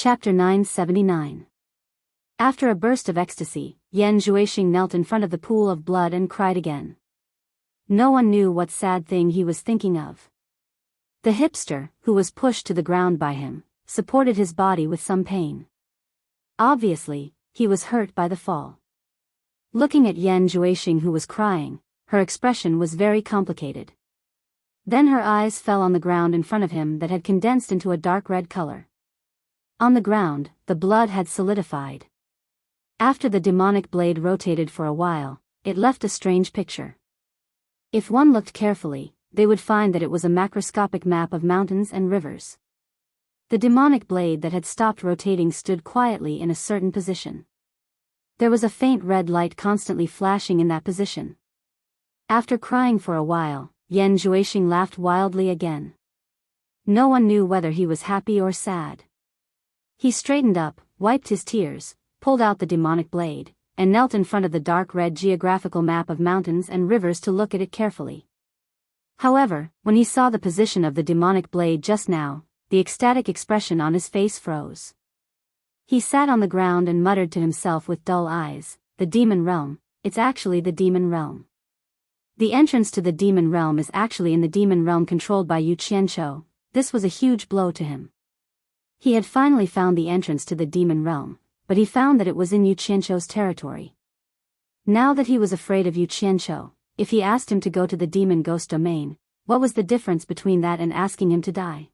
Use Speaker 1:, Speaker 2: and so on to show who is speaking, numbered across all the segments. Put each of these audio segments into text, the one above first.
Speaker 1: Chapter 979. After a burst of ecstasy, Yan Zhuixing knelt in front of the pool of blood and cried again. No one knew what sad thing he was thinking of. The hipster, who was pushed to the ground by him, supported his body with some pain. Obviously, he was hurt by the fall. Looking at Yan Zhuixing, who was crying, her expression was very complicated. Then her eyes fell on the ground in front of him that had condensed into a dark red color. On the ground, the blood had solidified. After the demonic blade rotated for a while, it left a strange picture. If one looked carefully, they would find that it was a macroscopic map of mountains and rivers. The demonic blade that had stopped rotating stood quietly in a certain position. There was a faint red light constantly flashing in that position. After crying for a while, Yan Zhuixing laughed wildly again. No one knew whether he was happy or sad. He straightened up, wiped his tears, pulled out the demonic blade, and knelt in front of the dark red geographical map of mountains and rivers to look at it carefully. However, when he saw the position of the demonic blade just now, the ecstatic expression on his face froze. He sat on the ground and muttered to himself with dull eyes, "The demon realm, it's actually the demon realm. The entrance to the demon realm is actually in the demon realm controlled by Yu Qianqiu." This was a huge blow to him. He had finally found the entrance to the demon realm, but he found that it was in Yu Qianqiu's territory. Now that he was afraid of Yu Qianqiu, if he asked him to go to the demon ghost domain, what was the difference between that and asking him to die?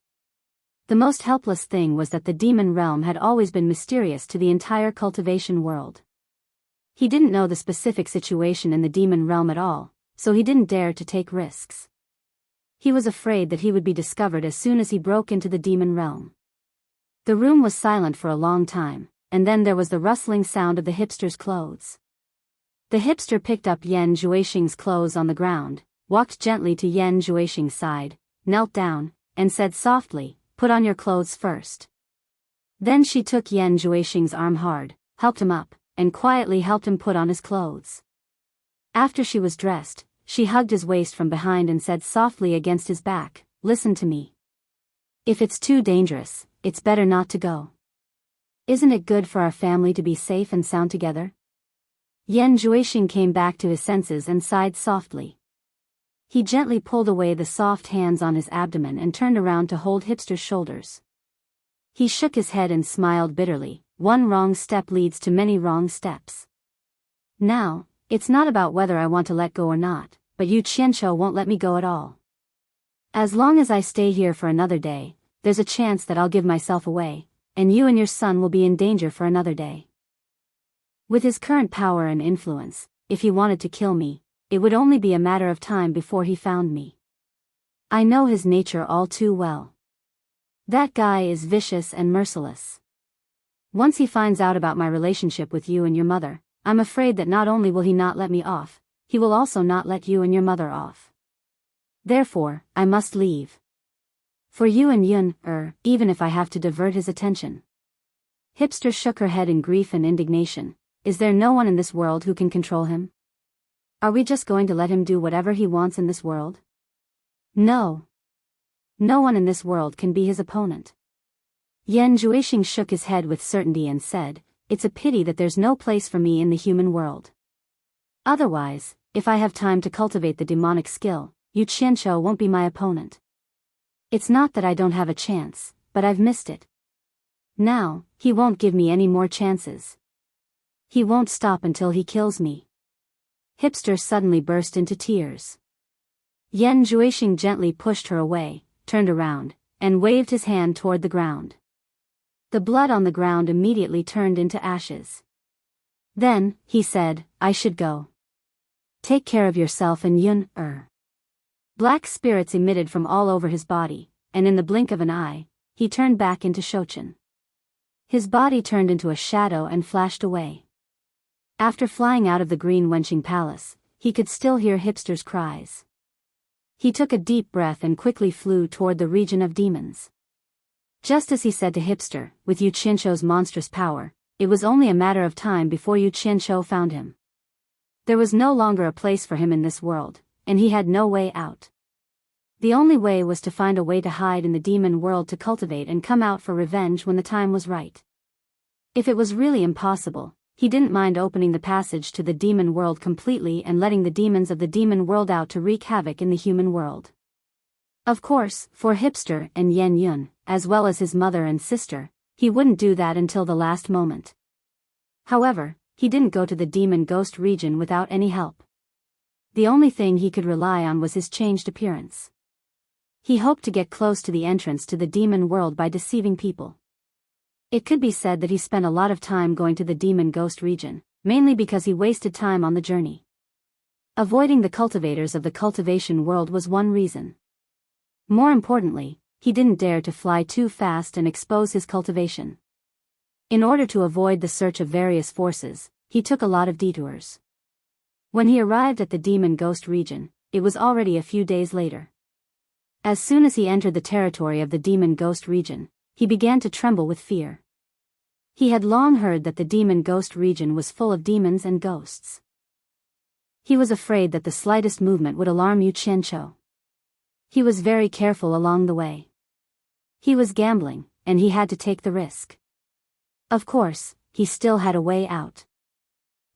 Speaker 1: The most helpless thing was that the demon realm had always been mysterious to the entire cultivation world. He didn't know the specific situation in the demon realm at all, so he didn't dare to take risks. He was afraid that he would be discovered as soon as he broke into the demon realm. The room was silent for a long time, and then there was the rustling sound of the hipster's clothes. The hipster picked up Yan Zhuixing's clothes on the ground, walked gently to Yan Zhuixing's side, knelt down, and said softly, "Put on your clothes first." Then she took Yan Zhuixing's arm hard, helped him up, and quietly helped him put on his clothes. After she was dressed, she hugged his waist from behind and said softly against his back, "Listen to me. If it's too dangerous, it's better not to go. Isn't it good for our family to be safe and sound together?" Yan Zhuixing came back to his senses and sighed softly. He gently pulled away the soft hands on his abdomen and turned around to hold hipster's shoulders. He shook his head and smiled bitterly. One wrong step leads to many wrong steps. Now, it's not about whether I want to let go or not, but Yu Qianqiu won't let me go at all. As long as I stay here for another day, there's a chance that I'll give myself away, and you and your son will be in danger for another day. With his current power and influence, if he wanted to kill me, it would only be a matter of time before he found me. I know his nature all too well. That guy is vicious and merciless. Once he finds out about my relationship with you and your mother, I'm afraid that not only will he not let me off, he will also not let you and your mother off. Therefore, I must leave. For you and Yun, even if I have to divert his attention. Hipster shook her head in grief and indignation. Is there no one in this world who can control him? Are we just going to let him do whatever he wants in this world? No. No one in this world can be his opponent. Yan Zhuixing shook his head with certainty and said, "It's a pity that there's no place for me in the human world. Otherwise, if I have time to cultivate the demonic skill, Yu Qianqiu won't be my opponent. It's not that I don't have a chance, but I've missed it. Now, he won't give me any more chances. He won't stop until he kills me." Hipster suddenly burst into tears. Yan Zhuixing gently pushed her away, turned around, and waved his hand toward the ground. The blood on the ground immediately turned into ashes. Then, he said, "I should go. Take care of yourself and Yun, Black spirits emitted from all over his body, and in the blink of an eye, he turned back into Shouchen. His body turned into a shadow and flashed away. After flying out of the green wenching palace, he could still hear Hipster's cries. He took a deep breath and quickly flew toward the region of demons. Just as he said to Hipster, with Yu Qianqiu's monstrous power, it was only a matter of time before Yu Qianqiu found him. There was no longer a place for him in this world, and he had no way out. The only way was to find a way to hide in the demon world to cultivate and come out for revenge when the time was right. If it was really impossible, he didn't mind opening the passage to the demon world completely and letting the demons of the demon world out to wreak havoc in the human world. Of course, for Hipster and Yen Yun, as well as his mother and sister, he wouldn't do that until the last moment. However, he didn't go to the demon ghost region without any help. The only thing he could rely on was his changed appearance. He hoped to get close to the entrance to the demon world by deceiving people. It could be said that he spent a lot of time going to the demon ghost region, mainly because he wasted time on the journey. Avoiding the cultivators of the cultivation world was one reason. More importantly, he didn't dare to fly too fast and expose his cultivation. In order to avoid the search of various forces, he took a lot of detours. When he arrived at the demon ghost region, it was already a few days later. As soon as he entered the territory of the demon ghost region, he began to tremble with fear. He had long heard that the demon ghost region was full of demons and ghosts. He was afraid that the slightest movement would alarm Yu Qianqiu. He was very careful along the way. He was gambling, and he had to take the risk. Of course, he still had a way out.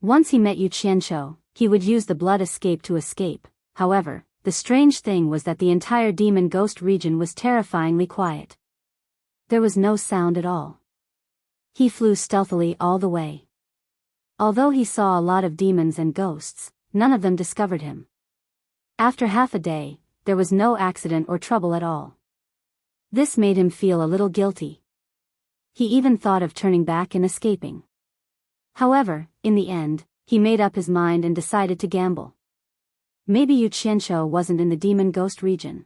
Speaker 1: Once he met Yu Qianqiu, he would use the blood escape to escape. However, the strange thing was that the entire demon ghost region was terrifyingly quiet. There was no sound at all. He flew stealthily all the way. Although he saw a lot of demons and ghosts, none of them discovered him. After half a day, there was no accident or trouble at all. This made him feel a little guilty. He even thought of turning back and escaping. However, in the end, he made up his mind and decided to gamble. Maybe Yu Qianqiu wasn't in the demon ghost region.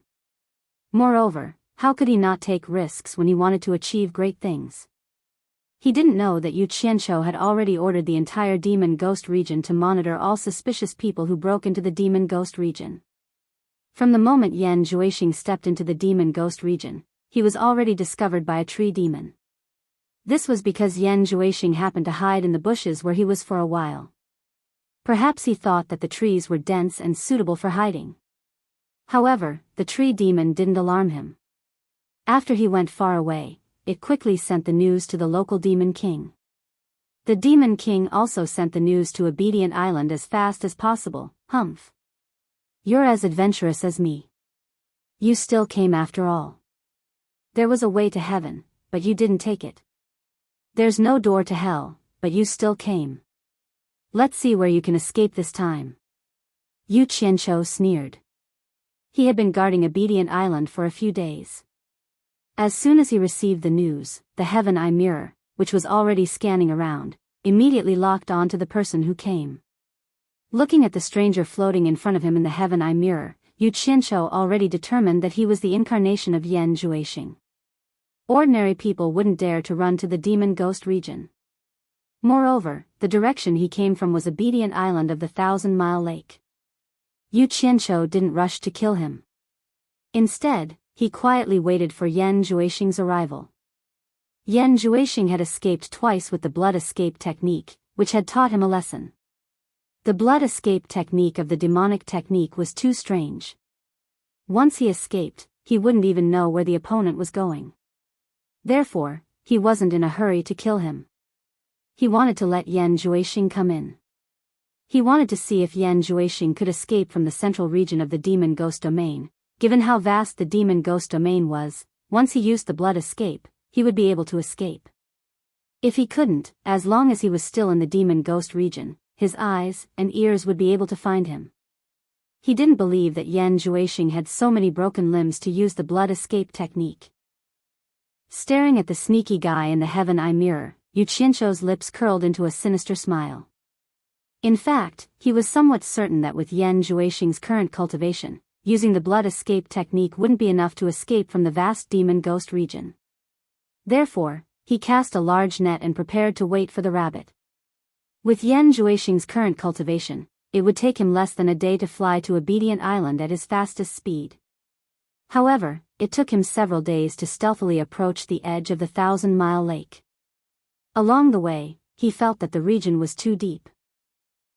Speaker 1: Moreover, how could he not take risks when he wanted to achieve great things? He didn't know that Yu Qianqiu had already ordered the entire demon ghost region to monitor all suspicious people who broke into the demon ghost region. From the moment Yan Juexing stepped into the demon ghost region, he was already discovered by a tree demon. This was because Yan Juexing happened to hide in the bushes where he was for a while. Perhaps he thought that the trees were dense and suitable for hiding. However, the tree demon didn't alarm him. After he went far away, it quickly sent the news to the local demon king. The demon king also sent the news to Obedient Island as fast as possible. Humph. You're as adventurous as me. You still came after all. There was a way to heaven, but you didn't take it. There's no door to hell, but you still came. Let's see where you can escape this time. Yu Qianqiu sneered. He had been guarding Obedient Island for a few days. As soon as he received the news, the Heaven Eye Mirror, which was already scanning around, immediately locked on to the person who came. Looking at the stranger floating in front of him in the Heaven Eye Mirror, Yu Qianqiu already determined that he was the incarnation of Yan Juexing. Ordinary people wouldn't dare to run to the demon ghost region. Moreover, the direction he came from was Obedient Island of the 1,000-mile lake. Yu Qianqiu didn't rush to kill him. Instead, he quietly waited for Yan Juexing's arrival. Yan Juexing had escaped twice with the blood escape technique, which had taught him a lesson. The blood escape technique of the demonic technique was too strange. Once he escaped, he wouldn't even know where the opponent was going. Therefore, he wasn't in a hurry to kill him. He wanted to let Yan Juexing come in. He wanted to see if Yan Juexing could escape from the central region of the demon ghost domain. Given how vast the demon ghost domain was, once he used the blood escape, he would be able to escape. If he couldn't, as long as he was still in the demon ghost region, his eyes and ears would be able to find him. He didn't believe that Yan Juexing had so many broken limbs to use the blood escape technique. Staring at the sneaky guy in the Heaven Eye Mirror, Yu Qianqiu's lips curled into a sinister smile. In fact, he was somewhat certain that with Yan Juexing's current cultivation, using the blood escape technique wouldn't be enough to escape from the vast demon ghost region. Therefore, he cast a large net and prepared to wait for the rabbit. With Yan Juexing's current cultivation, it would take him less than a day to fly to Obedient Island at his fastest speed. However, it took him several days to stealthily approach the edge of the 1,000-mile lake. Along the way, he felt that the region was too deep.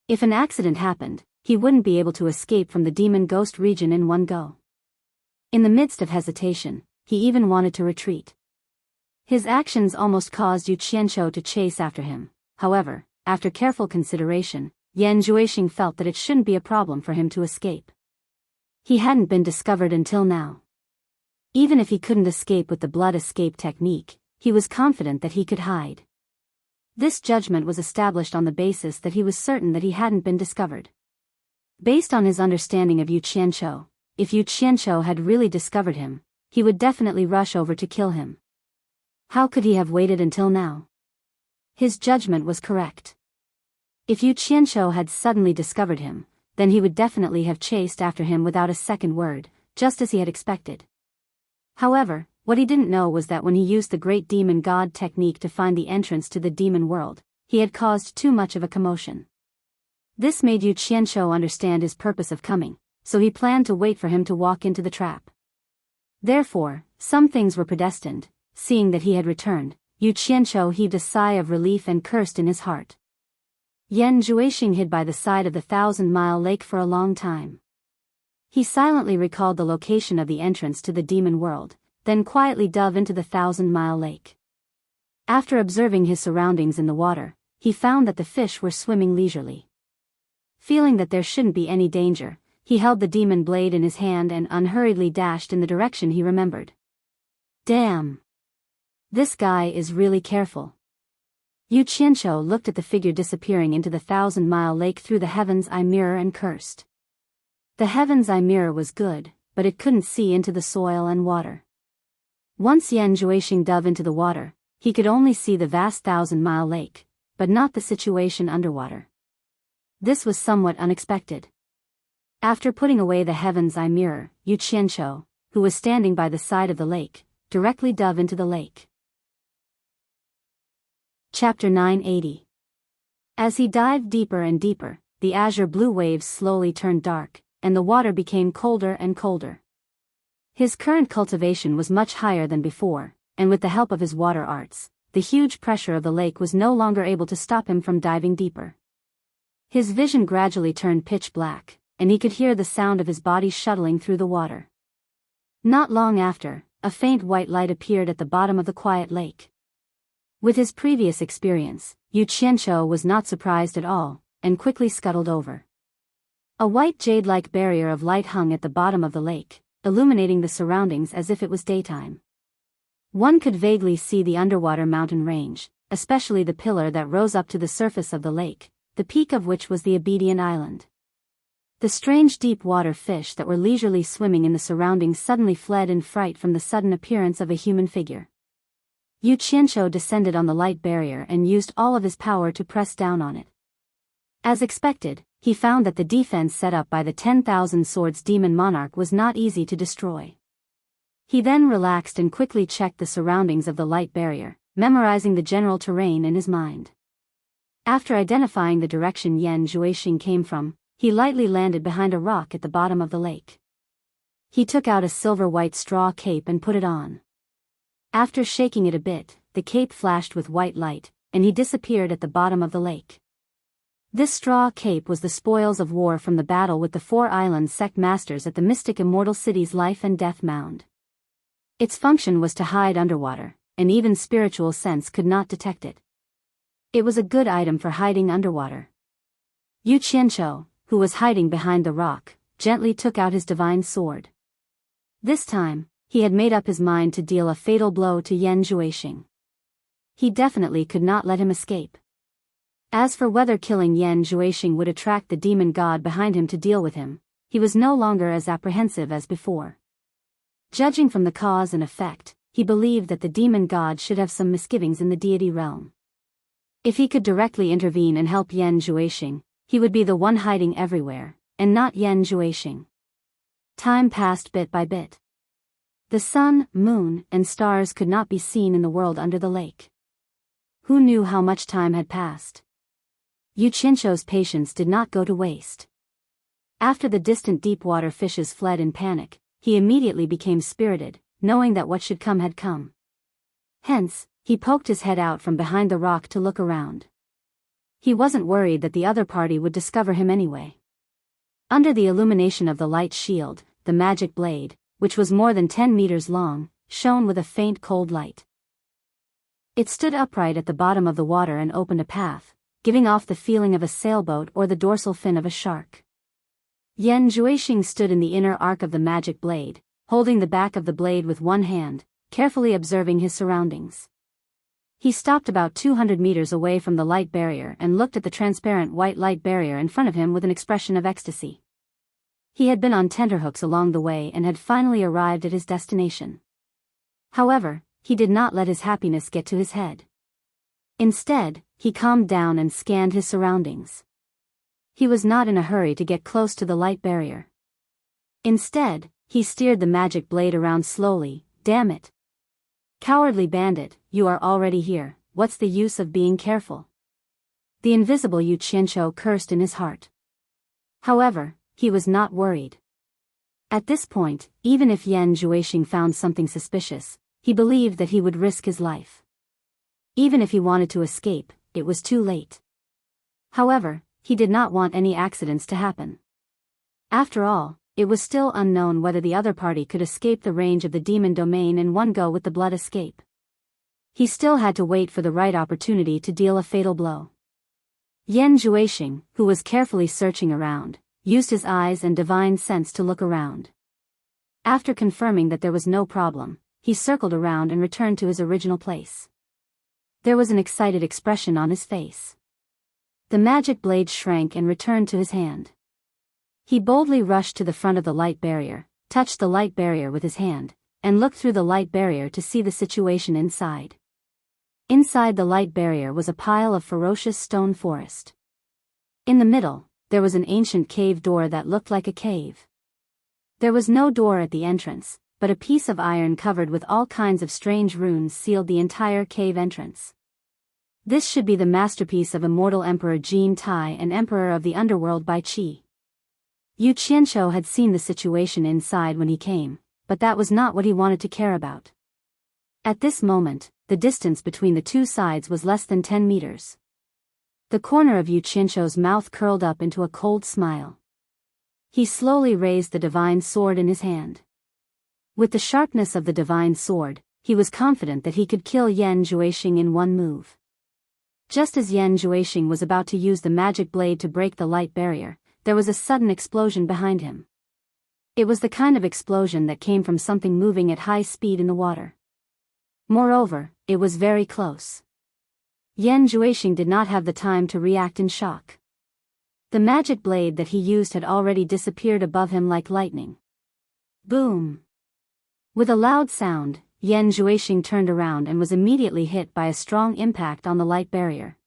Speaker 1: If an accident happened, he wouldn't be able to escape from the demon ghost region in one go. In the midst of hesitation, he even wanted to retreat. His actions almost caused Yu Qianqiu to chase after him. However, after careful consideration, Yan Juexing felt that it shouldn't be a problem for him to escape. He hadn't been discovered until now. Even if he couldn't escape with the blood escape technique, he was confident that he could hide. This judgment was established on the basis that he was certain that he hadn't been discovered. Based on his understanding of Yu Qianqiu, if Yu Qianqiu had really discovered him, he would definitely rush over to kill him. How could he have waited until now? His judgment was correct. If Yu Qianqiu had suddenly discovered him, then he would definitely have chased after him without a second word, just as he had expected. However, what he didn't know was that when he used the Great Demon God technique to find the entrance to the demon world, he had caused too much of a commotion. This made Yu Qianqiu understand his purpose of coming, so he planned to wait for him to walk into the trap. Therefore, some things were predestined. Seeing that he had returned, Yu Qianqiu heaved a sigh of relief and cursed in his heart. Yan Juexing hid by the side of the 1,000-mile lake for a long time. He silently recalled the location of the entrance to the demon world, then quietly dove into the 1,000-mile lake. After observing his surroundings in the water, he found that the fish were swimming leisurely. Feeling that there shouldn't be any danger, he held the demon blade in his hand and unhurriedly dashed in the direction he remembered. Damn! This guy is really careful. Yu Qianqiu looked at the figure disappearing into the 1,000-mile lake through the heaven's eye mirror and cursed. The heaven's eye mirror was good, but it couldn't see into the soil and water. Once Yan Juexing dove into the water, he could only see the vast 1,000-mile lake, but not the situation underwater. This was somewhat unexpected. After putting away the heaven's eye mirror, Yu Qianqiu, who was standing by the side of the lake, directly dove into the lake. Chapter 980. As he dived deeper and deeper, the azure blue waves slowly turned dark, and the water became colder and colder. His current cultivation was much higher than before, and with the help of his water arts, the huge pressure of the lake was no longer able to stop him from diving deeper. His vision gradually turned pitch black, and he could hear the sound of his body shuttling through the water. Not long after, a faint white light appeared at the bottom of the quiet lake. With his previous experience, Yu Qianqiu was not surprised at all, and quickly scuttled over. A white jade-like barrier of light hung at the bottom of the lake, illuminating the surroundings as if it was daytime. One could vaguely see the underwater mountain range, especially the pillar that rose up to the surface of the lake, the peak of which was the Obedient Island. The strange deep-water fish that were leisurely swimming in the surroundings suddenly fled in fright from the sudden appearance of a human figure. Yu Qianqiu descended on the light barrier and used all of his power to press down on it. As expected, he found that the defense set up by the 10,000 Swords Demon Monarch was not easy to destroy. He then relaxed and quickly checked the surroundings of the light barrier, memorizing the general terrain in his mind. After identifying the direction Yan Juexing came from, he lightly landed behind a rock at the bottom of the lake. He took out a silver-white straw cape and put it on. After shaking it a bit, the cape flashed with white light, and he disappeared at the bottom of the lake. This straw cape was the spoils of war from the battle with the 4 island sect masters at the mystic Immortal City's life and death mound. Its function was to hide underwater, and even spiritual sense could not detect it. It was a good item for hiding underwater. Yu Qianqiu, who was hiding behind the rock, gently took out his divine sword. This time, he had made up his mind to deal a fatal blow to Yan Juexing. He definitely could not let him escape. As for whether killing Yan Juexing would attract the demon god behind him to deal with him, he was no longer as apprehensive as before. Judging from the cause and effect, he believed that the demon god should have some misgivings in the deity realm. If he could directly intervene and help Yan Juexing, he would be the one hiding everywhere, and not Yan Juexing. Time passed bit by bit. The sun, moon, and stars could not be seen in the world under the lake. Who knew how much time had passed? Yu Qianqiu's patience did not go to waste. After the distant deep-water fishes fled in panic, he immediately became spirited, knowing that what should come had come. Hence, he poked his head out from behind the rock to look around. He wasn't worried that the other party would discover him anyway. Under the illumination of the light shield, the magic blade, which was more than 10 meters long, shone with a faint cold light. It stood upright at the bottom of the water and opened a path, giving off the feeling of a sailboat or the dorsal fin of a shark. Yan Juexing stood in the inner arc of the magic blade, holding the back of the blade with one hand, carefully observing his surroundings. He stopped about 200 meters away from the light barrier and looked at the transparent white light barrier in front of him with an expression of ecstasy. He had been on tenterhooks along the way and had finally arrived at his destination. However, he did not let his happiness get to his head. Instead, he calmed down and scanned his surroundings. He was not in a hurry to get close to the light barrier. Instead, he steered the magic blade around slowly. Damn it! Cowardly bandit, you are already here, what's the use of being careful? The invisible Yu Qianqiu cursed in his heart. However, he was not worried. At this point, even if Yan Juexing found something suspicious, he believed that he would risk his life. Even if he wanted to escape, it was too late. However, he did not want any accidents to happen. After all, it was still unknown whether the other party could escape the range of the demon domain in one go with the blood escape. He still had to wait for the right opportunity to deal a fatal blow. Yan Juexing, who was carefully searching around, used his eyes and divine sense to look around. After confirming that there was no problem, he circled around and returned to his original place. There was an excited expression on his face. The magic blade shrank and returned to his hand. He boldly rushed to the front of the light barrier, touched the light barrier with his hand, and looked through the light barrier to see the situation inside. Inside the light barrier was a pile of ferocious stone forest. In the middle, there was an ancient cave door that looked like a cave. There was no door at the entrance, but a piece of iron covered with all kinds of strange runes sealed the entire cave entrance. This should be the masterpiece of Immortal Emperor Jin Tai and Emperor of the Underworld Bai Qi. Yu Qianqiu had seen the situation inside when he came, but that was not what he wanted to care about. At this moment, the distance between the two sides was less than 10 meters. The corner of Yu Qianqiu's mouth curled up into a cold smile. He slowly raised the divine sword in his hand. With the sharpness of the divine sword, he was confident that he could kill Yan Juexing in one move. Just as Yan Juexing was about to use the magic blade to break the light barrier, there was a sudden explosion behind him. It was the kind of explosion that came from something moving at high speed in the water. Moreover, it was very close. Yan Juexing did not have the time to react in shock. The magic blade that he used had already disappeared above him like lightning. Boom! With a loud sound, Yan Juexing turned around and was immediately hit by a strong impact on the light barrier.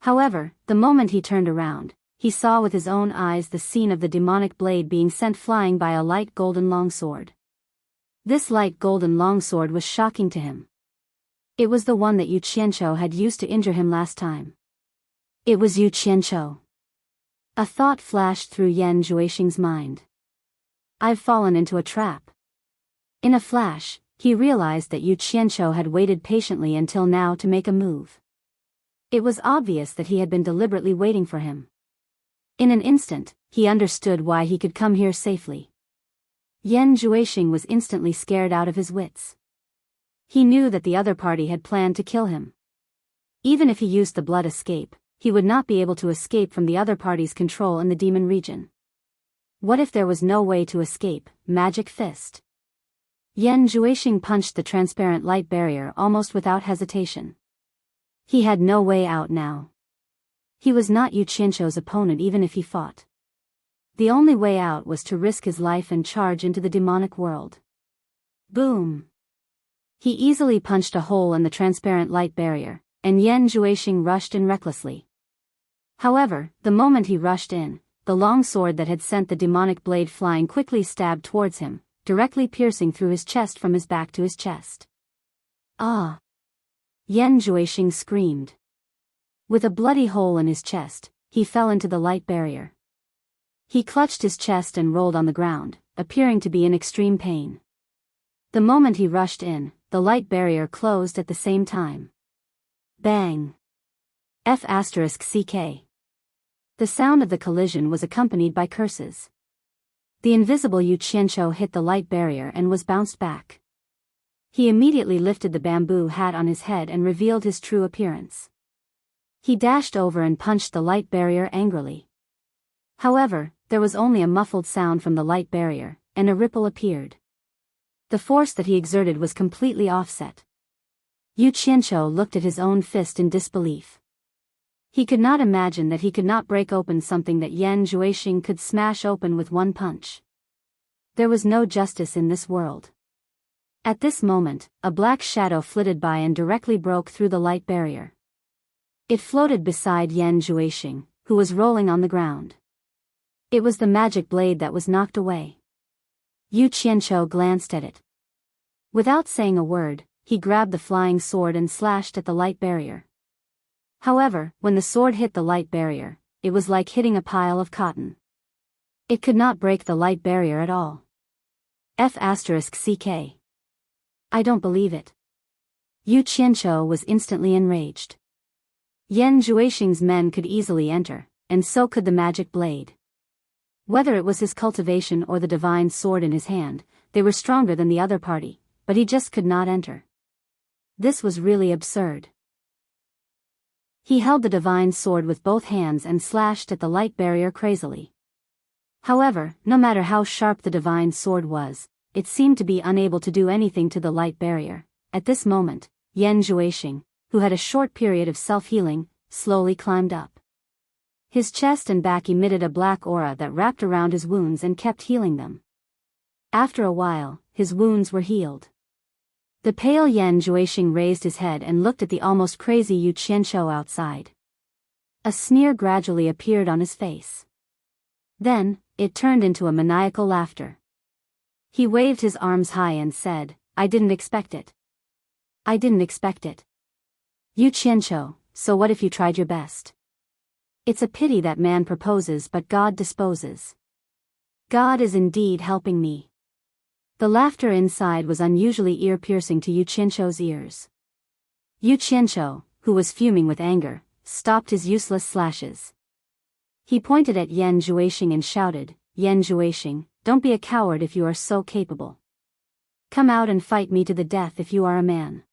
Speaker 1: However, the moment he turned around, he saw with his own eyes the scene of the demonic blade being sent flying by a light golden longsword. This light golden longsword was shocking to him. It was the one that Yu Qianqiu had used to injure him last time. It was Yu Qianqiu. A thought flashed through Yan Juexing's mind. I've fallen into a trap. In a flash, he realized that Yu Qianqiu had waited patiently until now to make a move. It was obvious that he had been deliberately waiting for him. In an instant, he understood why he could come here safely. Yan Juexing was instantly scared out of his wits. He knew that the other party had planned to kill him. Even if he used the blood escape, he would not be able to escape from the other party's control in the demon region. What if there was no way to escape? Magic fist. Yan Juexing punched the transparent light barrier almost without hesitation. He had no way out now. He was not Yu Qianqiu's opponent even if he fought. The only way out was to risk his life and charge into the demonic world. Boom! He easily punched a hole in the transparent light barrier, and Yan Juexing rushed in recklessly. However, the moment he rushed in, the long sword that had sent the demonic blade flying quickly stabbed towards him, directly piercing through his chest from his back to his chest. Ah! Yan Juexing screamed. With a bloody hole in his chest, he fell into the light barrier. He clutched his chest and rolled on the ground, appearing to be in extreme pain. The moment he rushed in, the light barrier closed at the same time. Bang! F***CK. The sound of the collision was accompanied by curses. The invisible Yu Qianqiu hit the light barrier and was bounced back. He immediately lifted the bamboo hat on his head and revealed his true appearance. He dashed over and punched the light barrier angrily. However, there was only a muffled sound from the light barrier, and a ripple appeared. The force that he exerted was completely offset. Yu Qianqiu looked at his own fist in disbelief. He could not imagine that he could not break open something that Yan Juexing could smash open with one punch. There was no justice in this world. At this moment, a black shadow flitted by and directly broke through the light barrier. It floated beside Yan Juexing, who was rolling on the ground. It was the magic blade that was knocked away. Yu Qianqiu glanced at it. Without saying a word, he grabbed the flying sword and slashed at the light barrier. However, when the sword hit the light barrier, it was like hitting a pile of cotton. It could not break the light barrier at all. F***ck. I don't believe it. Yu Qianqiu was instantly enraged. Yan Juexing's men could easily enter, and so could the magic blade. Whether it was his cultivation or the divine sword in his hand, they were stronger than the other party, but he just could not enter. This was really absurd. He held the divine sword with both hands and slashed at the light barrier crazily. However, no matter how sharp the divine sword was, it seemed to be unable to do anything to the light barrier. At this moment, Yan Juexing, who had a short period of self-healing, slowly climbed up. His chest and back emitted a black aura that wrapped around his wounds and kept healing them. After a while, his wounds were healed. The pale Yan Juexing raised his head and looked at the almost crazy Yu Qianqiu outside. A sneer gradually appeared on his face. Then, it turned into a maniacal laughter. He waved his arms high and said, "I didn't expect it. I didn't expect it. Yu Qianqiu, so what if you tried your best? It's a pity that man proposes but God disposes. God is indeed helping me." The laughter inside was unusually ear-piercing to Yu Qianqiu's ears. Yu Qianqiu, who was fuming with anger, stopped his useless slashes. He pointed at Yan Juexing and shouted, "Yan Juexing, don't be a coward if you are so capable. Come out and fight me to the death if you are a man."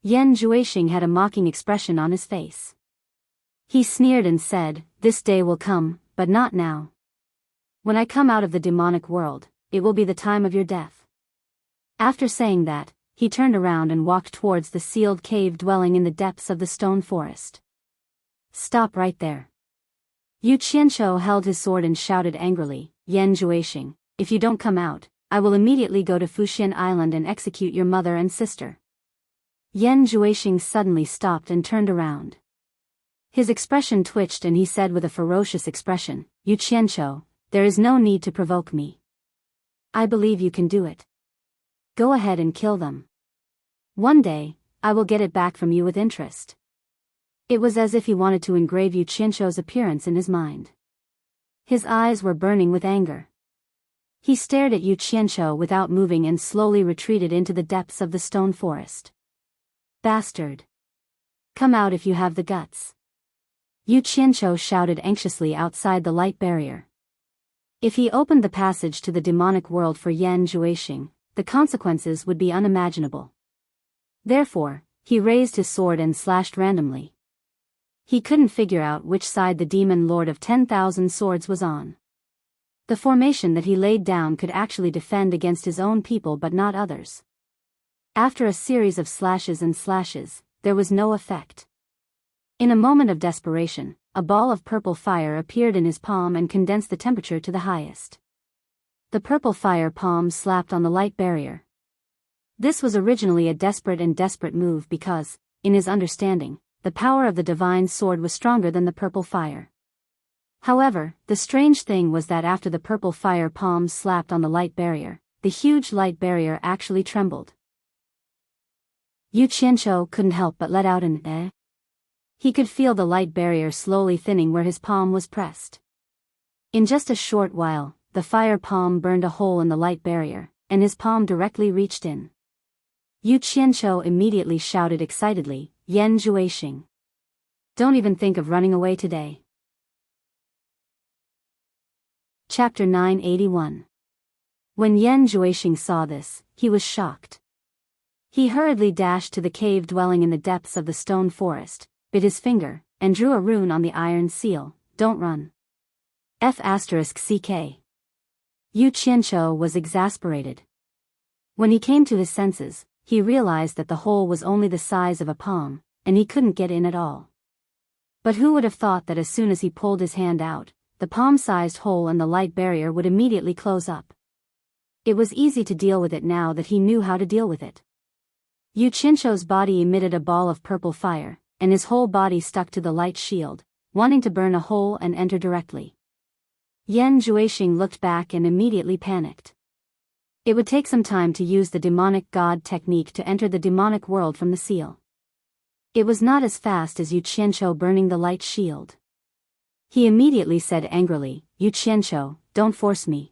Speaker 1: Yan Juexing had a mocking expression on his face. He sneered and said, "This day will come, but not now. When I come out of the demonic world, it will be the time of your death." After saying that, he turned around and walked towards the sealed cave dwelling in the depths of the stone forest. "Stop right there." Yu Qianqiu held his sword and shouted angrily, "Yan Juexing, if you don't come out, I will immediately go to Fuxian Island and execute your mother and sister." Yan Juexing suddenly stopped and turned around. His expression twitched and he said with a ferocious expression, "Yu Qianqiu, there is no need to provoke me. I believe you can do it. Go ahead and kill them. One day, I will get it back from you with interest." It was as if he wanted to engrave Yu Qianqiu's appearance in his mind. His eyes were burning with anger. He stared at Yu Qianqiu without moving and slowly retreated into the depths of the stone forest. "Bastard! Come out if you have the guts." Yu Qianqiu shouted anxiously outside the light barrier. If he opened the passage to the demonic world for Yan Juexing, the consequences would be unimaginable. Therefore, he raised his sword and slashed randomly. He couldn't figure out which side the demon lord of 10,000 swords was on. The formation that he laid down could actually defend against his own people but not others. After a series of slashes and slashes, there was no effect. In a moment of desperation, a ball of purple fire appeared in his palm and condensed the temperature to the highest. The purple fire palm slapped on the light barrier. This was originally a desperate move because, in his understanding, the power of the divine sword was stronger than the purple fire. However, the strange thing was that after the purple fire palm slapped on the light barrier, the huge light barrier actually trembled. Yu Qianqiu couldn't help but let out an eh. He could feel the light barrier slowly thinning where his palm was pressed. In just a short while, the fire palm burned a hole in the light barrier, and his palm directly reached in. Yu Qianqiu immediately shouted excitedly, "Yan Juexing! Don't even think of running away today." Chapter 981. When Yan Juexing saw this, he was shocked. He hurriedly dashed to the cave dwelling in the depths of the stone forest, bit his finger, and drew a rune on the iron seal, "Don't run." F***ck. Yu Qianqiu was exasperated. When he came to his senses, he realized that the hole was only the size of a palm, and he couldn't get in at all. But who would have thought that as soon as he pulled his hand out, the palm-sized hole and the light barrier would immediately close up. It was easy to deal with it now that he knew how to deal with it. Yu Qianqiu's body emitted a ball of purple fire, and his whole body stuck to the light shield, wanting to burn a hole and enter directly. Yan Juexing looked back and immediately panicked. It would take some time to use the demonic god technique to enter the demonic world from the seal. It was not as fast as Yu Qianqiu burning the light shield. He immediately said angrily, "Yu Qianqiu, don't force me.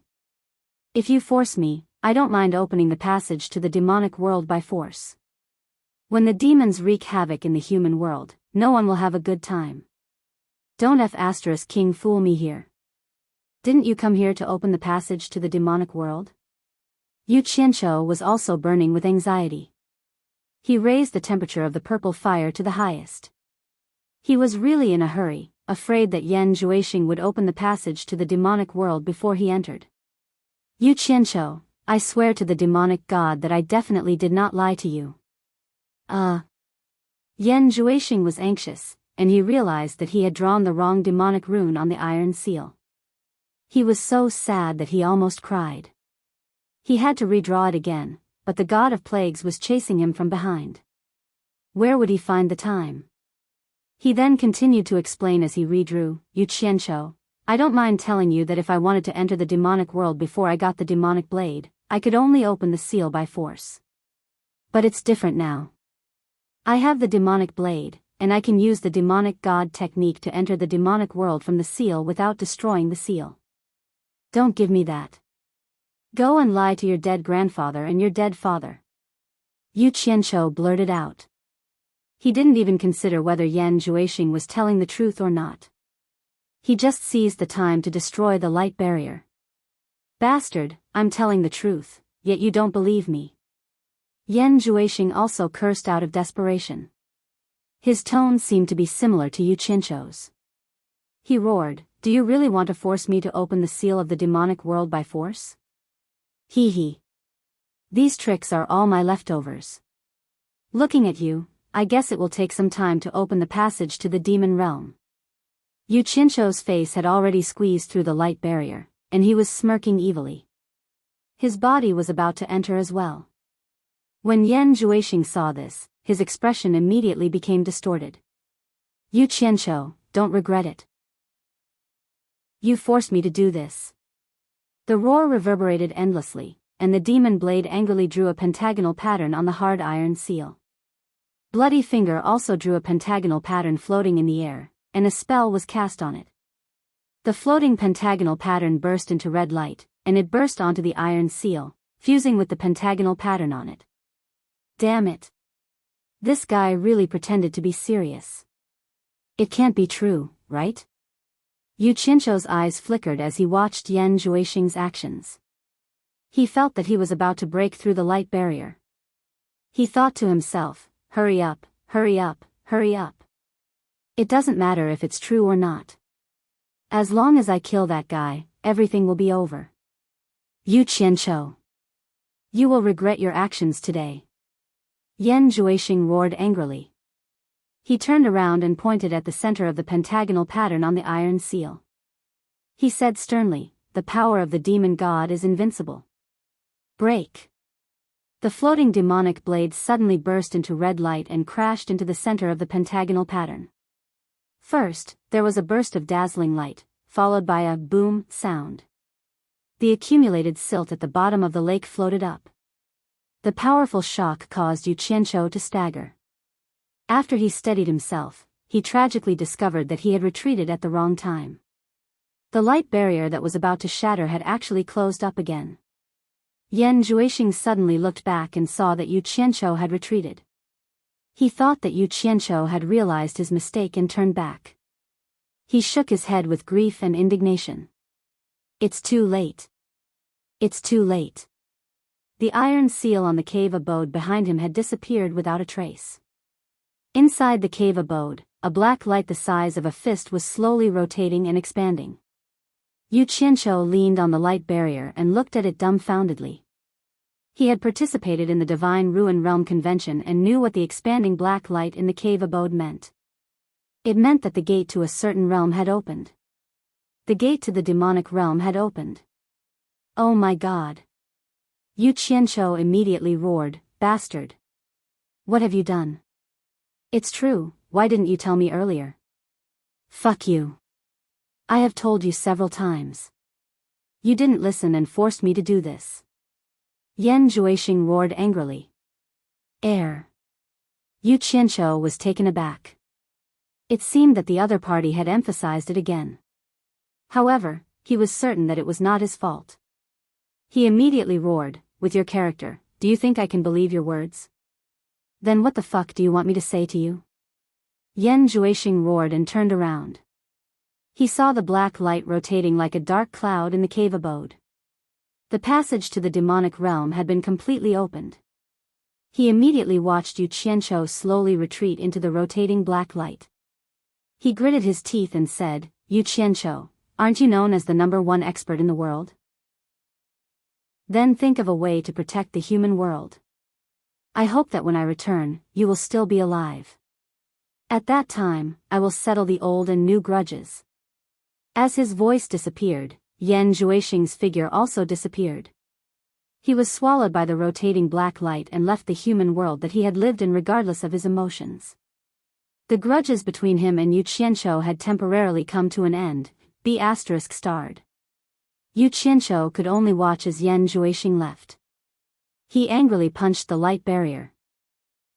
Speaker 1: If you force me, I don't mind opening the passage to the demonic world by force. When the demons wreak havoc in the human world, no one will have a good time. Don't F***king fool me here. Didn't you come here to open the passage to the demonic world?" Yu Qianqiu was also burning with anxiety. He raised the temperature of the purple fire to the highest. He was really in a hurry, afraid that Yan Juexing would open the passage to the demonic world before he entered. "Yu Qianqiu, I swear to the demonic god that I definitely did not lie to you." Yan Juexing was anxious, and he realized that he had drawn the wrong demonic rune on the iron seal. He was so sad that he almost cried. He had to redraw it again, but the god of plagues was chasing him from behind. Where would he find the time? He then continued to explain as he redrew, "Yu Qianqiu, I don't mind telling you that if I wanted to enter the demonic world before I got the demonic blade, I could only open the seal by force. But it's different now. I have the demonic blade, and I can use the demonic god technique to enter the demonic world from the seal without destroying the seal. Don't give me that. Go and lie to your dead grandfather and your dead father." Yu Qianqiu blurted out. He didn't even consider whether Yan Juexing was telling the truth or not. He just seized the time to destroy the light barrier. "Bastard, I'm telling the truth, yet you don't believe me." Yan Juexing also cursed out of desperation. His tone seemed to be similar to Yu Qianqiu's. He roared, "Do you really want to force me to open the seal of the demonic world by force? Hee hee. These tricks are all my leftovers. Looking at you, I guess it will take some time to open the passage to the demon realm." Yu Qianqiu's face had already squeezed through the light barrier, and he was smirking evilly. His body was about to enter as well. When Yan Juexing saw this, his expression immediately became distorted. "Yu Qianqiu, don't regret it. You forced me to do this." The roar reverberated endlessly, and the demon blade angrily drew a pentagonal pattern on the hard iron seal. Bloody Finger also drew a pentagonal pattern floating in the air, and a spell was cast on it. The floating pentagonal pattern burst into red light, and it burst onto the iron seal, fusing with the pentagonal pattern on it. Damn it. This guy really pretended to be serious. It can't be true, right? Yu Qianqiu's eyes flickered as he watched Yan Juexing's actions. He felt that he was about to break through the light barrier. He thought to himself, hurry up, hurry up, hurry up. It doesn't matter if it's true or not. As long as I kill that guy, everything will be over. Yu Qianqiu. You will regret your actions today. Yan Juexing roared angrily. He turned around and pointed at the center of the pentagonal pattern on the iron seal. He said sternly, "The power of the demon god is invincible. Break." The floating demonic blade suddenly burst into red light and crashed into the center of the pentagonal pattern. First, there was a burst of dazzling light, followed by a boom sound. The accumulated silt at the bottom of the lake floated up. The powerful shock caused Yu Qianqiu to stagger. After he steadied himself, he tragically discovered that he had retreated at the wrong time. The light barrier that was about to shatter had actually closed up again. Yan Juexing suddenly looked back and saw that Yu Qianqiu had retreated. He thought that Yu Qianqiu had realized his mistake and turned back. He shook his head with grief and indignation. It's too late. It's too late. The iron seal on the cave abode behind him had disappeared without a trace. Inside the cave abode, a black light the size of a fist was slowly rotating and expanding. Yu Qianqiu leaned on the light barrier and looked at it dumbfoundedly. He had participated in the Divine Ruin Realm convention and knew what the expanding black light in the cave abode meant. It meant that the gate to a certain realm had opened. The gate to the demonic realm had opened. Oh my God! Yu Qianqiu immediately roared, "Bastard! What have you done? It's true, why didn't you tell me earlier? Fuck you. I have told you several times. You didn't listen and forced me to do this." Yan Juixing roared angrily. Air. Yu Qianqiu was taken aback. It seemed that the other party had emphasized it again. However, he was certain that it was not his fault. He immediately roared, "With your character, do you think I can believe your words? Then what the fuck do you want me to say to you?" Yan Juixing roared and turned around. He saw the black light rotating like a dark cloud in the cave abode. The passage to the demonic realm had been completely opened. He immediately watched Yu Qianqiu slowly retreat into the rotating black light. He gritted his teeth and said, "Yu Qianqiu, aren't you known as the #1 expert in the world? Then think of a way to protect the human world. I hope that when I return, you will still be alive. At that time, I will settle the old and new grudges." As his voice disappeared, Yan Juixing's figure also disappeared. He was swallowed by the rotating black light and left the human world that he had lived in regardless of his emotions. The grudges between him and Yu Qianqiu had temporarily come to an end. B*****. Yu Qianqiu could only watch as Yan Juixing left. He angrily punched the light barrier.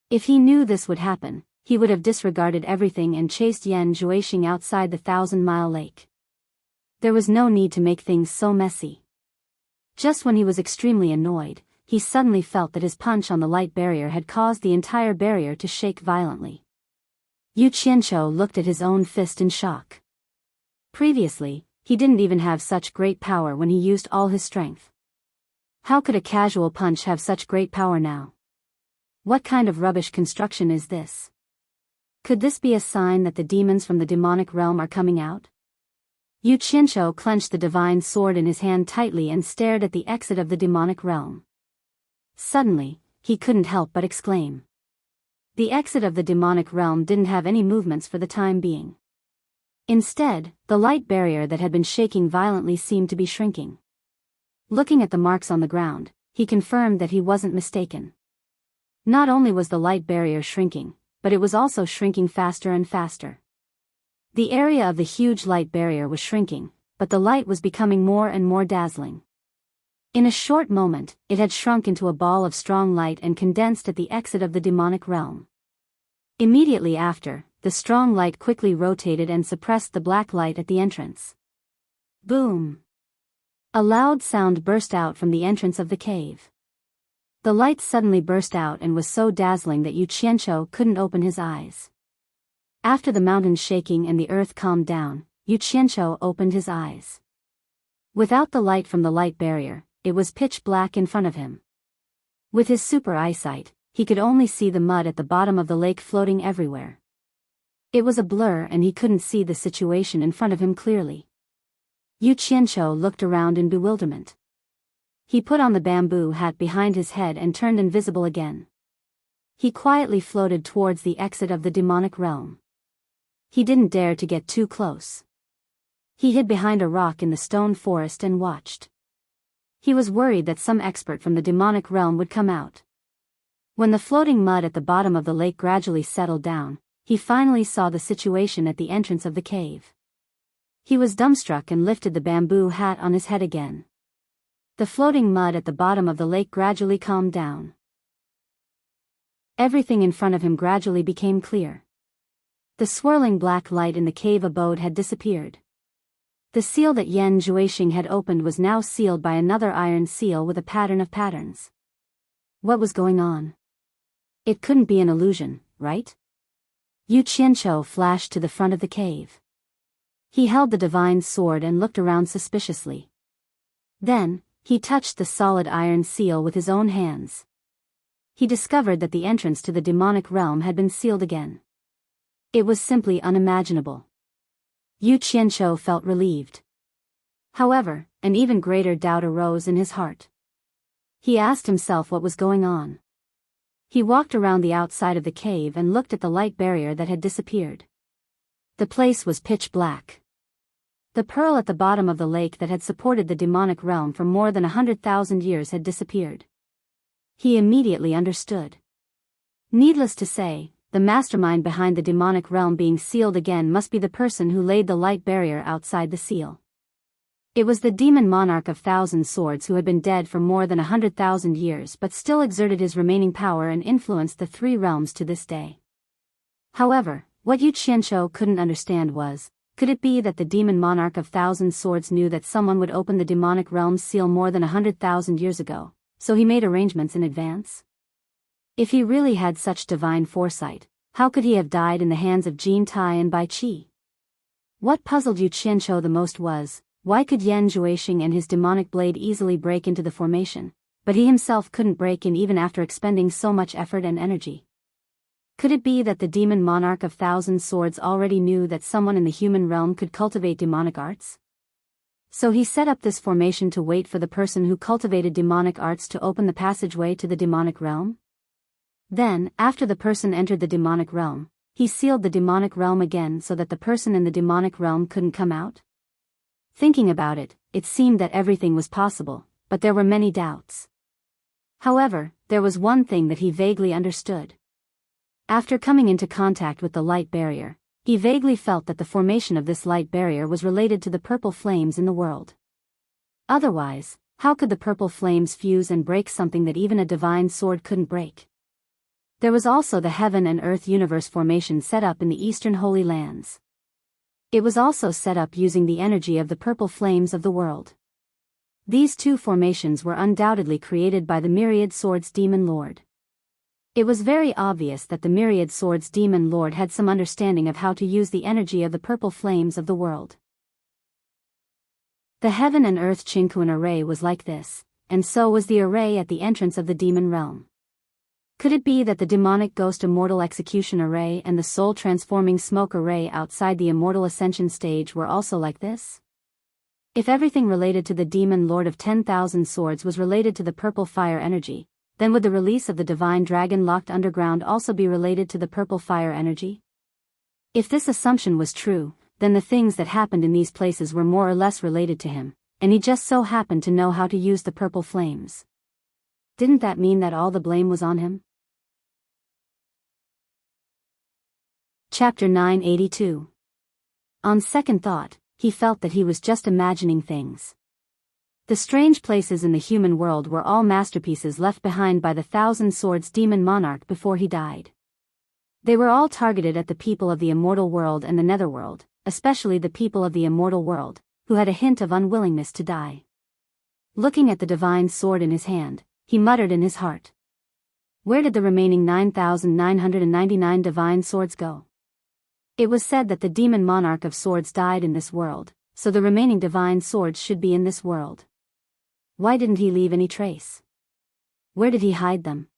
Speaker 1: If he knew this would happen, he would have disregarded everything and chased Yan Juixing outside the 1,000-mile lake. There was no need to make things so messy. Just when he was extremely annoyed, he suddenly felt that his punch on the light barrier had caused the entire barrier to shake violently. Yu Qianqiu looked at his own fist in shock. Previously, he didn't even have such great power when he used all his strength. How could a casual punch have such great power now? What kind of rubbish construction is this? Could this be a sign that the demons from the demonic realm are coming out? Yu Qianqiu clenched the divine sword in his hand tightly and stared at the exit of the demonic realm. Suddenly, he couldn't help but exclaim. The exit of the demonic realm didn't have any movements for the time being. Instead, the light barrier that had been shaking violently seemed to be shrinking. Looking at the marks on the ground, he confirmed that he wasn't mistaken. Not only was the light barrier shrinking, but it was also shrinking faster and faster. The area of the huge light barrier was shrinking, but the light was becoming more and more dazzling. In a short moment, it had shrunk into a ball of strong light and condensed at the exit of the demonic realm. Immediately after, the strong light quickly rotated and suppressed the black light at the entrance. Boom! A loud sound burst out from the entrance of the cave. The light suddenly burst out and was so dazzling that Yu Qianqiu couldn't open his eyes. After the mountains shaking and the earth calmed down, Yu Qianqiu opened his eyes. Without the light from the light barrier, it was pitch black in front of him. With his super eyesight, he could only see the mud at the bottom of the lake floating everywhere. It was a blur and he couldn't see the situation in front of him clearly. Yu Qianqiu looked around in bewilderment. He put on the bamboo hat behind his head and turned invisible again. He quietly floated towards the exit of the demonic realm. He didn't dare to get too close. He hid behind a rock in the stone forest and watched. He was worried that some expert from the demonic realm would come out. When the floating mud at the bottom of the lake gradually settled down, he finally saw the situation at the entrance of the cave. He was dumbstruck and lifted the bamboo hat on his head again. The floating mud at the bottom of the lake gradually calmed down. Everything in front of him gradually became clear. The swirling black light in the cave abode had disappeared. The seal that Yan Juixing had opened was now sealed by another iron seal with a pattern of patterns. What was going on? It couldn't be an illusion, right? Yu Qianqiu flashed to the front of the cave. He held the divine sword and looked around suspiciously. Then, he touched the solid iron seal with his own hands. He discovered that the entrance to the demonic realm had been sealed again. It was simply unimaginable. Yu Qianqiu felt relieved. However, an even greater doubt arose in his heart. He asked himself what was going on. He walked around the outside of the cave and looked at the light barrier that had disappeared. The place was pitch black. The pearl at the bottom of the lake that had supported the demonic realm for more than 100,000 years had disappeared. He immediately understood. Needless to say, the mastermind behind the demonic realm being sealed again must be the person who laid the light barrier outside the seal. It was the demon monarch of Thousand Swords who had been dead for more than 100,000 years but still exerted his remaining power and influenced the three realms to this day. However, what Yu Qianqiu couldn't understand was, could it be that the demon monarch of Thousand Swords knew that someone would open the demonic realm's seal more than 100,000 years ago, so he made arrangements in advance? If he really had such divine foresight, how could he have died in the hands of Jin Tai and Bai Qi? What puzzled Yu Qianqiu the most was, why could Yan Juexing and his demonic blade easily break into the formation, but he himself couldn't break in even after expending so much effort and energy? Could it be that the demon monarch of Thousand Swords already knew that someone in the human realm could cultivate demonic arts? So he set up this formation to wait for the person who cultivated demonic arts to open the passageway to the demonic realm? Then, after the person entered the demonic realm, he sealed the demonic realm again so that the person in the demonic realm couldn't come out? Thinking about it, it seemed that everything was possible, but there were many doubts. However, there was one thing that he vaguely understood. After coming into contact with the light barrier, he vaguely felt that the formation of this light barrier was related to the purple flames in the world. Otherwise, how could the purple flames fuse and break something that even a divine sword couldn't break? There was also the heaven and earth universe formation set up in the eastern holy lands. It was also set up using the energy of the purple flames of the world. These two formations were undoubtedly created by the Myriad Swords Demon Lord. It was very obvious that the Myriad Swords Demon Lord had some understanding of how to use the energy of the purple flames of the world. The heaven and earth Qingquan array was like this, and so was the array at the entrance of the demon realm. Could it be that the demonic ghost Immortal execution array and the soul transforming smoke array outside the Immortal ascension stage were also like this? If everything related to the demon lord of 10,000 swords was related to the purple fire energy, then would the release of the divine dragon locked underground also be related to the purple fire energy? If this assumption was true, then the things that happened in these places were more or less related to him, and he just so happened to know how to use the purple flames. Didn't that mean that all the blame was on him? Chapter 982. On second thought, he felt that he was just imagining things. The strange places in the human world were all masterpieces left behind by the Thousand Swords demon monarch before he died. They were all targeted at the people of the immortal world and the netherworld, especially the people of the immortal world, who had a hint of unwillingness to die. Looking at the divine sword in his hand, he muttered in his heart. Where did the remaining 9,999 divine swords go? It was said that the demon monarch of swords died in this world, so the remaining divine swords should be in this world. Why didn't he leave any trace? Where did he hide them?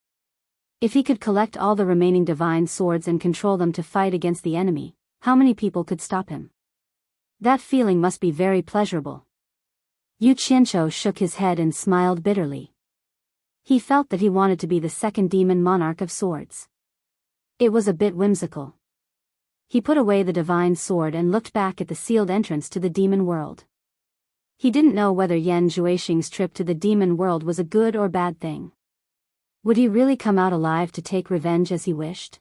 Speaker 1: If he could collect all the remaining divine swords and control them to fight against the enemy, how many people could stop him? That feeling must be very pleasurable. Yu Qianqiu shook his head and smiled bitterly. He felt that he wanted to be the second demon monarch of swords. It was a bit whimsical. He put away the divine sword and looked back at the sealed entrance to the demon world. He didn't know whether Yan Juexing's trip to the demon world was a good or bad thing. Would he really come out alive to take revenge as he wished?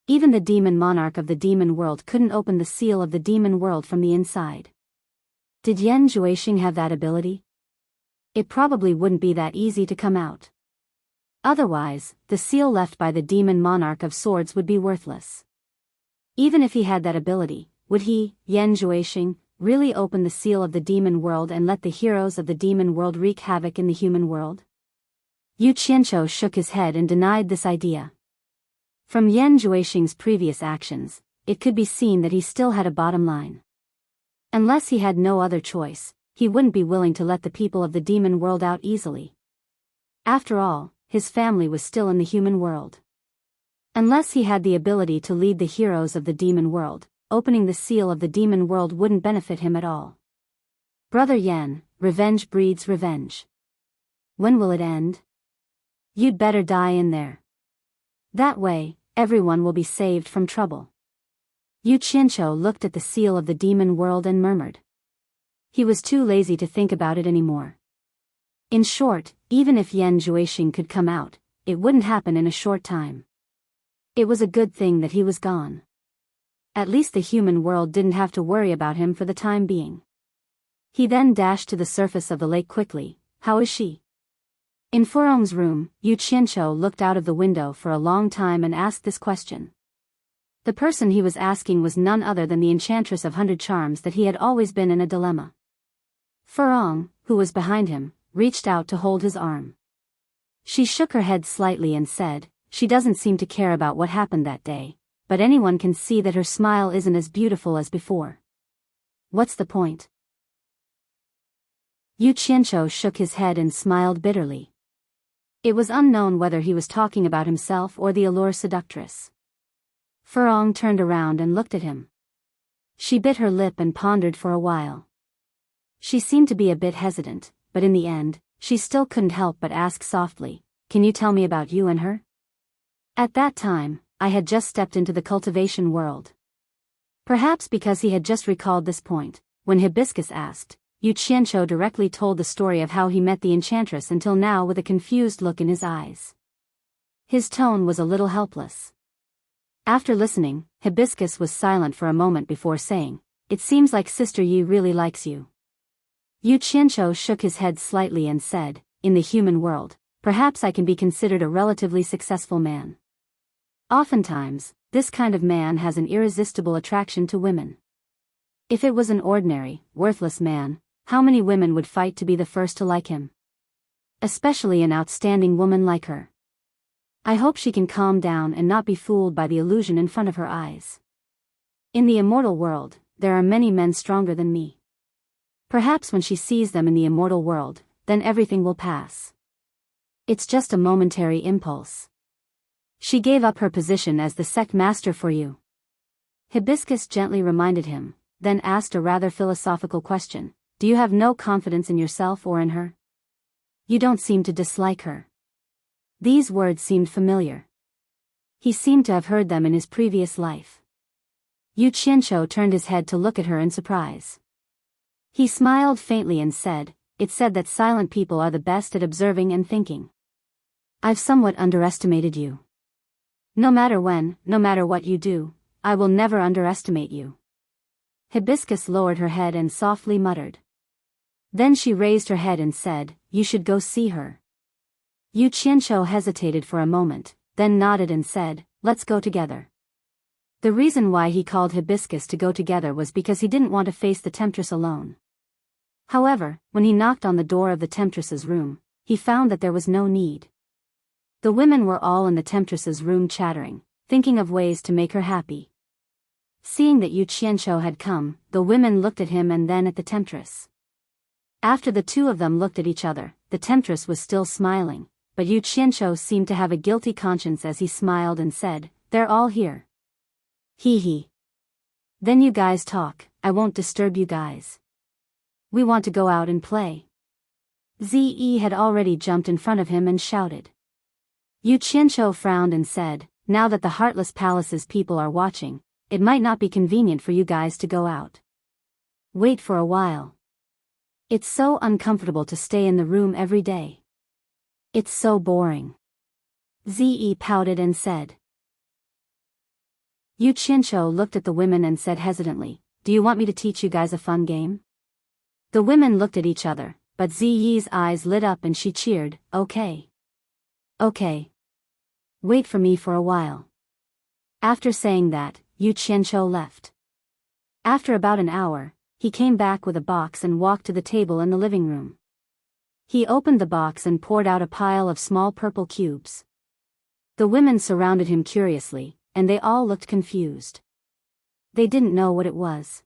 Speaker 1: Even the demon monarch of the demon world couldn't open the seal of the demon world from the inside. Did Yan Juexing have that ability? It probably wouldn't be that easy to come out. Otherwise, the seal left by the demon monarch of swords would be worthless. Even if he had that ability, would he, Yan Juexing, really open the seal of the demon world and let the heroes of the demon world wreak havoc in the human world? Yu Qianqiu shook his head and denied this idea. From Yan Juexing's previous actions, it could be seen that he still had a bottom line. Unless he had no other choice, he wouldn't be willing to let the people of the demon world out easily. After all, his family was still in the human world. Unless he had the ability to lead the heroes of the demon world, opening the seal of the demon world wouldn't benefit him at all. Brother Yen, revenge breeds revenge. When will it end? You'd better die in there. That way, everyone will be saved from trouble. Yu Qianqiu looked at the seal of the demon world and murmured. He was too lazy to think about it anymore. In short, even if Yan Juexing could come out, it wouldn't happen in a short time. It was a good thing that he was gone. At least the human world didn't have to worry about him for the time being. He then dashed to the surface of the lake quickly. How is she? In Furong's room, Yu Qianqiu looked out of the window for a long time and asked this question. The person he was asking was none other than the Enchantress of 100 Charms that he had always been in a dilemma. Furong, who was behind him, reached out to hold his arm. She shook her head slightly and said, she doesn't seem to care about what happened that day, but anyone can see that her smile isn't as beautiful as before. What's the point? Yu Qianqiu shook his head and smiled bitterly. It was unknown whether he was talking about himself or the allure seductress. Furong turned around and looked at him. She bit her lip and pondered for a while. She seemed to be a bit hesitant, but in the end, she still couldn't help but ask softly, "Can you tell me about you and her?" At that time, I had just stepped into the cultivation world. Perhaps because he had just recalled this point, when Hibiscus asked, Yu Qianqiu directly told the story of how he met the enchantress until now with a confused look in his eyes. His tone was a little helpless. After listening, Hibiscus was silent for a moment before saying, "It seems like Sister Yi really likes you." Yu Qianqiu shook his head slightly and said, "In the human world, perhaps I can be considered a relatively successful man. Oftentimes, this kind of man has an irresistible attraction to women. If it was an ordinary, worthless man, how many women would fight to be the first to like him? Especially an outstanding woman like her. I hope she can calm down and not be fooled by the illusion in front of her eyes. In the immortal world, there are many men stronger than me. Perhaps when she sees them in the immortal world, then everything will pass. It's just a momentary impulse. She gave up her position as the sect master for you." Hibiscus gently reminded him, then asked a rather philosophical question. "Do you have no confidence in yourself or in her? You don't seem to dislike her." These words seemed familiar. He seemed to have heard them in his previous life. Yu Qianqiu turned his head to look at her in surprise. He smiled faintly and said, "It's said that silent people are the best at observing and thinking. I've somewhat underestimated you. No matter when, no matter what you do, I will never underestimate you." Hibiscus lowered her head and softly muttered. Then she raised her head and said, "You should go see her." Yu Qianqiu hesitated for a moment, then nodded and said, "Let's go together." The reason why he called Hibiscus to go together was because he didn't want to face the temptress alone. However, when he knocked on the door of the temptress's room, he found that there was no need. The women were all in the temptress's room chattering, thinking of ways to make her happy. Seeing that Yu Qianqiu had come, the women looked at him and then at the temptress. After the two of them looked at each other, the temptress was still smiling, but Yu Qianqiu seemed to have a guilty conscience as he smiled and said, "They're all here. Hee hee. Then you guys talk, I won't disturb you guys. We want to go out and play." Ze had already jumped in front of him and shouted. Yu Qianqiu frowned and said, "Now that the Heartless Palace's people are watching, it might not be convenient for you guys to go out. Wait for a while. It's so uncomfortable to stay in the room every day. It's so boring." Ze pouted and said. Yu Qianqiu looked at the women and said hesitantly, "Do you want me to teach you guys a fun game?" The women looked at each other, but Ziyi's eyes lit up and she cheered, "Okay. Okay. Wait for me for a while." After saying that, Yu Qianqiu left. After about an hour, he came back with a box and walked to the table in the living room. He opened the box and poured out a pile of small purple cubes. The women surrounded him curiously, and they all looked confused. They didn't know what it was.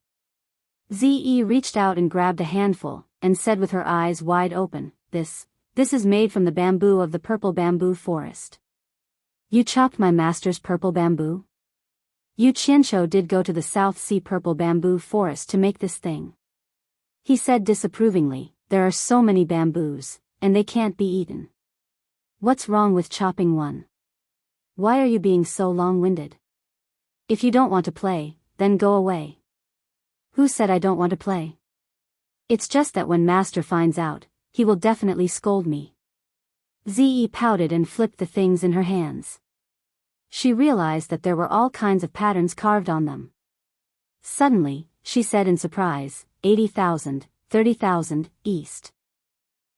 Speaker 1: Ze reached out and grabbed a handful, and said with her eyes wide open, This is made from the bamboo of the purple bamboo forest. You chopped my master's purple bamboo? Yu Qianqiu did go to the South Sea purple bamboo forest to make this thing. He said disapprovingly, there are so many bamboos, and they can't be eaten. What's wrong with chopping one? Why are you being so long-winded? If you don't want to play, then go away. Who said I don't want to play? It's just that when Master finds out, he will definitely scold me. Ze pouted and flipped the things in her hands. She realized that there were all kinds of patterns carved on them. Suddenly, she said in surprise, 80,000, 30,000, east.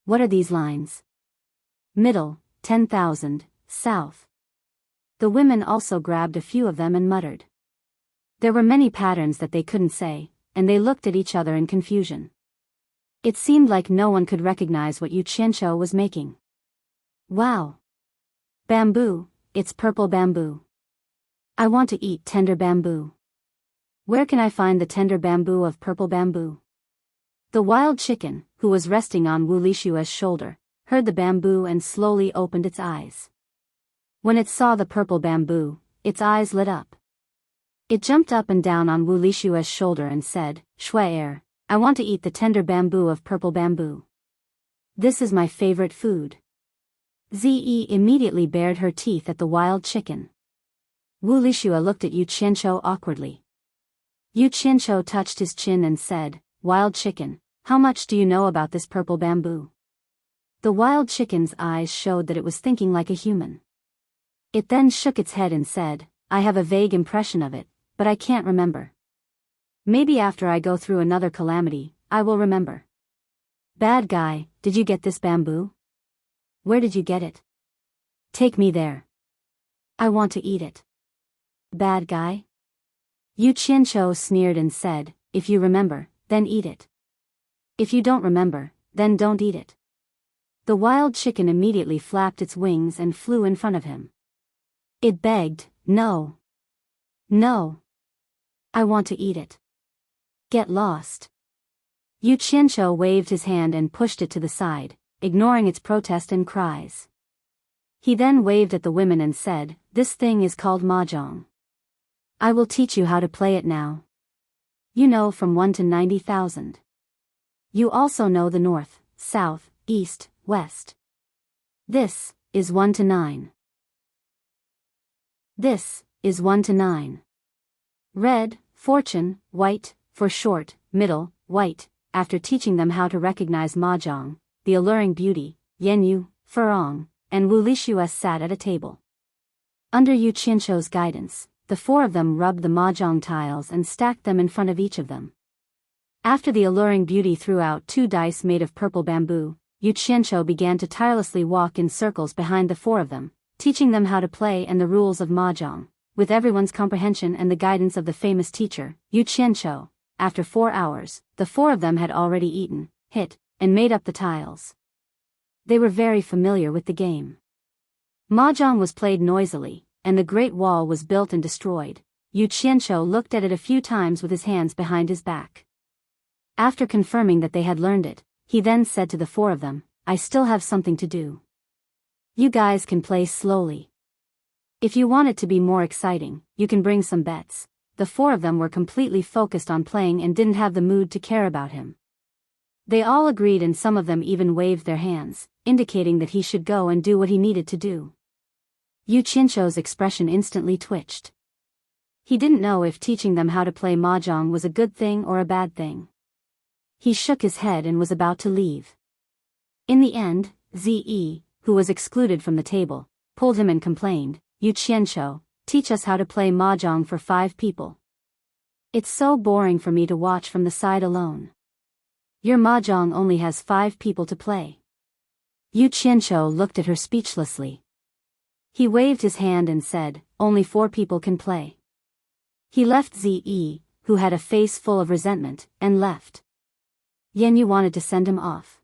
Speaker 1: What are these lines? Middle, 10,000, south. The women also grabbed a few of them and muttered. There were many patterns that they couldn't say, and they looked at each other in confusion. It seemed like no one could recognize what Yu Qianqiu was making. Wow! Bamboo, it's purple bamboo. I want to eat tender bamboo. Where can I find the tender bamboo of purple bamboo? The wild chicken, who was resting on Wu Lishua's shoulder, heard the bamboo and slowly opened its eyes. When it saw the purple bamboo, its eyes lit up. It jumped up and down on Wu Lishua's shoulder and said, Shui, I want to eat the tender bamboo of purple bamboo. This is my favorite food. Ze immediately bared her teeth at the wild chicken. Wu Lishua looked at Yu Qianqiu awkwardly. Yu Qianqiu touched his chin and said, Wild chicken, how much do you know about this purple bamboo? The wild chicken's eyes showed that it was thinking like a human. It then shook its head and said, I have a vague impression of it, but I can't remember. Maybe after I go through another calamity, I will remember. Bad guy, did you get this bamboo? Where did you get it? Take me there. I want to eat it. Bad guy? Yu Qianqiu sneered and said, If you remember, then eat it. If you don't remember, then don't eat it. The wild chicken immediately flapped its wings and flew in front of him. It begged, No. No. I want to eat it. Get lost. Yu Qianqiu waved his hand and pushed it to the side, ignoring its protest and cries. He then waved at the women and said, This thing is called mahjong. I will teach you how to play it now. You know from 1 to 90,000. You also know the north, south, east, west. This is 1 to 9. This is 1 to 9. Red, fortune, white, for short, middle, white. After teaching them how to recognize mahjong, the alluring beauty, Yanyu, Furong, and Wu Lishua sat at a table. Under Yu Qianqiu's guidance, the four of them rubbed the mahjong tiles and stacked them in front of each of them. After the alluring beauty threw out 2 dice made of purple bamboo, Yu Qianqiu began to tirelessly walk in circles behind the four of them, teaching them how to play and the rules of mahjong, with everyone's comprehension and the guidance of the famous teacher, Yu Qianqiu. After 4 hours, the four of them had already eaten, hit, and made up the tiles. They were very familiar with the game. Mahjong was played noisily, and the Great Wall was built and destroyed. Yu Qianqiu looked at it a few times with his hands behind his back. After confirming that they had learned it, he then said to the four of them, I still have something to do. You guys can play slowly. If you want it to be more exciting, you can bring some bets. The four of them were completely focused on playing and didn't have the mood to care about him. They all agreed and some of them even waved their hands, indicating that he should go and do what he needed to do. Yu Qianqiu's expression instantly twitched. He didn't know if teaching them how to play mahjong was a good thing or a bad thing. He shook his head and was about to leave. In the end, Ze, who was excluded from the table, pulled him and complained, Yu Qianqiu, teach us how to play mahjong for 5 people. It's so boring for me to watch from the side alone. Your mahjong only has 5 people to play. Yu Qianqiu looked at her speechlessly. He waved his hand and said, only 4 people can play. He left Ze, who had a face full of resentment, and left. Yanyu wanted to send him off.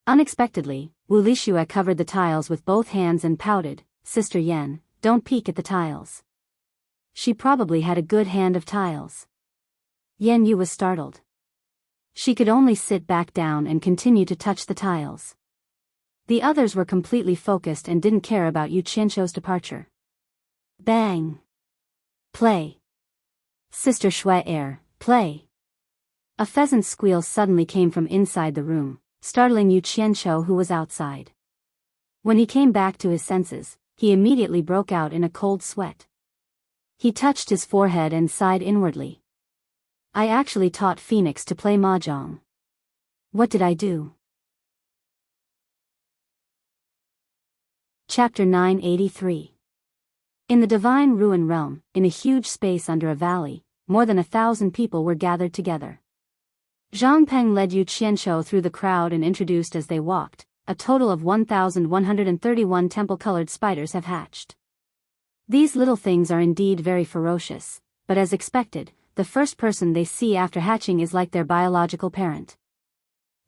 Speaker 1: Unexpectedly, Wu Lishua covered the tiles with both hands and pouted, Sister Yan, don't peek at the tiles. She probably had a good hand of tiles. Yanyu was startled. She could only sit back down and continue to touch the tiles. The others were completely focused and didn't care about Yu Qianzhou's departure. Bang! Play! Sister Shui Air, play! A pheasant's squeal suddenly came from inside the room, startling Yu Qianzhou, who was outside. When he came back to his senses, he immediately broke out in a cold sweat. He touched his forehead and sighed inwardly. I actually taught Phoenix to play mahjong. What did I do? Chapter 983. In the divine ruin realm, in a huge space under a valley, more than 1,000 people were gathered together. Zhang Peng led Yu Qianzhou through the crowd and introduced as they walked, a total of 1,131 temple-colored spiders have hatched. These little things are indeed very ferocious, but as expected, the first person they see after hatching is like their biological parent.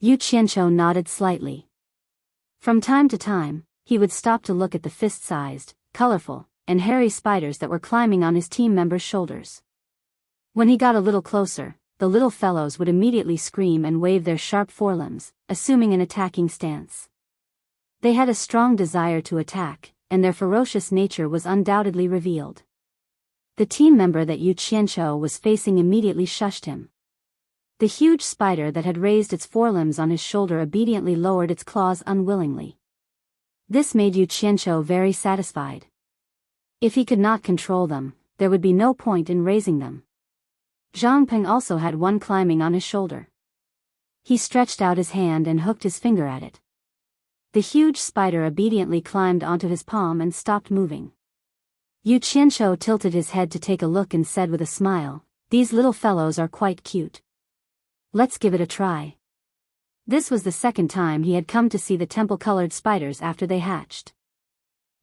Speaker 1: Yu Qianzhou nodded slightly. From time to time, he would stop to look at the fist-sized, colorful, and hairy spiders that were climbing on his team members' shoulders. When he got a little closer, the little fellows would immediately scream and wave their sharp forelimbs, assuming an attacking stance. They had a strong desire to attack, and their ferocious nature was undoubtedly revealed. The team member that Yu Qianzhou was facing immediately shushed him. The huge spider that had raised its forelimbs on his shoulder obediently lowered its claws unwillingly. This made Yu Qianzhou very satisfied. If he could not control them, there would be no point in raising them. Zhang Peng also had one climbing on his shoulder. He stretched out his hand and hooked his finger at it. The huge spider obediently climbed onto his palm and stopped moving. Yu Qianzhou tilted his head to take a look and said with a smile, "These little fellows are quite cute. Let's give it a try." This was the second time he had come to see the temple-colored spiders after they hatched.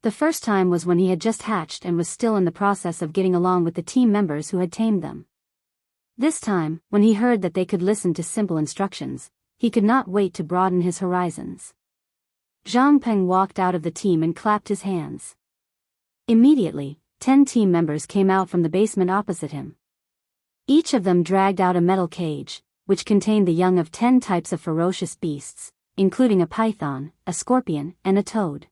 Speaker 1: The first time was when he had just hatched and was still in the process of getting along with the team members who had tamed them. This time, when he heard that they could listen to simple instructions, he could not wait to broaden his horizons. Zhang Peng walked out of the team and clapped his hands. Immediately, 10 team members came out from the basement opposite him. Each of them dragged out a metal cage, which contained the young of 10 types of ferocious beasts, including a python, a scorpion, and a toad.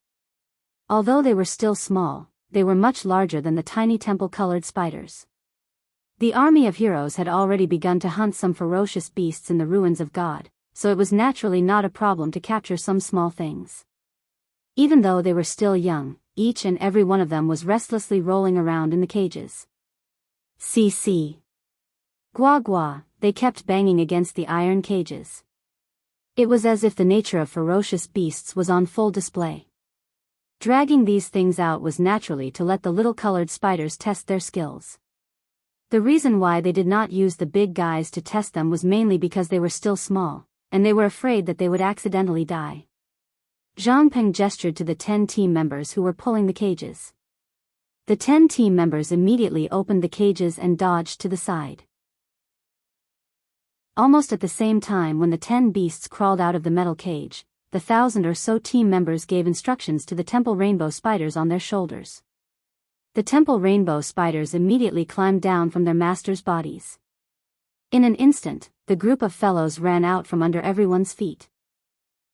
Speaker 1: Although they were still small, they were much larger than the tiny temple-colored spiders. The army of heroes had already begun to hunt some ferocious beasts in the ruins of God, so it was naturally not a problem to capture some small things. Even though they were still young, each and every one of them was restlessly rolling around in the cages. CC. Gua gua, they kept banging against the iron cages. It was as if the nature of ferocious beasts was on full display. Dragging these things out was naturally to let the little colored spiders test their skills. The reason why they did not use the big guys to test them was mainly because they were still small, and they were afraid that they would accidentally die. Zhang Peng gestured to the 10 team members who were pulling the cages. The 10 team members immediately opened the cages and dodged to the side. Almost at the same time when the 10 beasts crawled out of the metal cage, the 1,000 or so team members gave instructions to the temple rainbow spiders on their shoulders. The temple rainbow spiders immediately climbed down from their masters' bodies. In an instant, the group of fellows ran out from under everyone's feet.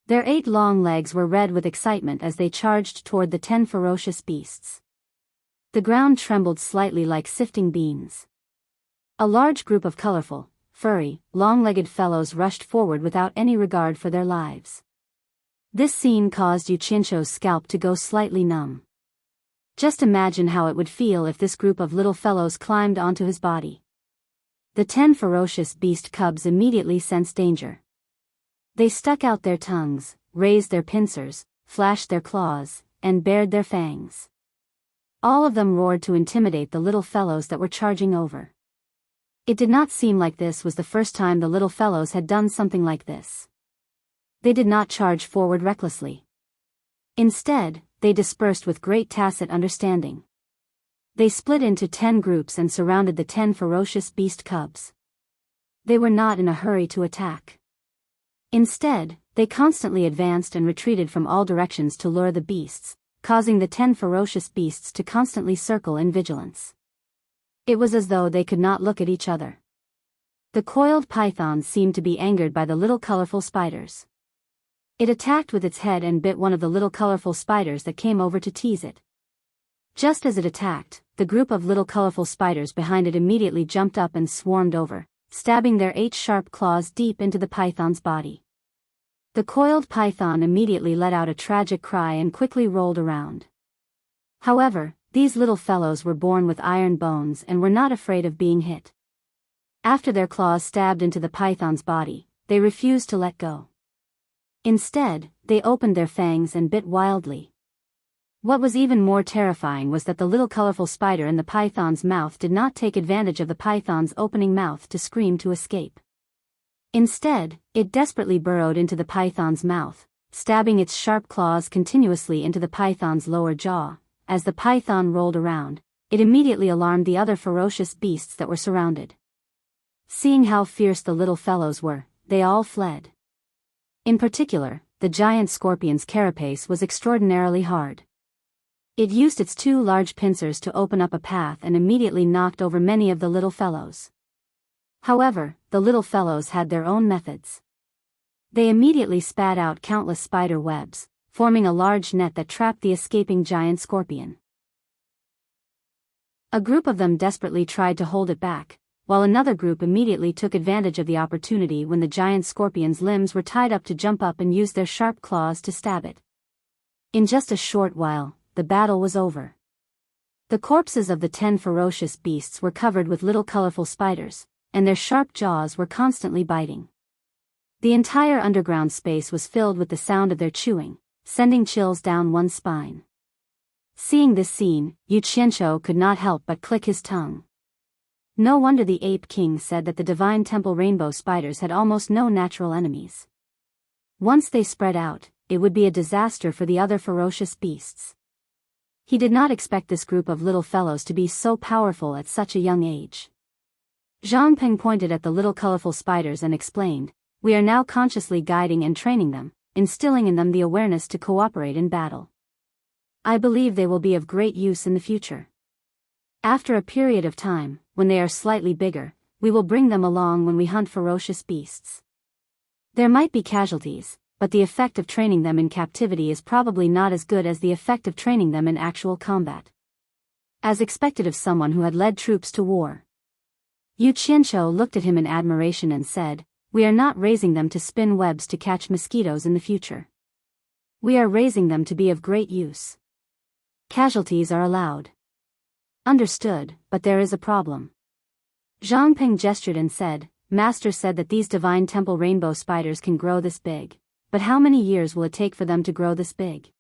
Speaker 1: Their 8 long legs were red with excitement as they charged toward the 10 ferocious beasts. The ground trembled slightly like sifting beans. A large group of colorful, furry, long-legged fellows rushed forward without any regard for their lives. This scene caused Yu Qianzhou's scalp to go slightly numb. Just imagine how it would feel if this group of little fellows climbed onto his body. The 10 ferocious beast cubs immediately sensed danger. They stuck out their tongues, raised their pincers, flashed their claws, and bared their fangs. All of them roared to intimidate the little fellows that were charging over. It did not seem like this was the first time the little fellows had done something like this. They did not charge forward recklessly. Instead, they dispersed with great tacit understanding. They split into 10 groups and surrounded the 10 ferocious beast cubs. They were not in a hurry to attack. Instead, they constantly advanced and retreated from all directions to lure the beasts, causing the 10 ferocious beasts to constantly circle in vigilance. It was as though they could not look at each other. The coiled python seemed to be angered by the little colorful spiders. It attacked with its head and bit one of the little colorful spiders that came over to tease it. Just as it attacked, the group of little colorful spiders behind it immediately jumped up and swarmed over, stabbing their 8 sharp claws deep into the python's body. The coiled python immediately let out a tragic cry and quickly rolled around. However, these little fellows were born with iron bones and were not afraid of being hit. After their claws stabbed into the python's body, they refused to let go. Instead, they opened their fangs and bit wildly. What was even more terrifying was that the little colorful spider in the python's mouth did not take advantage of the python's opening mouth to scream to escape. Instead, it desperately burrowed into the python's mouth, stabbing its sharp claws continuously into the python's lower jaw. As the python rolled around, it immediately alarmed the other ferocious beasts that were surrounded. Seeing how fierce the little fellows were, they all fled. In particular, the giant scorpion's carapace was extraordinarily hard. It used its 2 large pincers to open up a path and immediately knocked over many of the little fellows. However, the little fellows had their own methods. They immediately spat out countless spider webs, forming a large net that trapped the escaping giant scorpion. A group of them desperately tried to hold it back, while another group immediately took advantage of the opportunity when the giant scorpion's limbs were tied up to jump up and use their sharp claws to stab it. In just a short while, the battle was over. The corpses of the 10 ferocious beasts were covered with little colorful spiders, and their sharp jaws were constantly biting. The entire underground space was filled with the sound of their chewing, sending chills down one's spine. Seeing this scene, Yu Qianqiu could not help but click his tongue. No wonder the Ape King said that the Divine Temple rainbow spiders had almost no natural enemies. Once they spread out, it would be a disaster for the other ferocious beasts. He did not expect this group of little fellows to be so powerful at such a young age. Zhang Peng pointed at the little colorful spiders and explained, "We are now consciously guiding and training them, instilling in them the awareness to cooperate in battle. I believe they will be of great use in the future. After a period of time, when they are slightly bigger, we will bring them along when we hunt ferocious beasts. There might be casualties, but the effect of training them in captivity is probably not as good as the effect of training them in actual combat." As expected of someone who had led troops to war. Yu Qianqiu looked at him in admiration and said, "We are not raising them to spin webs to catch mosquitoes in the future. We are raising them to be of great use. Casualties are allowed." "Understood, but there is a problem." Zhang Peng gestured and said, "Master said that these Divine Temple rainbow spiders can grow this big. But how many years will it take for them to grow this big?"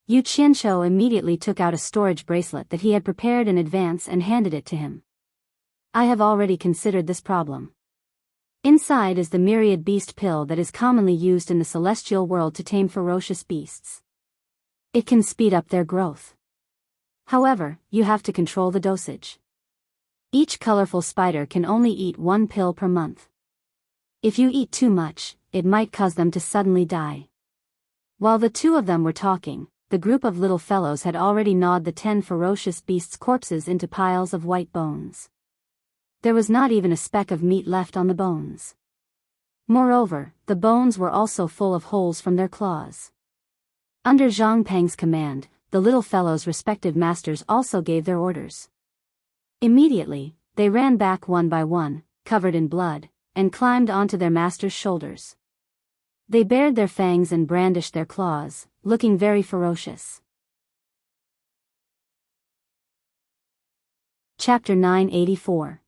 Speaker 1: Yu Qianqiu immediately took out a storage bracelet that he had prepared in advance and handed it to him. "I have already considered this problem. Inside is the myriad beast pill that is commonly used in the celestial world to tame ferocious beasts. It can speed up their growth. However, you have to control the dosage. Each colorful spider can only eat 1 pill per month. If you eat too much, it might cause them to suddenly die." While the 2 of them were talking, the group of little fellows had already gnawed the 10 ferocious beasts' corpses into piles of white bones. There was not even a speck of meat left on the bones. Moreover, the bones were also full of holes from their claws. Under Zhang Peng's command, the little fellows' respective masters also gave their orders. Immediately, they ran back one by one, covered in blood, and climbed onto their master's shoulders. They bared their fangs and brandished their claws, looking very ferocious. Chapter 984.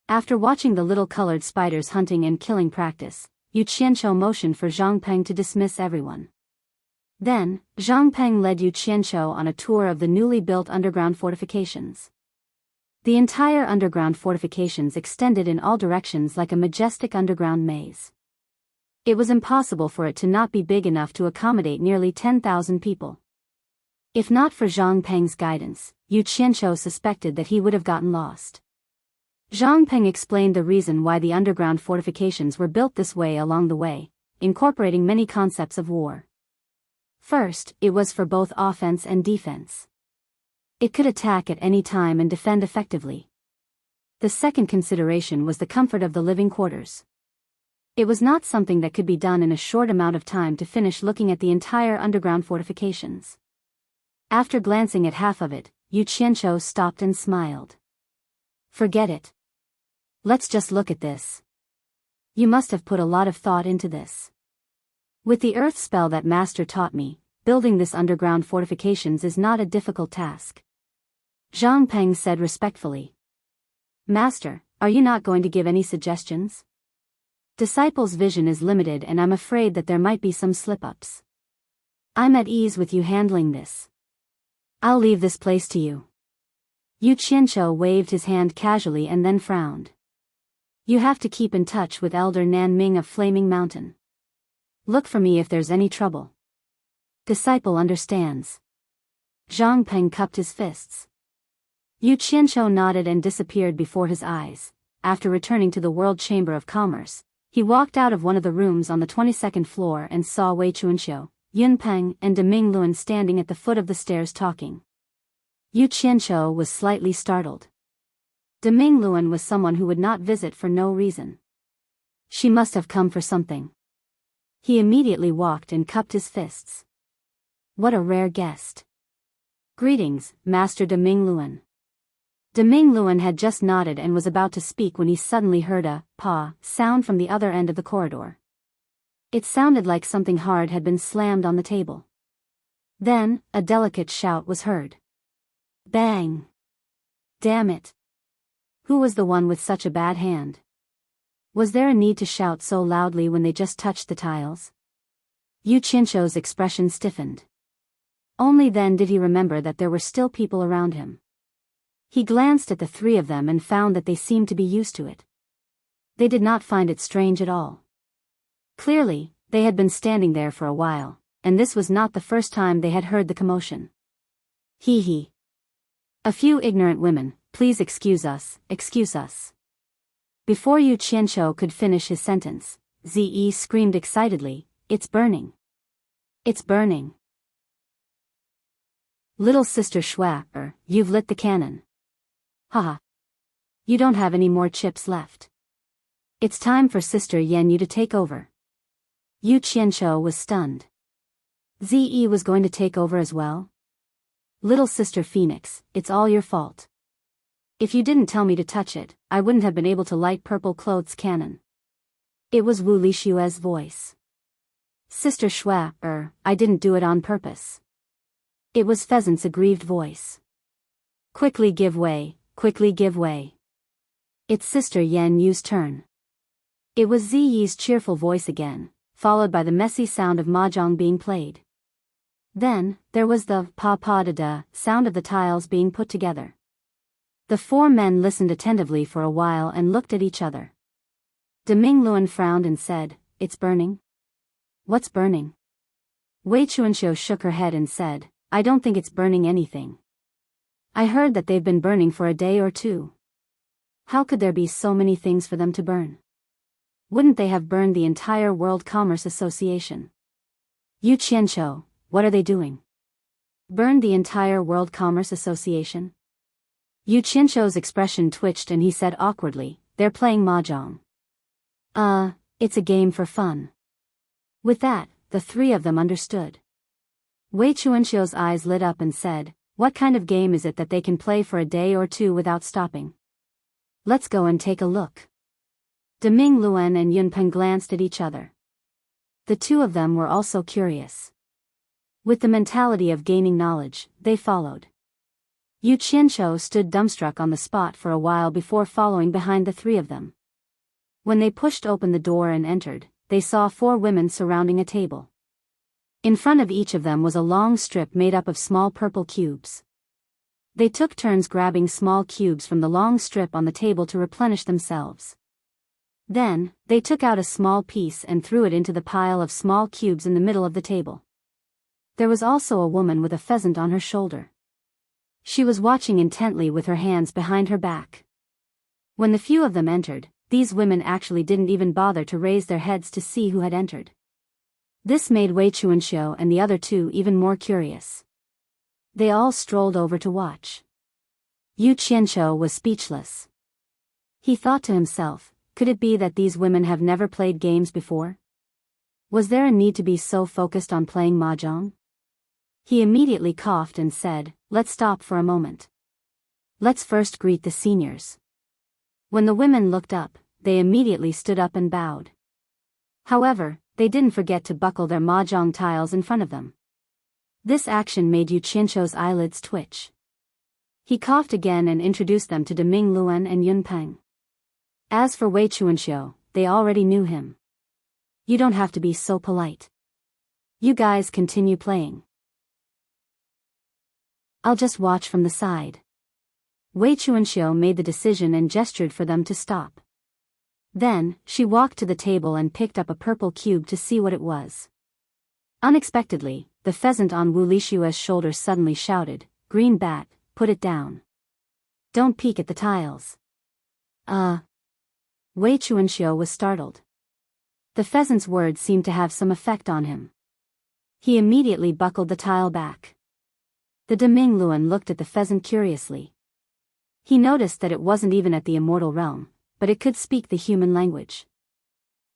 Speaker 1: After watching the little colored spiders hunting and killing practice, Yu Qianqiu motioned for Zhang Peng to dismiss everyone. Then, Zhang Peng led Yu Qianqiu on a tour of the newly built underground fortifications. The entire underground fortifications extended in all directions like a majestic underground maze. It was impossible for it to not be big enough to accommodate nearly 10,000 people. If not for Zhang Peng's guidance, Yu Qianqiu suspected that he would have gotten lost. Zhang Peng explained the reason why the underground fortifications were built this way along the way, incorporating many concepts of war. First, it was for both offense and defense. It could attack at any time and defend effectively. The second consideration was the comfort of the living quarters. It was not something that could be done in a short amount of time to finish looking at the entire underground fortifications. After glancing at half of it, Yu Qianqiu stopped and smiled. Forget it. Let's just look at this. You must have put a lot of thought into this. With the earth spell that Master taught me, building this underground fortifications is not a difficult task. Zhang Peng said respectfully. Master, are you not going to give any suggestions? Disciples' vision is limited and I'm afraid that there might be some slip-ups. I'm at ease with you handling this. I'll leave this place to you. Yu Qianqiu waved his hand casually and then frowned. You have to keep in touch with Elder Nan Ming of Flaming Mountain. Look for me if there's any trouble. Disciple understands. Zhang Peng cupped his fists. Yu Qianqiu nodded and disappeared before his eyes. After returning to the World Chamber of Commerce, he walked out of one of the rooms on the 22nd floor and saw Wei Chuanqiu, Yun Peng and Deming Luan standing at the foot of the stairs talking. Yu Qianqiu was slightly startled. Deming Luan was someone who would not visit for no reason. She must have come for something. He immediately walked and cupped his fists. What a rare guest. Greetings, Master Deming Luan. Deming Luan had just nodded and was about to speak when he suddenly heard a "pa" sound from the other end of the corridor. It sounded like something hard had been slammed on the table. Then, a delicate shout was heard. Bang! Damn it! Who was the one with such a bad hand? Was there a need to shout so loudly when they just touched the tiles? Yu Qianqiu's expression stiffened. Only then did he remember that there were still people around him. He glanced at the three of them and found that they seemed to be used to it. They did not find it strange at all. Clearly, they had been standing there for a while, and this was not the first time they had heard the commotion. Hee. A few ignorant women, please excuse us, excuse us. Before Yu Qianqiu could finish his sentence, Zi screamed excitedly, it's burning. It's burning. Little sister Shua, you've lit the cannon. Haha. You don't have any more chips left. It's time for Sister Yan Yu to take over. Yu Qianqiu was stunned. Zi was going to take over as well? Little Sister Phoenix, it's all your fault. If you didn't tell me to touch it, I wouldn't have been able to light Purple Clothes cannon. It was Wu Lishue's voice. Sister Shua, I didn't do it on purpose. It was Pheasant's aggrieved voice. Quickly give way, quickly give way. It's Sister Yan Yu's turn. It was Ziyi's cheerful voice again, followed by the messy sound of mahjong being played. Then, there was the pa-pa-da-da sound of the tiles being put together. The four men listened attentively for a while and looked at each other. Deming Luan frowned and said, it's burning? What's burning? Wei Chuanqiu shook her head and said, I don't think it's burning anything. I heard that they've been burning for a day or two. How could there be so many things for them to burn? Wouldn't they have burned the entire World Commerce Association? Yu Qianqiu, what are they doing? Burned the entire World Commerce Association? Yu Qianqiu's expression twitched and he said awkwardly, they're playing mahjong. It's a game for fun. With that, the three of them understood. Wei Chuanqiu's eyes lit up and said, what kind of game is it that they can play for a day or two without stopping? Let's go and take a look. Deming Luan and Yun Peng glanced at each other. The two of them were also curious. With the mentality of gaining knowledge, they followed. Yu Qianqiu stood dumbstruck on the spot for a while before following behind the three of them. When they pushed open the door and entered, they saw four women surrounding a table. In front of each of them was a long strip made up of small purple cubes. They took turns grabbing small cubes from the long strip on the table to replenish themselves. Then, they took out a small piece and threw it into the pile of small cubes in the middle of the table. There was also a woman with a pheasant on her shoulder. She was watching intently with her hands behind her back. When the few of them entered, these women actually didn't even bother to raise their heads to see who had entered. This made Wei Chuanqiu and the other two even more curious. They all strolled over to watch. Yu Qianqiu was speechless. He thought to himself, could it be that these women have never played games before? Was there a need to be so focused on playing mahjong? He immediately coughed and said, let's stop for a moment. Let's first greet the seniors. When the women looked up, they immediately stood up and bowed. However, they didn't forget to buckle their mahjong tiles in front of them. This action made Yu Qianzhou's eyelids twitch. He coughed again and introduced them to Deming Luan and Yun Peng. As for Wei Chuanxiu, they already knew him. You don't have to be so polite. You guys continue playing. I'll just watch from the side. Wei Chuanxiu made the decision and gestured for them to stop. Then, she walked to the table and picked up a purple cube to see what it was. Unexpectedly, the pheasant on Wu Lishua's shoulder suddenly shouted, "Green bat, put it down. Don't peek at the tiles." Wei Chuanxiu was startled. The pheasant's words seemed to have some effect on him. He immediately buckled the tile back. The Deming Luan looked at the pheasant curiously. He noticed that it wasn't even at the immortal realm, but it could speak the human language.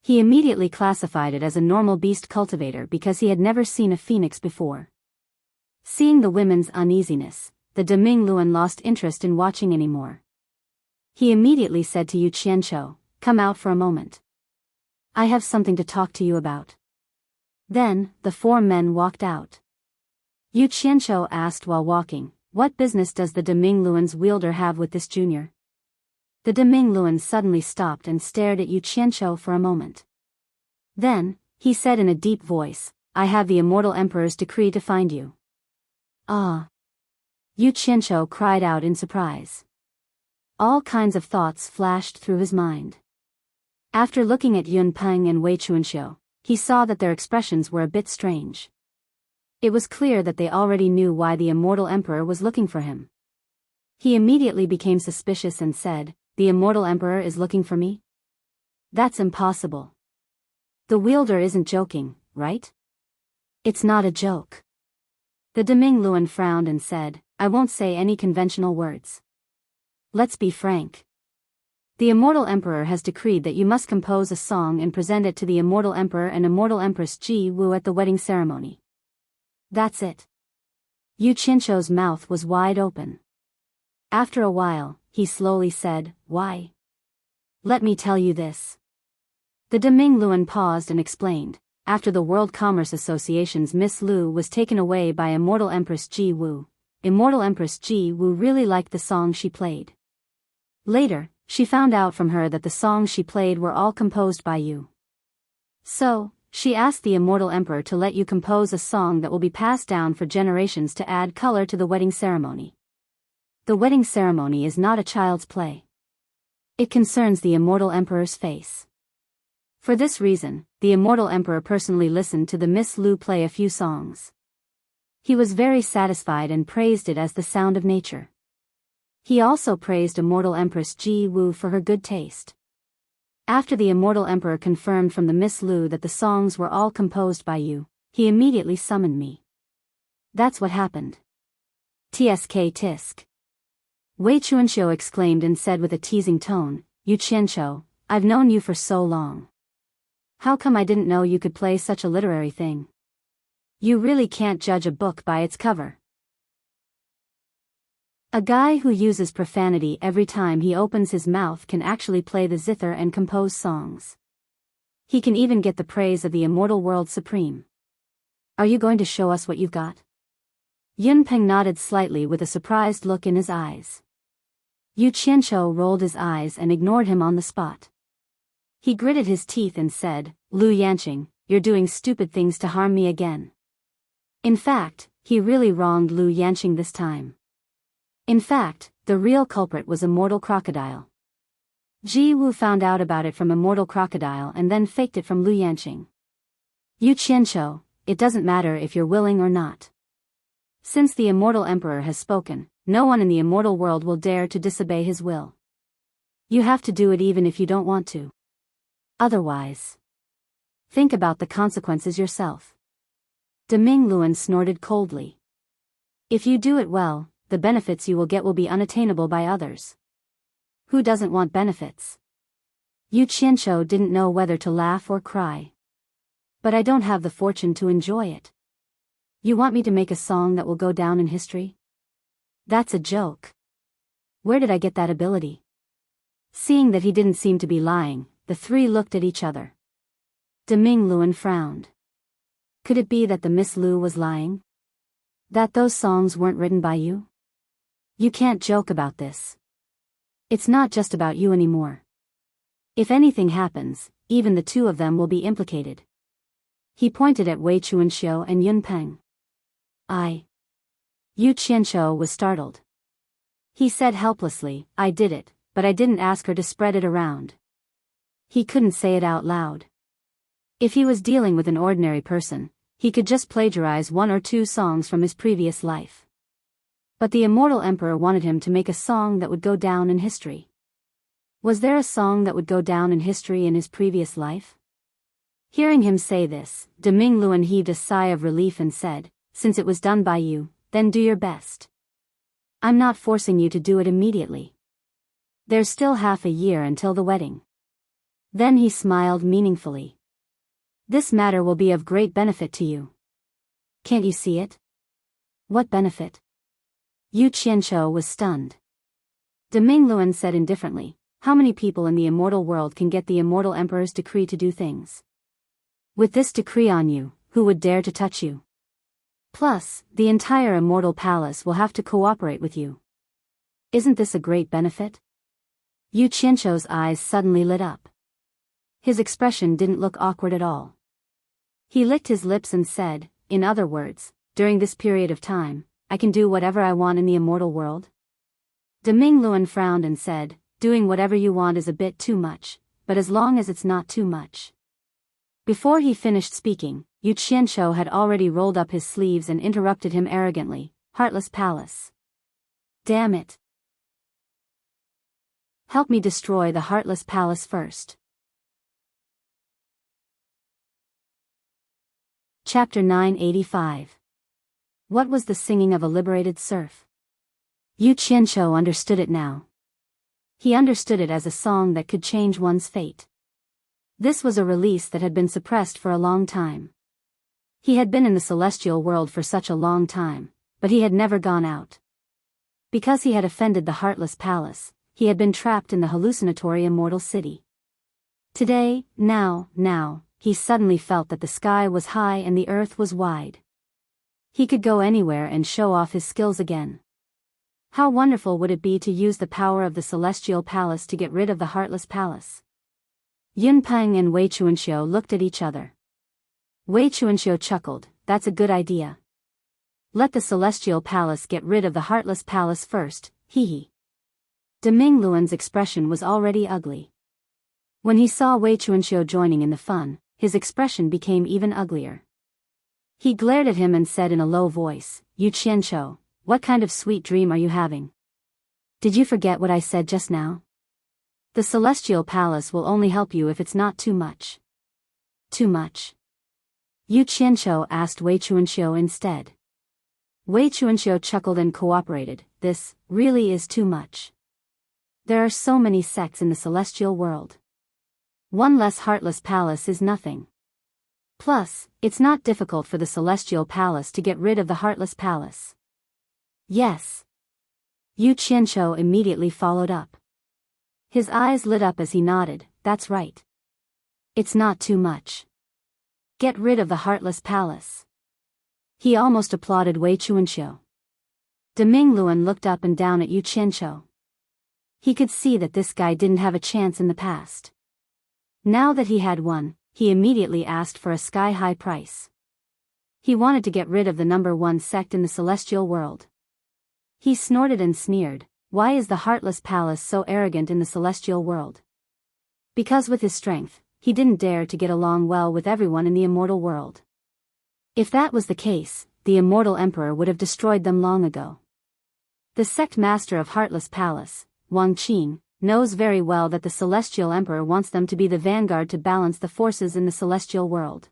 Speaker 1: He immediately classified it as a normal beast cultivator because he had never seen a phoenix before. Seeing the women's uneasiness, the Deming Luan lost interest in watching anymore. He immediately said to Yu Qianzhou, "Come out for a moment. I have something to talk to you about." Then, the four men walked out. Yu Qianzhou asked while walking, "What business does the Deming Luan's wielder have with this junior?" The Deming Luan suddenly stopped and stared at Yu Qianzhou for a moment. Then, he said in a deep voice, "I have the Immortal Emperor's decree to find you." "Ah!" Yu Qianzhou cried out in surprise. All kinds of thoughts flashed through his mind. After looking at Yun Peng and Wei Chuanxiu, he saw that their expressions were a bit strange. It was clear that they already knew why the Immortal Emperor was looking for him. He immediately became suspicious and said, "The Immortal Emperor is looking for me? That's impossible. The wielder isn't joking, right?" "It's not a joke." The Deming Luan frowned and said, "I won't say any conventional words. Let's be frank. The Immortal Emperor has decreed that you must compose a song and present it to the Immortal Emperor and Immortal Empress Ji Wu at the wedding ceremony. That's it." Yu Qianzhou's mouth was wide open. After a while, he slowly said, "Why? Let me tell you this." The Deming Luan paused and explained, "After the World Commerce Association's Miss Lu was taken away by Immortal Empress Ji Wu, Immortal Empress Ji Wu really liked the song she played. Later, she found out from her that the songs she played were all composed by you. So, she asked the Immortal Emperor to let you compose a song that will be passed down for generations to add color to the wedding ceremony. The wedding ceremony is not a child's play. It concerns the Immortal Emperor's face. For this reason, the Immortal Emperor personally listened to the Miss Lu play a few songs. He was very satisfied and praised it as the sound of nature. He also praised Immortal Empress Ji Wu for her good taste. After the Immortal Emperor confirmed from the Miss Lu that the songs were all composed by you, he immediately summoned me. That's what happened. Tsk tisk. Wei Chuanxiu exclaimed and said with a teasing tone, "Yu Qianzhou, I've known you for so long. How come I didn't know you could play such a literary thing? You really can't judge a book by its cover." A guy who uses profanity every time he opens his mouth can actually play the zither and compose songs. He can even get the praise of the immortal world supreme. Are you going to show us what you've got? Yun Peng nodded slightly with a surprised look in his eyes. Yu Qianzhou rolled his eyes and ignored him on the spot. He gritted his teeth and said, "Lu Yanqing, you're doing stupid things to harm me again." In fact, he really wronged Lu Yanqing this time. In fact, the real culprit was Immortal Crocodile. Ji Wu found out about it from Immortal Crocodile and then faked it from Lu Yanqing. Yu Qianzhou, it doesn't matter if you're willing or not. Since the Immortal Emperor has spoken, no one in the immortal world will dare to disobey his will. You have to do it even if you don't want to. Otherwise, think about the consequences yourself. Deming Luan snorted coldly. If you do it well, the benefits you will get will be unattainable by others. Who doesn't want benefits? Yu Qianqiu didn't know whether to laugh or cry. But I don't have the fortune to enjoy it. You want me to make a song that will go down in history? That's a joke. Where did I get that ability? Seeing that he didn't seem to be lying, the three looked at each other. Deming Luan frowned. Could it be that the Miss Lu was lying? That those songs weren't written by you? You can't joke about this. It's not just about you anymore. If anything happens, even the two of them will be implicated. He pointed at Wei Chuanxiu and Yun Peng. Yu Qianqiu was startled. He said helplessly, I did it, but I didn't ask her to spread it around. He couldn't say it out loud. If he was dealing with an ordinary person, he could just plagiarize one or two songs from his previous life. But the Immortal Emperor wanted him to make a song that would go down in history. Was there a song that would go down in history in his previous life? Hearing him say this, Deming Luan heaved a sigh of relief and said, Since it was done by you, then do your best. I'm not forcing you to do it immediately. There's still half a year until the wedding. Then he smiled meaningfully. This matter will be of great benefit to you. Can't you see it? What benefit? Yu Qianqiu was stunned. Deming Luan said indifferently, How many people in the immortal world can get the Immortal Emperor's decree to do things? With this decree on you, who would dare to touch you? Plus, the entire Immortal Palace will have to cooperate with you. Isn't this a great benefit? Yu Qianqiu's eyes suddenly lit up. His expression didn't look awkward at all. He licked his lips and said, In other words, during this period of time, I can do whatever I want in the immortal world? Deming Luan frowned and said, Doing whatever you want is a bit too much, but as long as it's not too much. Before he finished speaking, Yu Qianqiu had already rolled up his sleeves and interrupted him arrogantly, Heartless Palace. Damn it. Help me destroy the Heartless Palace first. Chapter 985. What was the singing of a liberated serf? Yu Qianqiu understood it now. He understood it as a song that could change one's fate. This was a release that had been suppressed for a long time. He had been in the celestial world for such a long time, but he had never gone out. Because he had offended the Heartless Palace, he had been trapped in the hallucinatory immortal city. Today, now, he suddenly felt that the sky was high and the earth was wide. He could go anywhere and show off his skills again. How wonderful would it be to use the power of the Celestial Palace to get rid of the Heartless Palace? Yun Peng and Wei Chuanxiu looked at each other. Wei Chuanxiu chuckled, That's a good idea. Let the Celestial Palace get rid of the Heartless Palace first, hee. Deming Luan's expression was already ugly. When he saw Wei Chuanxiu joining in the fun, his expression became even uglier. He glared at him and said in a low voice, Yu Qianqiu, what kind of sweet dream are you having? Did you forget what I said just now? The Celestial Palace will only help you if it's not too much. Too much? Yu Qianqiu asked Wei Chuanxiu instead. Wei Chuanxiu chuckled and cooperated, This really is too much. There are so many sects in the celestial world. One less Heartless Palace is nothing. Plus, it's not difficult for the Celestial Palace to get rid of the Heartless Palace. Yes. Yu Qianqiu immediately followed up. His eyes lit up as he nodded, That's right. It's not too much. Get rid of the Heartless Palace. He almost applauded Wei Chuanxiu. Deming Luan looked up and down at Yu Qianqiu. He could see that this guy didn't have a chance in the past. Now that he had one, he immediately asked for a sky-high price. He wanted to get rid of the #1 sect in the celestial world. He snorted and sneered, Why is the Heartless Palace so arrogant in the celestial world? Because with his strength, he didn't dare to get along well with everyone in the immortal world. If that was the case, the Immortal Emperor would have destroyed them long ago. The sect master of Heartless Palace, Wang Qin, knows very well that the Celestial Emperor wants them to be the vanguard to balance the forces in the celestial world.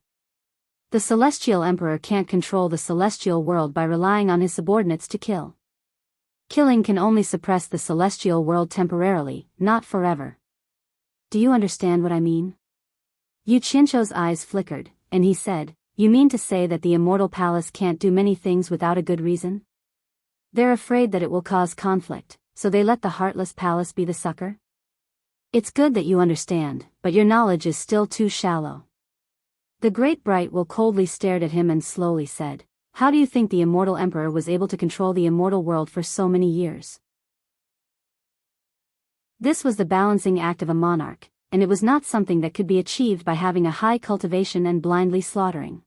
Speaker 1: The Celestial Emperor can't control the celestial world by relying on his subordinates to kill. Killing can only suppress the celestial world temporarily, not forever. Do you understand what I mean? Yu Qianzhou's eyes flickered, and he said, "You mean to say that the Immortal Palace can't do many things without a good reason? They're afraid that it will cause conflict, so they let the Heartless Palace be the sucker? It's good that you understand, but your knowledge is still too shallow." The Great Bright Will coldly stared at him and slowly said, "How do you think the Immortal Emperor was able to control the immortal world for so many years?" This was the balancing act of a monarch, and it was not something that could be achieved by having a high cultivation and blindly slaughtering.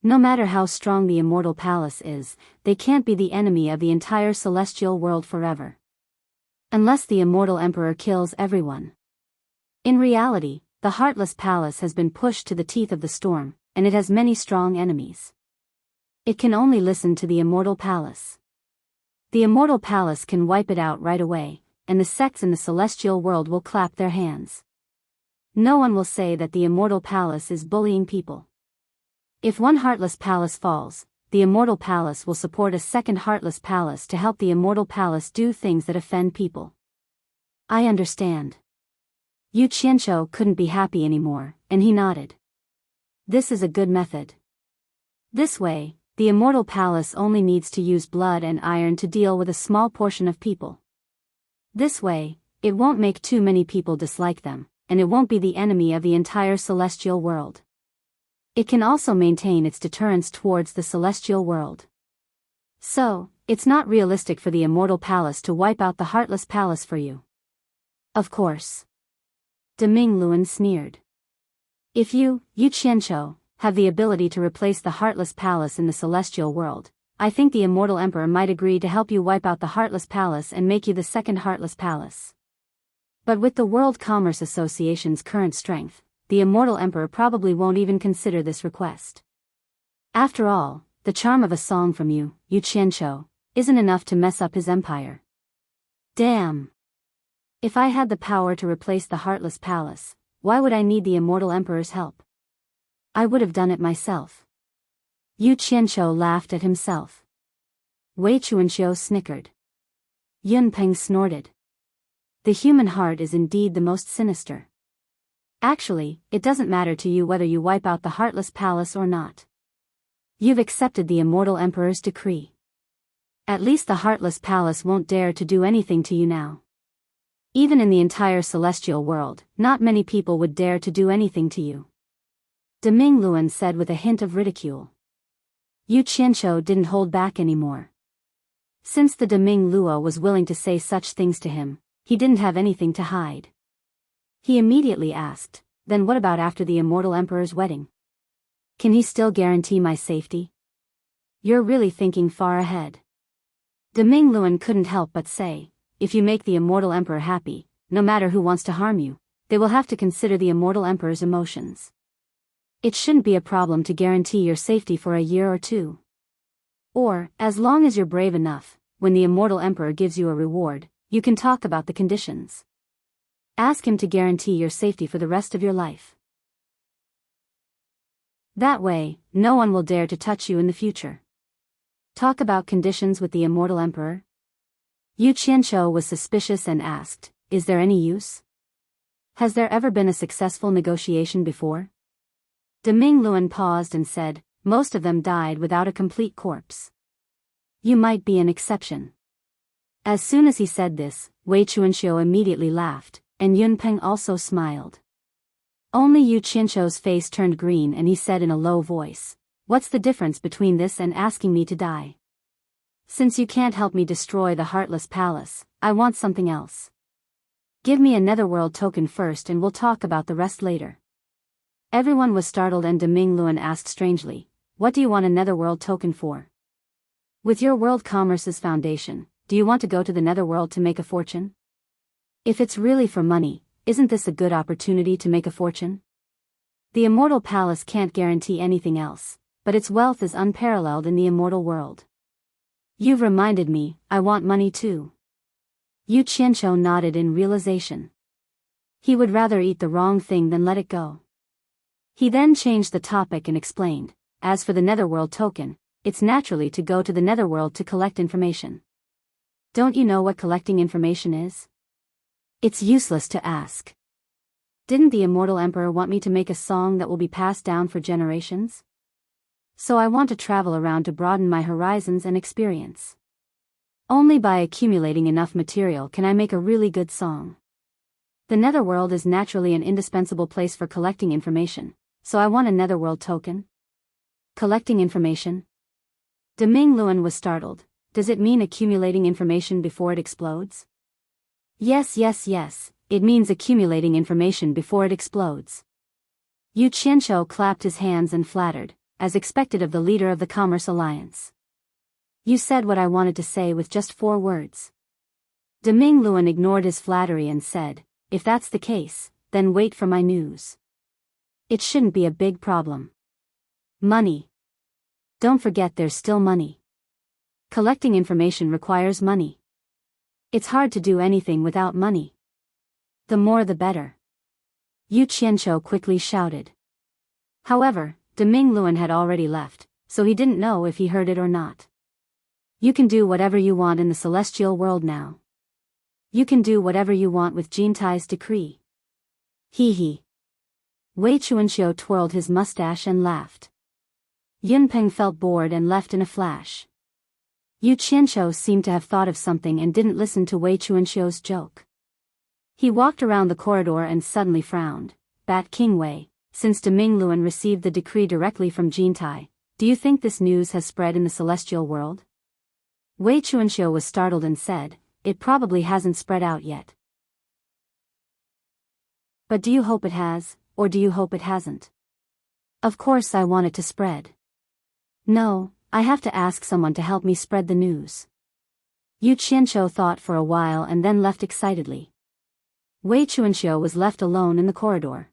Speaker 1: No matter how strong the Immortal Palace is, they can't be the enemy of the entire celestial world forever. Unless the Immortal Emperor kills everyone. In reality, the Heartless Palace has been pushed to the teeth of the storm, and it has many strong enemies. It can only listen to the Immortal Palace. The Immortal Palace can wipe it out right away, and the sects in the celestial world will clap their hands. No one will say that the Immortal Palace is bullying people. If one Heartless Palace falls, the Immortal Palace will support a second Heartless Palace to help the Immortal Palace do things that offend people. I understand. Yu Qianzhou couldn't be happy anymore, and he nodded. This is a good method. This way, the Immortal Palace only needs to use blood and iron to deal with a small portion of people. This way, it won't make too many people dislike them, and it won't be the enemy of the entire celestial world. It can also maintain its deterrence towards the celestial world. So, it's not realistic for the Immortal Palace to wipe out the Heartless Palace for you. Of course. Deming Luan sneered. If you, Yu Qianzhou, have the ability to replace the Heartless Palace in the celestial world, I think the Immortal Emperor might agree to help you wipe out the Heartless Palace and make you the second Heartless Palace. But with the World Commerce Association's current strength, the Immortal Emperor probably won't even consider this request. After all, the charm of a song from you, Yu Qianzhou, isn't enough to mess up his empire. Damn! If I had the power to replace the Heartless Palace, why would I need the Immortal Emperor's help? I would have done it myself. Yu Qianzhou laughed at himself. Wei Chuanxiu snickered. Yun Peng snorted. The human heart is indeed the most sinister. Actually, it doesn't matter to you whether you wipe out the Heartless Palace or not. You've accepted the Immortal Emperor's decree. At least the Heartless Palace won't dare to do anything to you now. Even in the entire celestial world, not many people would dare to do anything to you. Deming Luan said with a hint of ridicule. Yu Qianzhou didn't hold back anymore. Since the Deming Luo was willing to say such things to him, he didn't have anything to hide. He immediately asked, "Then what about after the Immortal Emperor's wedding? Can he still guarantee my safety?" You're really thinking far ahead. Deming Luan couldn't help but say, "If you make the Immortal Emperor happy, no matter who wants to harm you, they will have to consider the Immortal Emperor's emotions. It shouldn't be a problem to guarantee your safety for a year or two. Or, as long as you're brave enough, when the Immortal Emperor gives you a reward, you can talk about the conditions. Ask him to guarantee your safety for the rest of your life. That way, no one will dare to touch you in the future." Talk about conditions with the Immortal Emperor? Yu Qianzhou was suspicious and asked, "Is there any use? Has there ever been a successful negotiation before?" Deming Luan paused and said, "Most of them died without a complete corpse. You might be an exception." As soon as he said this, Wei Chuanxiu immediately laughed, and Yun Peng also smiled. Only Yu Qianzhou's face turned green and he said in a low voice, "What's the difference between this and asking me to die? Since you can't help me destroy the Heartless Palace, I want something else. Give me a Netherworld token first and we'll talk about the rest later." Everyone was startled and Deming Luan asked strangely, "What do you want a Netherworld token for? With your World Commerce's foundation, do you want to go to the Netherworld to make a fortune? If it's really for money, isn't this a good opportunity to make a fortune? The Immortal Palace can't guarantee anything else, but its wealth is unparalleled in the immortal world. You've reminded me, I want money too." Yu Qianzhou nodded in realization. He would rather eat the wrong thing than let it go. He then changed the topic and explained, "As for the Netherworld token, it's naturally to go to the Netherworld to collect information. Don't you know what collecting information is? It's useless to ask. Didn't the Immortal Emperor want me to make a song that will be passed down for generations? So I want to travel around to broaden my horizons and experience. Only by accumulating enough material can I make a really good song. The Netherworld is naturally an indispensable place for collecting information, so I want a Netherworld token. Collecting information? Deming Luan was startled. Does it mean accumulating information before it explodes? Yes, it means accumulating information before it explodes. Yu Qianqiu clapped his hands and flattered, as expected of the leader of the Commerce Alliance. You said what I wanted to say with just 4 words. Deming Luan ignored his flattery and said, if that's the case, then wait for my news. It shouldn't be a big problem. Money. Don't forget there's still money. Collecting information requires money. It's hard to do anything without money. The more the better. Yu Qianqiu quickly shouted. However, Deming Luan had already left, so he didn't know if he heard it or not. You can do whatever you want in the celestial world now. You can do whatever you want with Jintai's decree. Hee. Wei Chuanxiu twirled his mustache and laughed. Yunpeng felt bored and left in a flash. Yu Qianqiu seemed to have thought of something and didn't listen to Wei Chuanxiu's joke. He walked around the corridor and suddenly frowned. Bat King Wei, since Deming Luan received the decree directly from Jintai, do you think this news has spread in the celestial world? Wei Chuanxiu was startled and said, it probably hasn't spread out yet. But do you hope it has, or do you hope it hasn't? Of course I want it to spread. No, I have to ask someone to help me spread the news. Yu Qianqiu thought for a while and then left excitedly. Wei Chuanxiu was left alone in the corridor.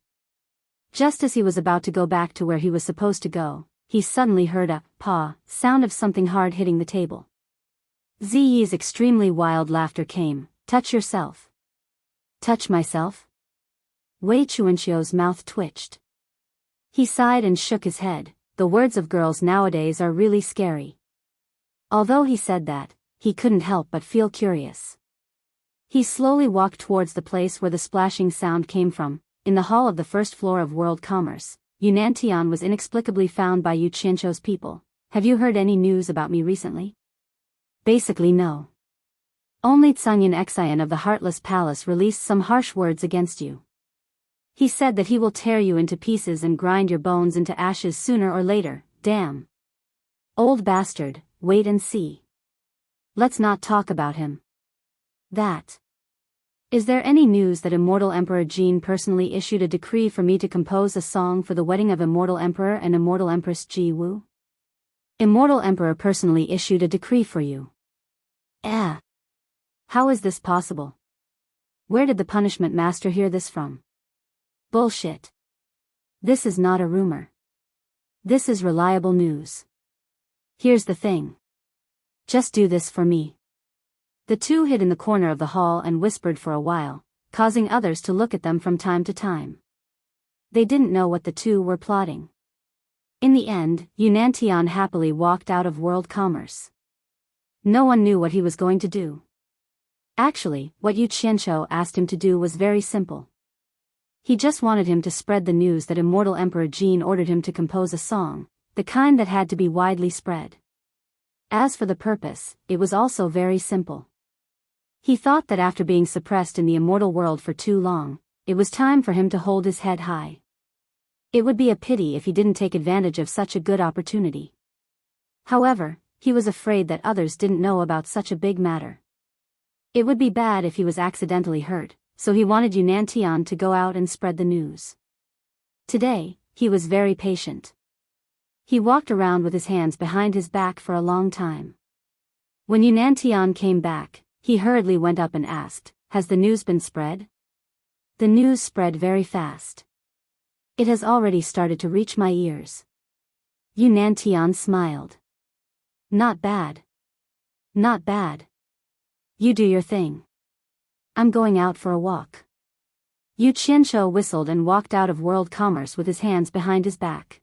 Speaker 1: Just as he was about to go back to where he was supposed to go, he suddenly heard a sound of something hard hitting the table. Ziyi's extremely wild laughter came. Touch yourself. Touch myself? Wei Chuanxiu's mouth twitched. He sighed and shook his head. The words of girls nowadays are really scary. Although he said that, he couldn't help but feel curious. He slowly walked towards the place where the splashing sound came from. In the hall of the first floor of World Commerce, Yunnan Tian was inexplicably found by Yu Qianqiu's people. Have you heard any news about me recently? Basically no. Only Tsangyan Xian of the Heartless Palace released some harsh words against you. He said that he will tear you into pieces and grind your bones into ashes sooner or later. Damn. Old bastard, wait and see. Let's not talk about him. That. Is there any news that Immortal Emperor Jin personally issued a decree for me to compose a song for the wedding of Immortal Emperor and Immortal Empress Ji Wu? Immortal Emperor personally issued a decree for you. How is this possible? Where did the punishment master hear this from? Bullshit. This is not a rumor. This is reliable news. Here's the thing. Just do this for me. The two hid in the corner of the hall and whispered for a while, causing others to look at them from time to time. They didn't know what the two were plotting. In the end, Yunnan Tian happily walked out of World Commerce. No one knew what he was going to do. Actually, what Yu Qianqiu asked him to do was very simple. He just wanted him to spread the news that Immortal Emperor Jin ordered him to compose a song, the kind that had to be widely spread. As for the purpose, it was also very simple. He thought that after being suppressed in the immortal world for too long, it was time for him to hold his head high. It would be a pity if he didn't take advantage of such a good opportunity. However, he was afraid that others didn't know about such a big matter. It would be bad if he was accidentally hurt, so he wanted Yunnan Tian to go out and spread the news. Today, he was very patient. He walked around with his hands behind his back for a long time. When Yunnan Tian came back, he hurriedly went up and asked, "Has the news been spread?" The news spread very fast. It has already started to reach my ears. Yunnan Tian smiled. Not bad. Not bad. You do your thing. I'm going out for a walk. Yu Qianqiu whistled and walked out of World Commerce with his hands behind his back.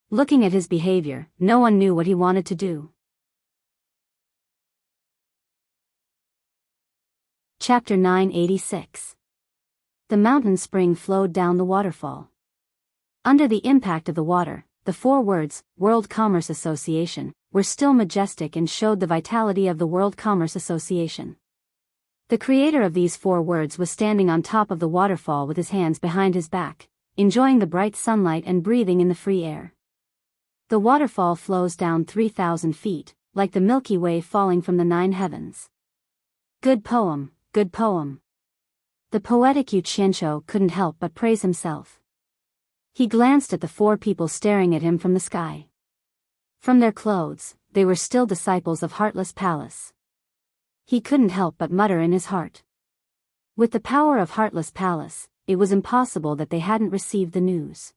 Speaker 1: Looking at his behavior, no one knew what he wanted to do. Chapter 986. The mountain spring flowed down the waterfall. Under the impact of the water, the 4 words, World Commerce Association, were still majestic and showed the vitality of the World Commerce Association. The creator of these 4 words was standing on top of the waterfall with his hands behind his back, enjoying the bright sunlight and breathing in the free air. The waterfall flows down 3,000 feet, like the Milky Way falling from the 9 heavens. Good poem, good poem. The poetic Yu Qianqiu couldn't help but praise himself. He glanced at the 4 people staring at him from the sky. From their clothes, they were still disciples of Heartless Palace. He couldn't help but mutter in his heart. With the power of Heartless Palace, it was impossible that they hadn't received the news.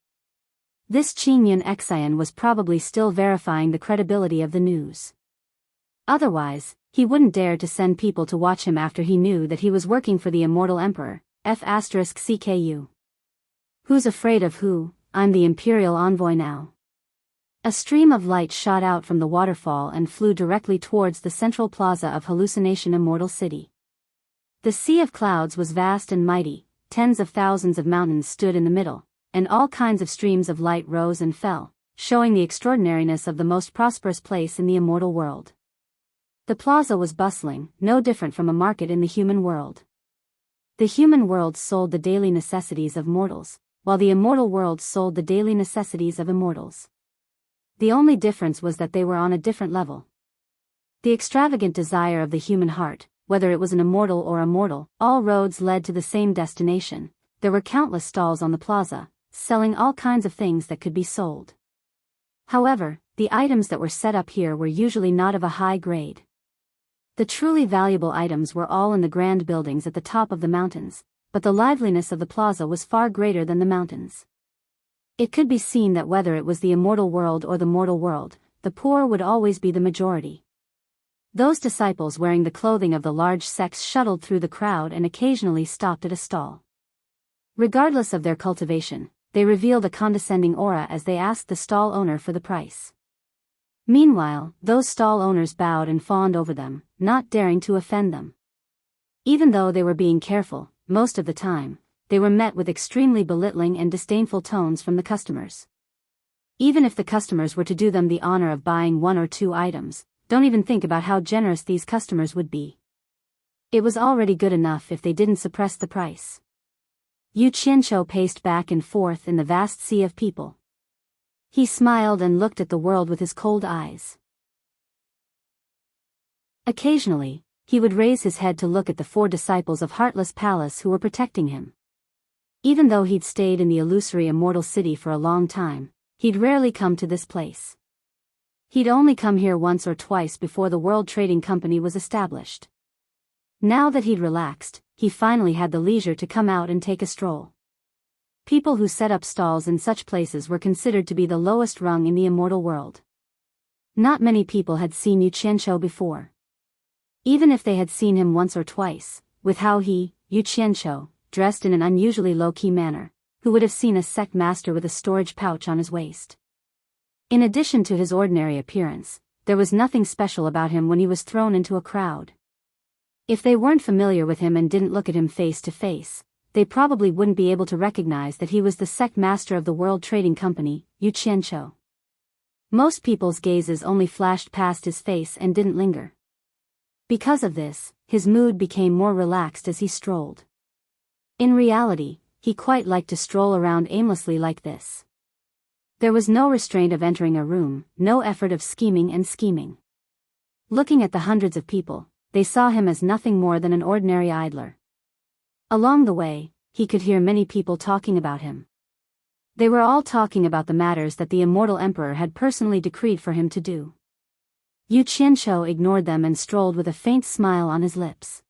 Speaker 1: This Qingyun Xian was probably still verifying the credibility of the news. Otherwise, he wouldn't dare to send people to watch him after he knew that he was working for the Immortal Emperor, F***CKU. Who's afraid of who? I'm the Imperial Envoy now. A stream of light shot out from the waterfall and flew directly towards the central plaza of Hallucination Immortal City. The sea of clouds was vast and mighty, tens of thousands of mountains stood in the middle, and all kinds of streams of light rose and fell, showing the extraordinariness of the most prosperous place in the immortal world. The plaza was bustling, no different from a market in the human world. The human world sold the daily necessities of mortals, while the immortal world sold the daily necessities of immortals. The only difference was that they were on a different level. The extravagant desire of the human heart, whether it was an immortal or a mortal, all roads led to the same destination. There were countless stalls on the plaza, selling all kinds of things that could be sold. However, the items that were set up here were usually not of a high grade. The truly valuable items were all in the grand buildings at the top of the mountains, but the liveliness of the plaza was far greater than the mountains. It could be seen that whether it was the immortal world or the mortal world, the poor would always be the majority. Those disciples wearing the clothing of the large sects shuttled through the crowd and occasionally stopped at a stall. Regardless of their cultivation, they revealed a condescending aura as they asked the stall owner for the price. Meanwhile, those stall owners bowed and fawned over them, not daring to offend them. Even though they were being careful, most of the time, they were met with extremely belittling and disdainful tones from the customers. Even if the customers were to do them the honor of buying 1 or 2 items, don't even think about how generous these customers would be. It was already good enough if they didn't suppress the price. Yu Qianqiu paced back and forth in the vast sea of people. He smiled and looked at the world with his cold eyes. Occasionally, he would raise his head to look at the 4 disciples of Heartless Palace who were protecting him. Even though he'd stayed in the illusory immortal city for a long time, he'd rarely come to this place. He'd only come here once or twice before the World Trading Company was established. Now that he'd relaxed, he finally had the leisure to come out and take a stroll. People who set up stalls in such places were considered to be the lowest rung in the immortal world. Not many people had seen Yu Qianqiu before. Even if they had seen him once or twice, with how he, Yu Qianqiu, dressed in an unusually low-key manner, who would have seen a sect master with a storage pouch on his waist? In addition to his ordinary appearance, there was nothing special about him when he was thrown into a crowd. If they weren't familiar with him and didn't look at him face to face, they probably wouldn't be able to recognize that he was the sect master of the World Trading Company, Yu Qianqiu. Most people's gazes only flashed past his face and didn't linger. Because of this, his mood became more relaxed as he strolled. In reality, he quite liked to stroll around aimlessly like this. There was no restraint of entering a room, no effort of scheming and scheming. Looking at the hundreds of people, they saw him as nothing more than an ordinary idler. Along the way, he could hear many people talking about him. They were all talking about the matters that the Immortal Emperor had personally decreed for him to do. Yu Qianqiu ignored them and strolled with a faint smile on his lips.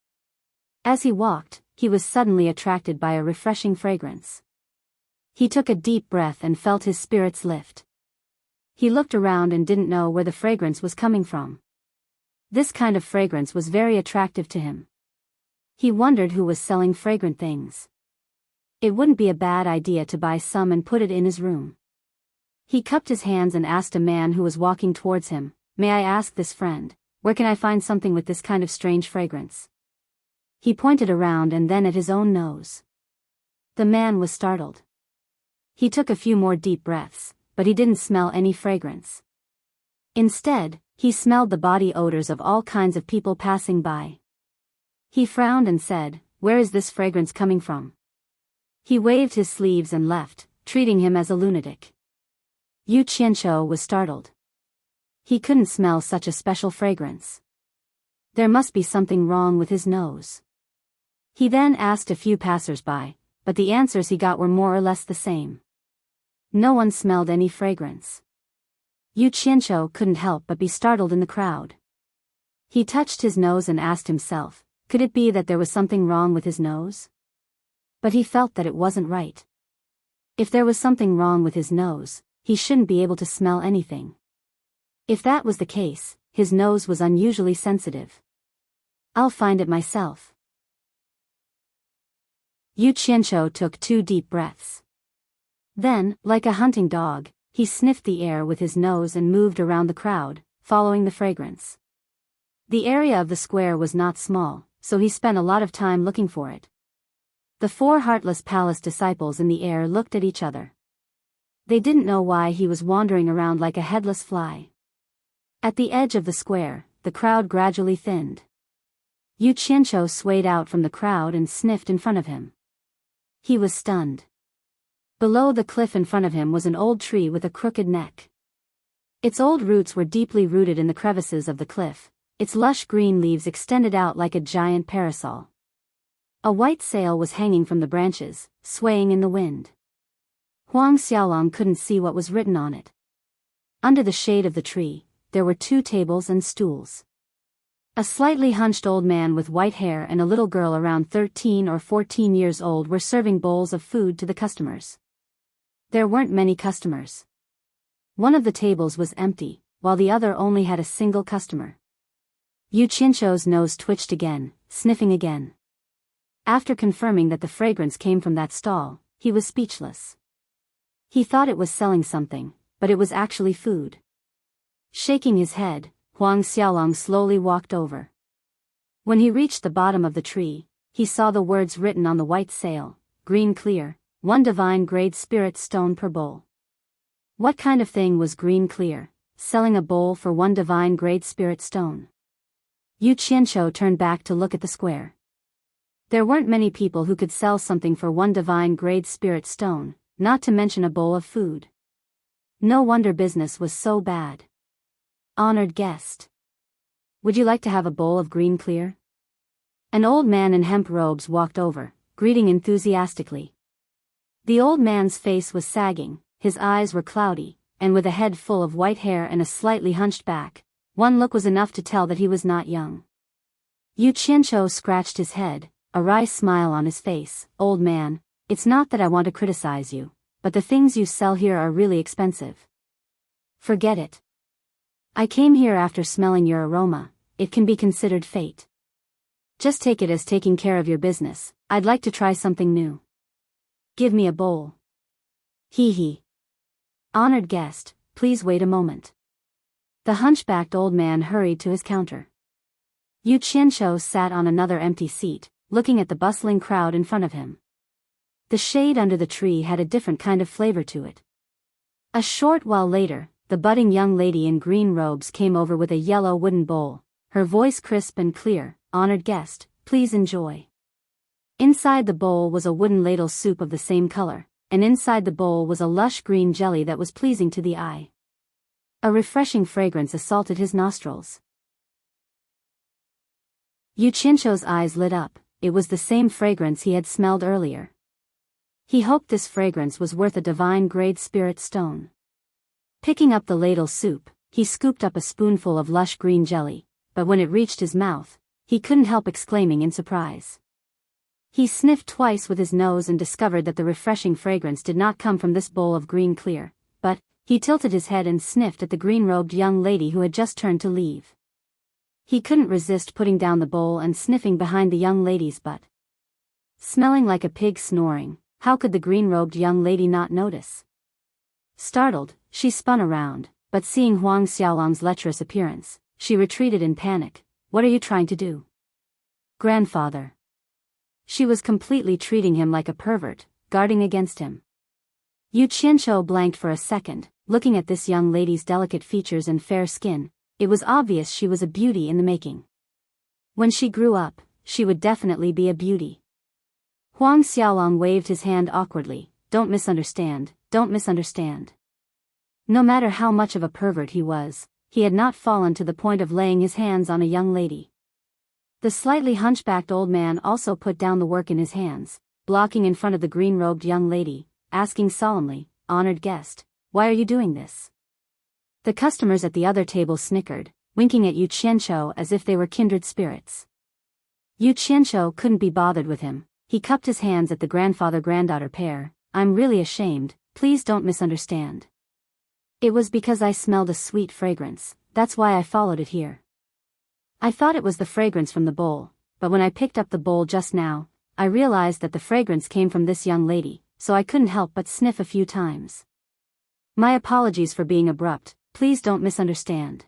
Speaker 1: As he walked, he was suddenly attracted by a refreshing fragrance. He took a deep breath and felt his spirits lift. He looked around and didn't know where the fragrance was coming from. This kind of fragrance was very attractive to him. He wondered who was selling fragrant things. It wouldn't be a bad idea to buy some and put it in his room. He cupped his hands and asked a man who was walking towards him, "May I ask this friend, where can I find something with this kind of strange fragrance?" He pointed around and then at his own nose. The man was startled. He took a few more deep breaths, but he didn't smell any fragrance. Instead, he smelled the body odors of all kinds of people passing by. He frowned and said, "Where is this fragrance coming from?" He waved his sleeves and left, treating him as a lunatic. Yu Qianqiu was startled. He couldn't smell such a special fragrance. There must be something wrong with his nose. He then asked a few passers-by, but the answers he got were more or less the same. No one smelled any fragrance. Yu Qianqiu couldn't help but be startled in the crowd. He touched his nose and asked himself, could it be that there was something wrong with his nose? But he felt that it wasn't right. If there was something wrong with his nose, he shouldn't be able to smell anything. If that was the case, his nose was unusually sensitive. I'll find it myself. Yu Qianqiu took 2 deep breaths. Then, like a hunting dog, he sniffed the air with his nose and moved around the crowd, following the fragrance. The area of the square was not small, so he spent a lot of time looking for it. The 4 heartless palace disciples in the air looked at each other. They didn't know why he was wandering around like a headless fly. At the edge of the square, the crowd gradually thinned. Yu Qianqiu swayed out from the crowd and sniffed in front of him. He was stunned. Below the cliff in front of him was an old tree with a crooked neck. Its old roots were deeply rooted in the crevices of the cliff. Its lush green leaves extended out like a giant parasol. A white sail was hanging from the branches, swaying in the wind. Huang Xiaolong couldn't see what was written on it. Under the shade of the tree, there were 2 tables and stools. A slightly hunched old man with white hair and a little girl around 13 or 14 years old were serving bowls of food to the customers. There weren't many customers. One of the tables was empty, while the other only had a single customer. Yu Qianqiu's nose twitched again, sniffing again. After confirming that the fragrance came from that stall, he was speechless. He thought it was selling something, but it was actually food. Shaking his head, Huang Xiaolong slowly walked over. When he reached the bottom of the tree, he saw the words written on the white sail, "Green clear, 1 divine grade spirit stone per bowl." What kind of thing was green clear, selling a bowl for 1 divine grade spirit stone? Yu Qianqiu turned back to look at the square. There weren't many people who could sell something for 1 divine grade spirit stone, not to mention a bowl of food. No wonder business was so bad. Honored guest. Would you like to have a bowl of green clear? An old man in hemp robes walked over, greeting enthusiastically. The old man's face was sagging, his eyes were cloudy, and with a head full of white hair and a slightly hunched back, one look was enough to tell that he was not young. Yu Qianqiu scratched his head, a wry smile on his face. "Old man, it's not that I want to criticize you, but the things you sell here are really expensive. Forget it. I came here after smelling your aroma, it can be considered fate. Just take it as taking care of your business. I'd like to try something new. Give me a bowl." Hee hee. Honored guest, please wait a moment. The hunchbacked old man hurried to his counter. Yu Qianqiu sat on another empty seat, looking at the bustling crowd in front of him. The shade under the tree had a different kind of flavor to it. A short while later, the budding young lady in green robes came over with a yellow wooden bowl, her voice crisp and clear. "Honored guest, please enjoy." Inside the bowl was a wooden ladle soup of the same color, and inside the bowl was a lush green jelly that was pleasing to the eye. A refreshing fragrance assaulted his nostrils. Yu Qianqiu's eyes lit up. It was the same fragrance he had smelled earlier. He hoped this fragrance was worth a divine grade spirit stone. Picking up the ladle soup, he scooped up a spoonful of lush green jelly, but when it reached his mouth, he couldn't help exclaiming in surprise. He sniffed twice with his nose and discovered that the refreshing fragrance did not come from this bowl of green clear, but he tilted his head and sniffed at the green-robed young lady who had just turned to leave. He couldn't resist putting down the bowl and sniffing behind the young lady's butt. Smelling like a pig snoring, how could the green-robed young lady not notice? Startled, she spun around, but seeing Huang Xiaolong's lecherous appearance, she retreated in panic. "What are you trying to do?" "Grandfather." She was completely treating him like a pervert, guarding against him. Yu Qianqiu blanked for a second, looking at this young lady's delicate features and fair skin. It was obvious she was a beauty in the making. When she grew up, she would definitely be a beauty. Huang Xiaolong waved his hand awkwardly. Don't misunderstand, don't misunderstand. No matter how much of a pervert he was, he had not fallen to the point of laying his hands on a young lady. The slightly hunchbacked old man also put down the work in his hands, blocking in front of the green-robed young lady, asking solemnly, "Honored guest, why are you doing this?" The customers at the other table snickered, winking at Yu Qianqiu as if they were kindred spirits. Yu Qianqiu couldn't be bothered with him. He cupped his hands at the grandfather-granddaughter pair. "I'm really ashamed, please don't misunderstand. It was because I smelled a sweet fragrance, that's why I followed it here. I thought it was the fragrance from the bowl, but when I picked up the bowl just now, I realized that the fragrance came from this young lady, so I couldn't help but sniff a few times. My apologies for being abrupt, please don't misunderstand."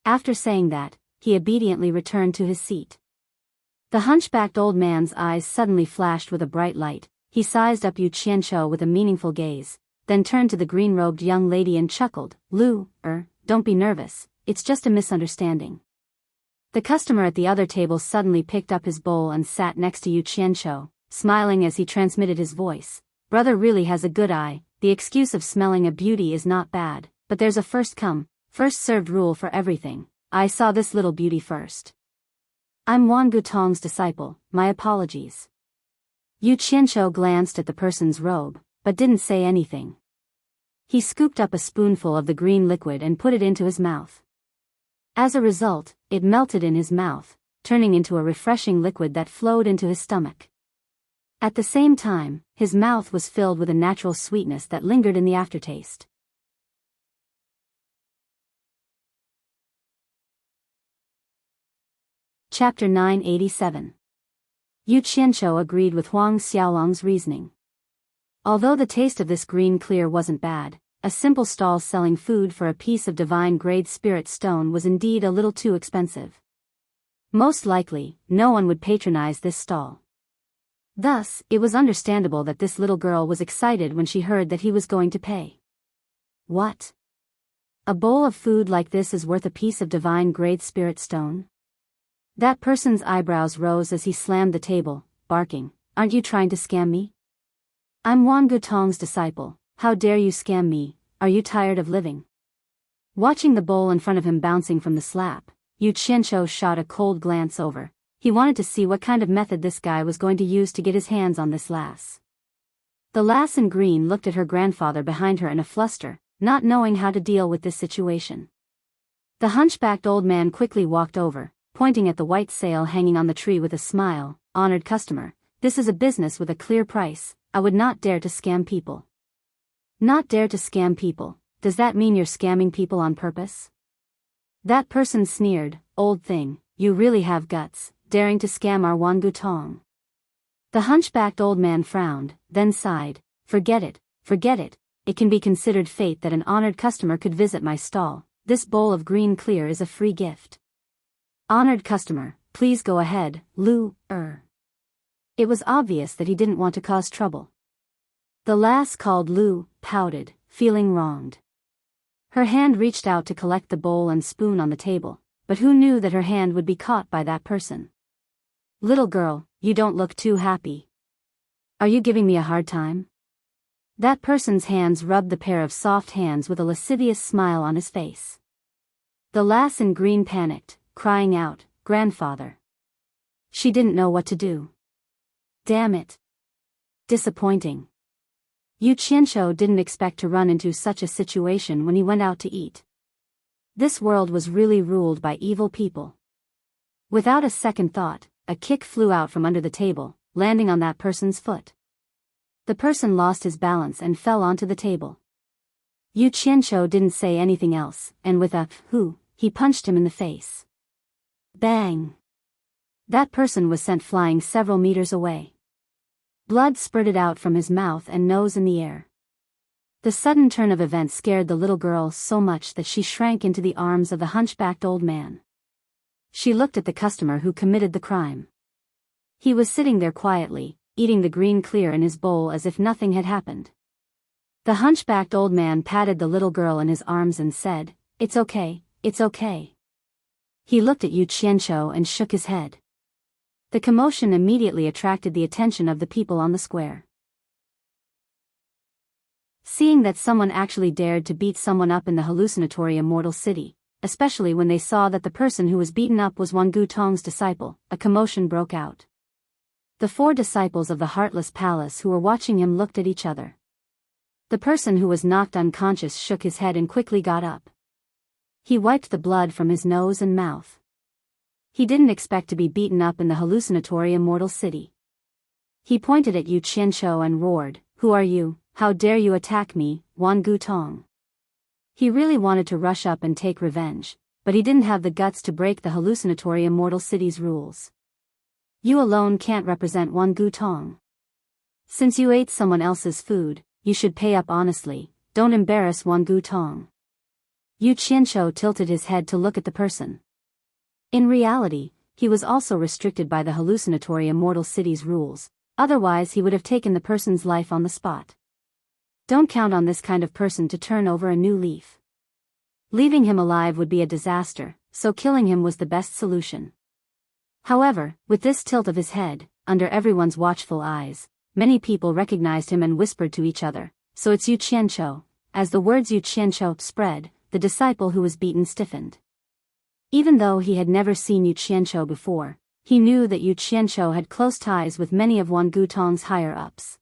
Speaker 1: After saying that, he obediently returned to his seat. The hunchbacked old man's eyes suddenly flashed with a bright light. He sized up Yu Qianqiu with a meaningful gaze, then turned to the green-robed young lady and chuckled, Don't be nervous, it's just a misunderstanding." The customer at the other table suddenly picked up his bowl and sat next to Yu Qianqiu, smiling as he transmitted his voice. "Brother really has a good eye. The excuse of smelling a beauty is not bad, but there's a first come, first served rule for everything. I saw this little beauty first. I'm Wan Gutong's disciple, my apologies." Yu Qianqiu glanced at the person's robe, but didn't say anything. He scooped up a spoonful of the green liquid and put it into his mouth. As a result, it melted in his mouth, turning into a refreshing liquid that flowed into his stomach. At the same time, his mouth was filled with a natural sweetness that lingered in the aftertaste. Chapter 987. Yu Qianqiu agreed with Huang Xiaolong's reasoning. Although the taste of this green clear wasn't bad, a simple stall selling food for a piece of divine-grade spirit stone was indeed a little too expensive. Most likely, no one would patronize this stall. Thus, it was understandable that this little girl was excited when she heard that he was going to pay. What? A bowl of food like this is worth a piece of divine-grade spirit stone? That person's eyebrows rose as he slammed the table, barking, "Aren't you trying to scam me? I'm Wan Gutong's disciple, how dare you scam me, are you tired of living?" Watching the bowl in front of him bouncing from the slab, Yu Qianqiu shot a cold glance over. He wanted to see what kind of method this guy was going to use to get his hands on this lass. The lass in green looked at her grandfather behind her in a fluster, not knowing how to deal with this situation. The hunchbacked old man quickly walked over, pointing at the white sail hanging on the tree with a smile. "Honored customer, this is a business with a clear price. I would not dare to scam people." "Not dare to scam people, does that mean you're scamming people on purpose?" That person sneered. "Old thing, you really have guts, daring to scam our Wan Gutong." The hunchbacked old man frowned, then sighed. Forget it, it can be considered fate that an honored customer could visit my stall. This bowl of green clear is a free gift." "Honored customer, please go ahead, It was obvious that he didn't want to cause trouble. The lass called Lu pouted, feeling wronged. Her hand reached out to collect the bowl and spoon on the table, but who knew that her hand would be caught by that person? "Little girl, you don't look too happy. Are you giving me a hard time?" That person's hands rubbed the pair of soft hands with a lascivious smile on his face. The lass in green panicked, crying out, "Grandfather." She didn't know what to do. Damn it. Disappointing. Yu Qianqiu didn't expect to run into such a situation when he went out to eat. This world was really ruled by evil people. Without a second thought, a kick flew out from under the table, landing on that person's foot. The person lost his balance and fell onto the table. Yu Qianqiu didn't say anything else, and with a "hoo," he punched him in the face. Bang! That person was sent flying several meters away. Blood spurted out from his mouth and nose in the air. The sudden turn of events scared the little girl so much that she shrank into the arms of the hunchbacked old man. She looked at the customer who committed the crime. He was sitting there quietly, eating the green clear in his bowl as if nothing had happened. The hunchbacked old man patted the little girl in his arms and said, "It's okay, it's okay." He looked at Yu Qianqiu and shook his head. The commotion immediately attracted the attention of the people on the square. Seeing that someone actually dared to beat someone up in the hallucinatory Immortal City, especially when they saw that the person who was beaten up was Wan Gutong's disciple, a commotion broke out. The 4 disciples of the Heartless Palace who were watching him looked at each other. The person who was knocked unconscious shook his head and quickly got up. He wiped the blood from his nose and mouth. He didn't expect to be beaten up in the hallucinatory Immortal City. He pointed at Yu Qianqiu and roared, "Who are you? How dare you attack me, Wan Gutong?" He really wanted to rush up and take revenge, but he didn't have the guts to break the hallucinatory Immortal City's rules. "You alone can't represent Wan Gutong. Since you ate someone else's food, you should pay up honestly, don't embarrass Wan Gutong." Yu Qianqiu tilted his head to look at the person. In reality, he was also restricted by the hallucinatory Immortal City's rules, otherwise he would have taken the person's life on the spot. Don't count on this kind of person to turn over a new leaf. Leaving him alive would be a disaster, so killing him was the best solution. However, with this tilt of his head, under everyone's watchful eyes, many people recognized him and whispered to each other, "So it's Yu Qianqiu." As the words Yu Qianqiu spread, the disciple who was beaten stiffened. Even though he had never seen Yu Qianqiu before, he knew that Yu Qianqiu had close ties with many of Wan Gutong's higher-ups.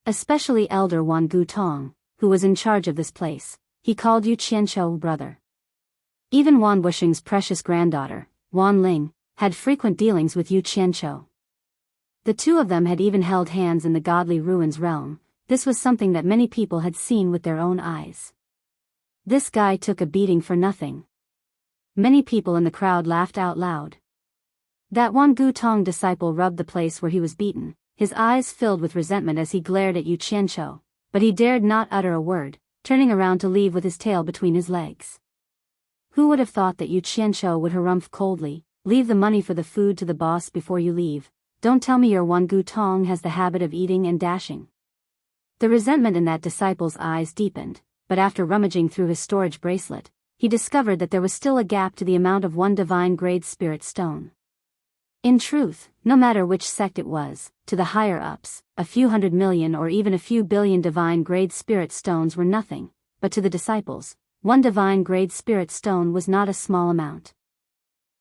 Speaker 1: Especially Elder Wan Gutong, who was in charge of this place. He called Yu Qianqiu brother. Even Wan Wuxing's precious granddaughter, Wan Ling, had frequent dealings with Yu Qianqiu. The two of them had even held hands in the godly ruins realm. This was something that many people had seen with their own eyes. This guy took a beating for nothing. Many people in the crowd laughed out loud. That Wan Gutong disciple rubbed the place where he was beaten, his eyes filled with resentment as he glared at Yu Qianqiu, but he dared not utter a word, turning around to leave with his tail between his legs. Who would have thought that Yu Qianqiu would harumph coldly, "Leave the money for the food to the boss before you leave. Don't tell me your Wan Gutong has the habit of eating and dashing." The resentment in that disciple's eyes deepened, but after rummaging through his storage bracelet, he discovered that there was still a gap to the amount of 1 divine-grade spirit stone. In truth, no matter which sect it was, to the higher-ups, a few 100 million or even a few billion divine-grade spirit stones were nothing, but to the disciples, 1 divine-grade spirit stone was not a small amount.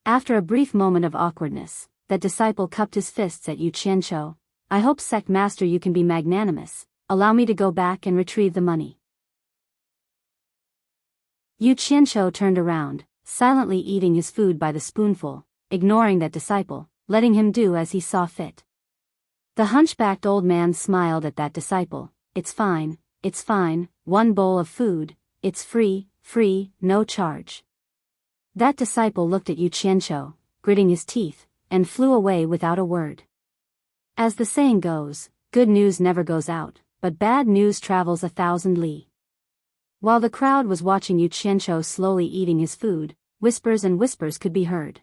Speaker 1: After a brief moment of awkwardness, that disciple cupped his fists at Yu Qianqiu. "I hope, sect master, you can be magnanimous. Allow me to go back and retrieve the money." Yu Qianqiu turned around, silently eating his food by the spoonful, ignoring that disciple, letting him do as he saw fit. The hunchbacked old man smiled at that disciple. It's fine, 1 bowl of food, it's free, no charge." That disciple looked at Yu Qianqiu, gritting his teeth, and flew away without a word. As the saying goes, good news never goes out, but bad news travels 1,000 li. While the crowd was watching Yu Qianqiu slowly eating his food, whispers and whispers could be heard.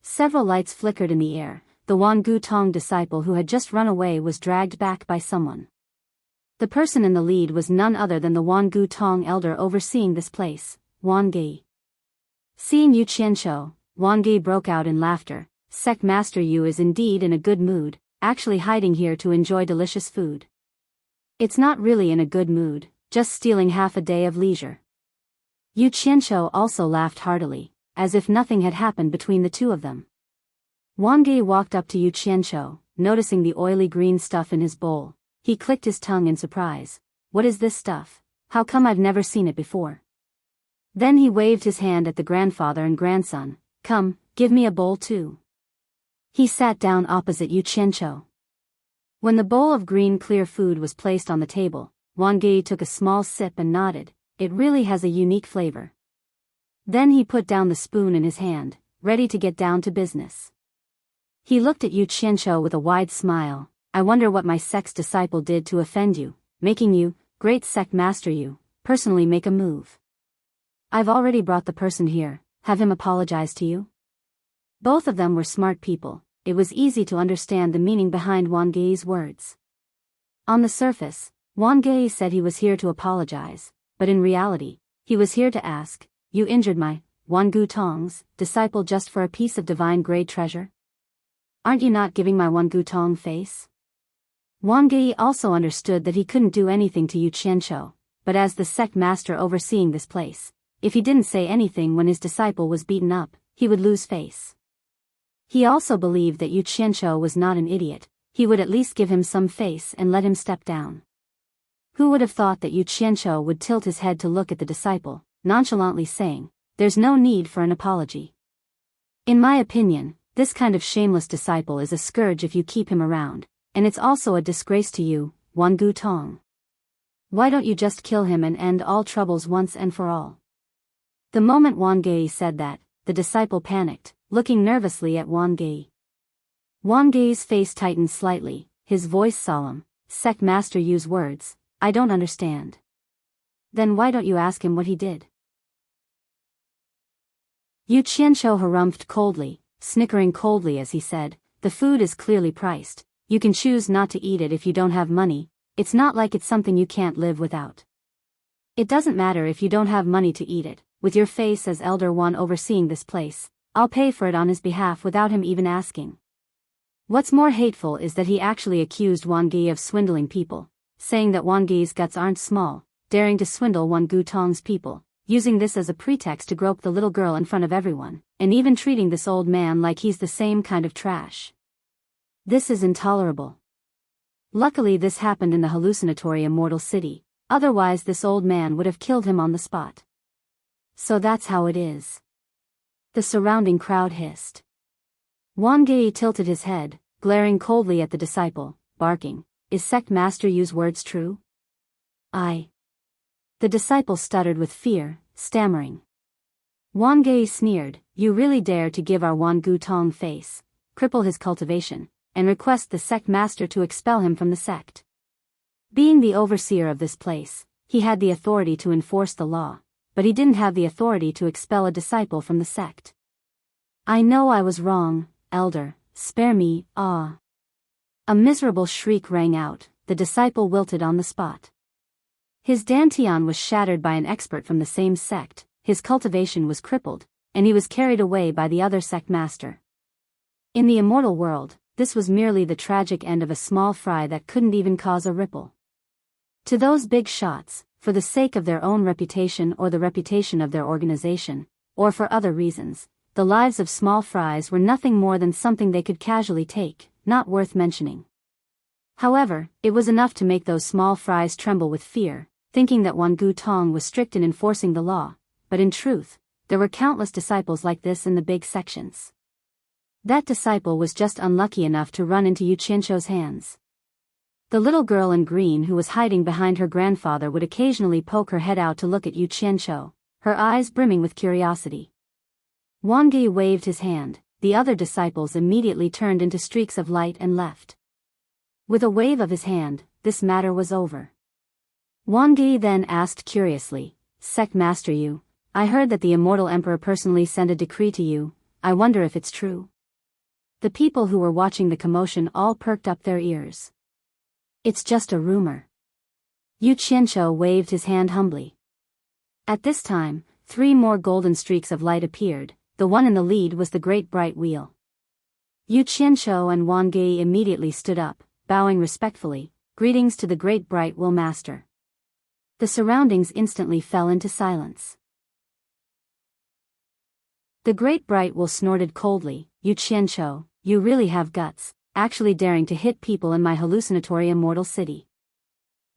Speaker 1: Several lights flickered in the air. The Wan Gutong disciple who had just run away was dragged back by someone. The person in the lead was none other than the Wan Gutong elder overseeing this place, Wan Ge. Seeing Yu Qianqiu, Wan Ge broke out in laughter. "Sect Master Yu is indeed in a good mood, actually hiding here to enjoy delicious food." "It's not really in a good mood, just stealing half a day of leisure." Yu Qianqiu also laughed heartily, as if nothing had happened between the two of them. Wan Ge walked up to Yu Qianqiu, noticing the oily green stuff in his bowl. He clicked his tongue in surprise. "What is this stuff? How come I've never seen it before?" Then he waved his hand at the grandfather and grandson. "Come, give me a bowl too." He sat down opposite Yu Qianqiu. When the bowl of green clear food was placed on the table, Wan Ge took a small sip and nodded. "It really has a unique flavor." Then he put down the spoon in his hand, ready to get down to business. He looked at Yu Qianqiu with a wide smile. "I wonder what my sect's disciple did to offend you, making you, great sect master Yu, personally make a move." "I've already brought the person here. Have him apologize to you?" Both of them were smart people. it was easy to understand the meaning behind Wang Gei's words. On the surface, Wang Gei said he was here to apologize, but in reality, he was here to ask, "You injured my Wan Gu Tong's disciple just for a piece of divine grade treasure? Aren't you not giving my Wan Gu Tong face?" Wang Gei also understood that he couldn't do anything to Yu Qianqiu, but as the sect master overseeing this place, if he didn't say anything when his disciple was beaten up, he would lose face. He also believed that Yu Qianqiu was not an idiot, he would at least give him some face and let him step down. Who would have thought that Yu Qianqiu would tilt his head to look at the disciple, nonchalantly saying, "There's no need for an apology." In my opinion, this kind of shameless disciple is a scourge if you keep him around, and it's also a disgrace to you, Wan Gu Tong. Why don't you just kill him and end all troubles once and for all? The moment Wang Gei said that, the disciple panicked, looking nervously at Wang Gei. Wang Gei's face tightened slightly, his voice solemn. "Sect master use words, I don't understand." "Then why don't you ask him what he did?" Yu Qianqiu harumphed coldly, snickering coldly as he said, "The food is clearly priced. You can choose not to eat it if you don't have money. It's not like it's something you can't live without. It doesn't matter if you don't have money to eat it. With your face as Elder One overseeing this place, I'll pay for it on his behalf without him even asking." What's more hateful is that he actually accused Wang Gei of swindling people, saying that Wang Gei's guts aren't small, daring to swindle Wan Gu Tong's people, using this as a pretext to grope the little girl in front of everyone, and even treating this old man like he's the same kind of trash. This is intolerable. Luckily this happened in the hallucinatory Immortal City, otherwise this old man would have killed him on the spot. So that's how it is. The surrounding crowd hissed. Wang Gei tilted his head, glaring coldly at the disciple, barking, "Is sect master Yu's words true?" "I..." The disciple stuttered with fear, stammering. Wang Gei sneered, "You really dare to give our Wan Gu Tong face, cripple his cultivation, and request the sect master to expel him from the sect?" Being the overseer of this place, he had the authority to enforce the law, but he didn't have the authority to expel a disciple from the sect. "I know I was wrong, Elder, spare me, ah." A miserable shriek rang out, the disciple wilted on the spot. His dantian was shattered by an expert from the same sect, his cultivation was crippled, and he was carried away by the other sect master. In the immortal world, this was merely the tragic end of a small fry that couldn't even cause a ripple. To those big shots, for the sake of their own reputation or the reputation of their organization, or for other reasons, the lives of small fries were nothing more than something they could casually take, not worth mentioning. However, it was enough to make those small fries tremble with fear, thinking that Wan Gu Tong was strict in enforcing the law, but in truth, there were countless disciples like this in the big sections. That disciple was just unlucky enough to run into Yu Qianqiu's hands. The little girl in green who was hiding behind her grandfather would occasionally poke her head out to look at Yu Qianqiu, her eyes brimming with curiosity. Wang Gei waved his hand, the other disciples immediately turned into streaks of light and left. With a wave of his hand, this matter was over. Wang Gei then asked curiously, "Sect Master Yu, I heard that the Immortal Emperor personally sent a decree to you, I wonder if it's true?" The people who were watching the commotion all perked up their ears. "It's just a rumor." Yu Qianqiu waved his hand humbly. At this time, 3 more golden streaks of light appeared, the one in the lead was the Great Bright Wheel. Yu Qianqiu and Wang Gei immediately stood up, bowing respectfully, "Greetings to the Great Bright Wheel Master." The surroundings instantly fell into silence. The Great Bright Wheel snorted coldly, "Yu Qianqiu, you really have guts, actually daring to hit people in my hallucinatory Immortal City."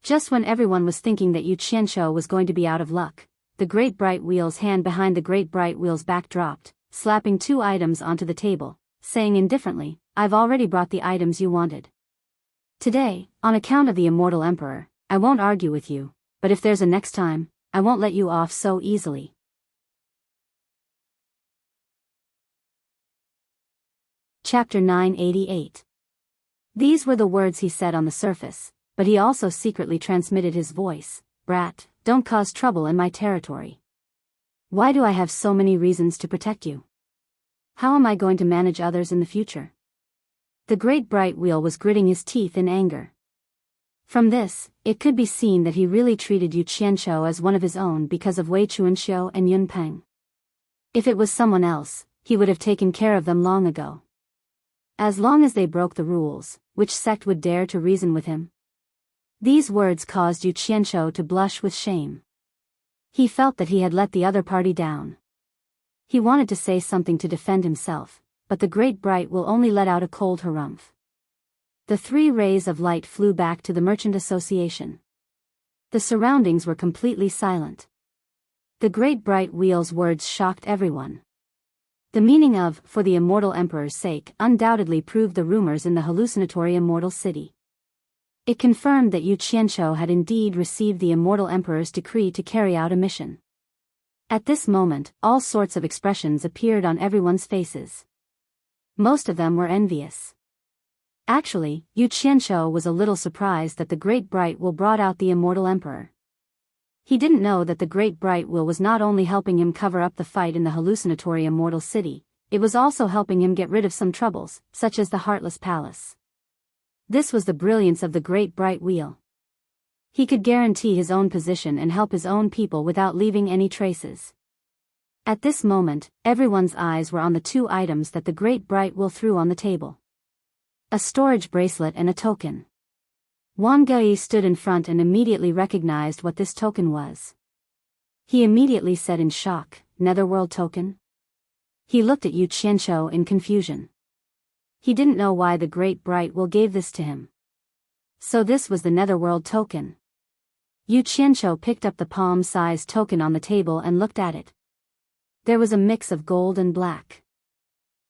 Speaker 1: Just when everyone was thinking that Yu Qianqiu was going to be out of luck, the Great Bright Wheel's hand behind the Great Bright Wheel's back dropped, slapping 2 items onto the table, saying indifferently, "I've already brought the items you wanted. Today, on account of the Immortal Emperor, I won't argue with you, but if there's a next time, I won't let you off so easily." Chapter 988. These were the words he said on the surface, but he also secretly transmitted his voice, "Brat, don't cause trouble in my territory. Why do I have so many reasons to protect you? How am I going to manage others in the future? The great bright wheel was gritting his teeth in anger. From this, it could be seen that he really treated Yu Qianqiu as one of his own because of Wei Chuanxiu and Yun Peng. If it was someone else, he would have taken care of them long ago. As long as they broke the rules, which sect would dare to reason with him? These words caused Yu Qianqiu to blush with shame. He felt that he had let the other party down. He wanted to say something to defend himself, but the great bright will only let out a cold harumph. The 3 rays of light flew back to the Merchant Association. The surroundings were completely silent. The great bright wheel's words shocked everyone. The meaning of, for the immortal emperor's sake, undoubtedly proved the rumors in the hallucinatory immortal city. It confirmed that Yu Qianqiu had indeed received the immortal emperor's decree to carry out a mission. At this moment, all sorts of expressions appeared on everyone's faces. Most of them were envious. Actually, Yu Qianqiu was a little surprised that the Great Bright Will brought out the immortal emperor. He didn't know that the Great Bright Will was not only helping him cover up the fight in the hallucinatory immortal city, it was also helping him get rid of some troubles, such as the Heartless Palace. This was the brilliance of the Great Bright Wheel. He could guarantee his own position and help his own people without leaving any traces. At this moment, everyone's eyes were on the 2 items that the Great Bright Will threw on the table. A storage bracelet and a token. Wang Gei stood in front and immediately recognized what this token was. He immediately said in shock, "Netherworld token?" He looked at Yu Qianqiu in confusion. He didn't know why the Great Bright Will gave this to him. So this was the Netherworld token. Yu Qianqiu picked up the palm-sized token on the table and looked at it. There was a mix of gold and black.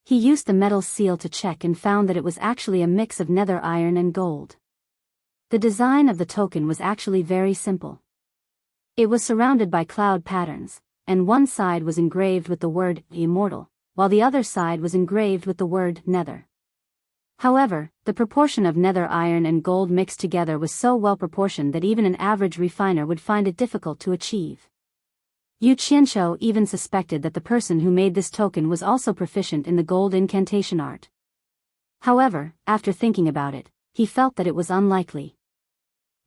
Speaker 1: He used the metal seal to check and found that it was actually a mix of nether iron and gold. The design of the token was actually very simple. It was surrounded by cloud patterns, and one side was engraved with the word Immortal, while the other side was engraved with the word Nether. However, the proportion of nether iron and gold mixed together was so well proportioned that even an average refiner would find it difficult to achieve. Yu Qianqiu even suspected that the person who made this token was also proficient in the gold incantation art. However, after thinking about it, he felt that it was unlikely.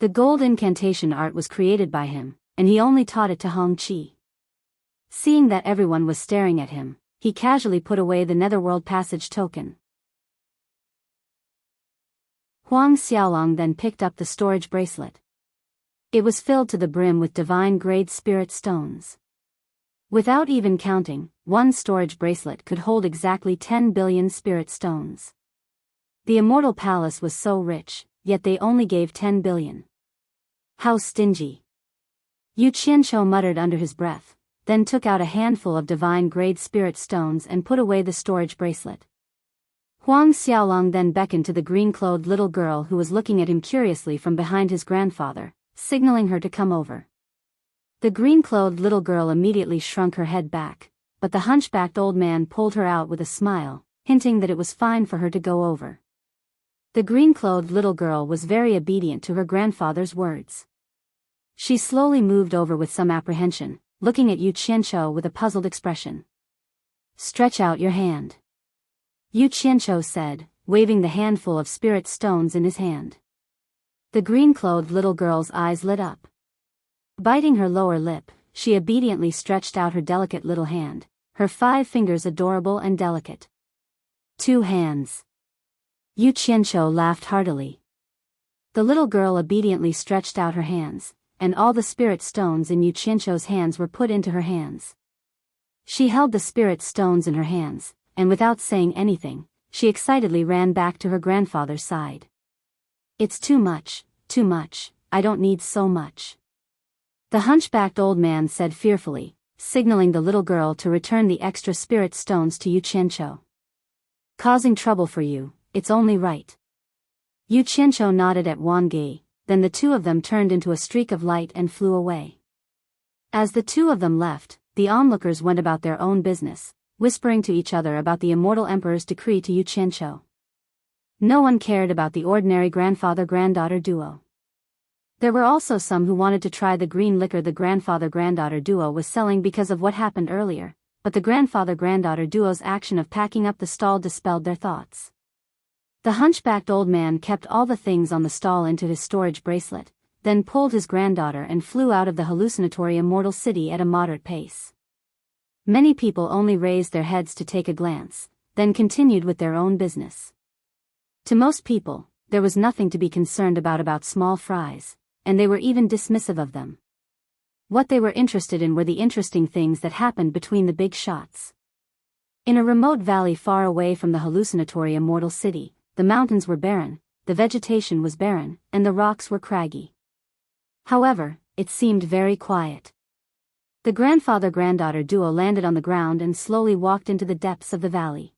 Speaker 1: The gold incantation art was created by him, and he only taught it to Hong Qi. Seeing that everyone was staring at him, he casually put away the Netherworld Passage token. Huang Xiaolong then picked up the storage bracelet. It was filled to the brim with divine-grade spirit stones. Without even counting, one storage bracelet could hold exactly 10 billion spirit stones. The Immortal Palace was so rich, yet they only gave 10 billion. How stingy! Yu Qianqiu muttered under his breath, then took out a handful of divine-grade spirit stones and put away the storage bracelet. Huang Xiaolong then beckoned to the green-clothed little girl who was looking at him curiously from behind his grandfather, signaling her to come over. The green-clothed little girl immediately shrunk her head back, but the hunchbacked old man pulled her out with a smile, hinting that it was fine for her to go over. The green-clothed little girl was very obedient to her grandfather's words. She slowly moved over with some apprehension, looking at Yu Qianqiu with a puzzled expression. "Stretch out your hand," Yu Qianqiu said, waving the handful of spirit stones in his hand. The green-clothed little girl's eyes lit up. Biting her lower lip, she obediently stretched out her delicate little hand, her 5 fingers adorable and delicate. 2 hands. Yu Qianqiu laughed heartily. The little girl obediently stretched out her hands, and all the spirit stones in Yu Qianqiu's hands were put into her hands. She held the spirit stones in her hands, and without saying anything, she excitedly ran back to her grandfather's side. "It's too much, I don't need so much," the hunchbacked old man said fearfully, signaling the little girl to return the extra spirit stones to Yu Qianqiu. "Causing trouble for you, it's only right." Yu Qianqiu nodded at Wang Gei, then the 2 of them turned into a streak of light and flew away. As the 2 of them left, the onlookers went about their own business, whispering to each other about the immortal emperor's decree to Yu Qianqiu. No one cared about the ordinary grandfather-granddaughter duo. There were also some who wanted to try the green liquor the grandfather-granddaughter duo was selling because of what happened earlier, but the grandfather-granddaughter duo's action of packing up the stall dispelled their thoughts. The hunchbacked old man kept all the things on the stall into his storage bracelet, then pulled his granddaughter and flew out of the hallucinatory immortal city at a moderate pace. Many people only raised their heads to take a glance, then continued with their own business. To most people, there was nothing to be concerned about small fries, and they were even dismissive of them. What they were interested in were the interesting things that happened between the big shots. In a remote valley far away from the hallucinatory immortal city, the mountains were barren, the vegetation was barren, and the rocks were craggy. However, it seemed very quiet. The grandfather-granddaughter duo landed on the ground and slowly walked into the depths of the valley.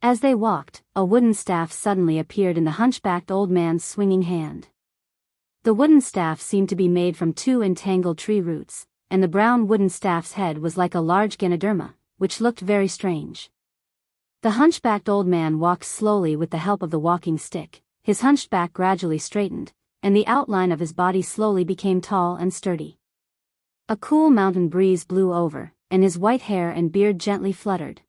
Speaker 1: As they walked, a wooden staff suddenly appeared in the hunchbacked old man's swinging hand. The wooden staff seemed to be made from two entangled tree roots, and the brown wooden staff's head was like a large ganoderma, which looked very strange. The hunchbacked old man walked slowly with the help of the walking stick, his hunched back gradually straightened, and the outline of his body slowly became tall and sturdy. A cool mountain breeze blew over, and his white hair and beard gently fluttered.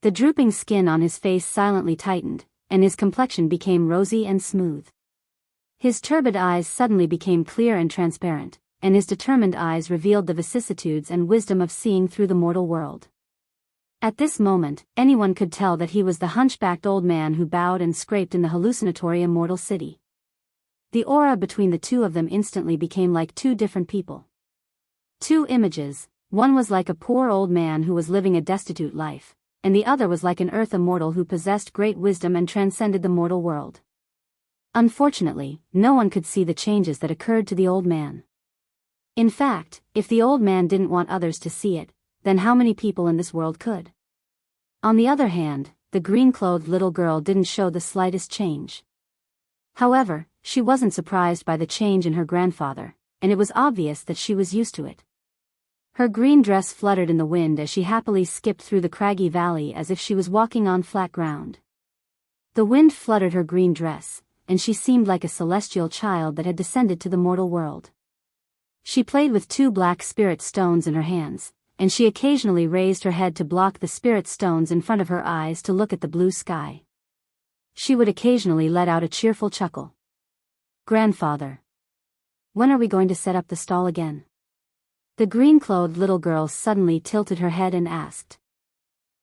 Speaker 1: The drooping skin on his face silently tightened, and his complexion became rosy and smooth. His turbid eyes suddenly became clear and transparent, and his determined eyes revealed the vicissitudes and wisdom of seeing through the mortal world. At this moment, anyone could tell that he was the hunchbacked old man who bowed and scraped in the hallucinatory immortal city. The aura between the two of them instantly became like two different people. Two images, one was like a poor old man who was living a destitute life, and the other was like an earth immortal who possessed great wisdom and transcended the mortal world. Unfortunately, no one could see the changes that occurred to the old man. In fact, if the old man didn't want others to see it, then how many people in this world could? On the other hand, the green-clothed little girl didn't show the slightest change. However, she wasn't surprised by the change in her grandfather, and it was obvious that she was used to it. Her green dress fluttered in the wind as she happily skipped through the craggy valley as if she was walking on flat ground. The wind fluttered her green dress, and she seemed like a celestial child that had descended to the mortal world. She played with two black spirit stones in her hands, and she occasionally raised her head to block the spirit stones in front of her eyes to look at the blue sky. She would occasionally let out a cheerful chuckle. "Grandfather, when are we going to set up the stall again?" The green-clothed little girl suddenly tilted her head and asked.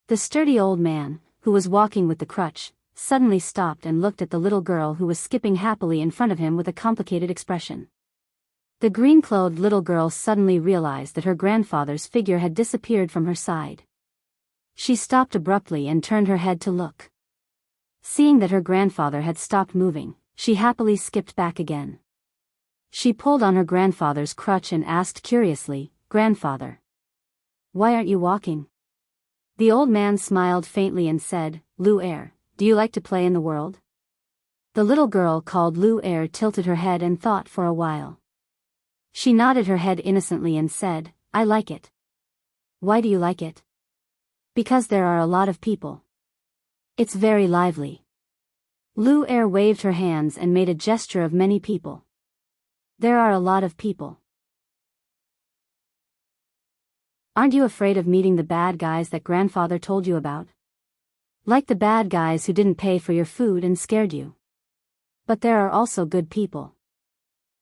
Speaker 1: The sturdy old man, who was walking with the crutch, suddenly stopped and looked at the little girl who was skipping happily in front of him with a complicated expression. The green-clothed little girl suddenly realized that her grandfather's figure had disappeared from her side. She stopped abruptly and turned her head to look. Seeing that her grandfather had stopped moving, she happily skipped back again. She pulled on her grandfather's crutch and asked curiously, "Grandfather, why aren't you walking?" The old man smiled faintly and said, "Lu Air, do you like to play in the world?" The little girl called Lu Air tilted her head and thought for a while. She nodded her head innocently and said, "I like it." "Why do you like it?" "Because there are a lot of people. It's very lively." Lu Air waved her hands and made a gesture of many people. "There are a lot of people. Aren't you afraid of meeting the bad guys that grandfather told you about? Like the bad guys who didn't pay for your food and scared you. But there are also good people."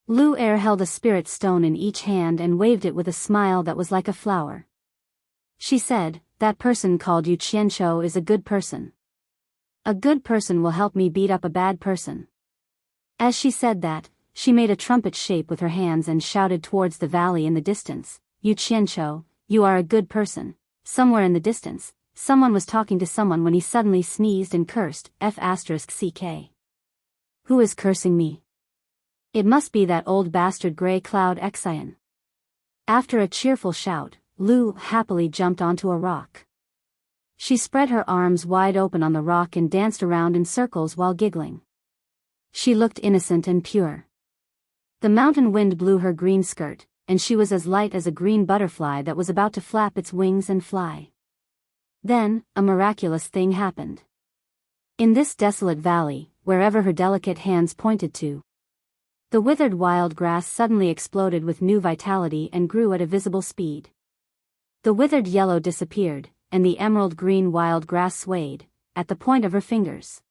Speaker 1: Lu Air held a spirit stone in each hand and waved it with a smile that was like a flower. She said, "That person called you Qianqiu is a good person. A good person will help me beat up a bad person." As she said that, she made a trumpet shape with her hands and shouted towards the valley in the distance, "You Qianqiu, you are a good person." Somewhere in the distance, someone was talking to someone when he suddenly sneezed and cursed, F***ck. "Who is cursing me? It must be that old bastard Grey Cloud Xian." After a cheerful shout, Lu happily jumped onto a rock. She spread her arms wide open on the rock and danced around in circles while giggling. She looked innocent and pure. The mountain wind blew her green skirt, and she was as light as a green butterfly that was about to flap its wings and fly. Then, a miraculous thing happened. In this desolate valley, wherever her delicate hands pointed to, the withered wild grass suddenly exploded with new vitality and grew at a visible speed. The withered yellow disappeared, and the emerald green wild grass swayed, at the point of her fingers.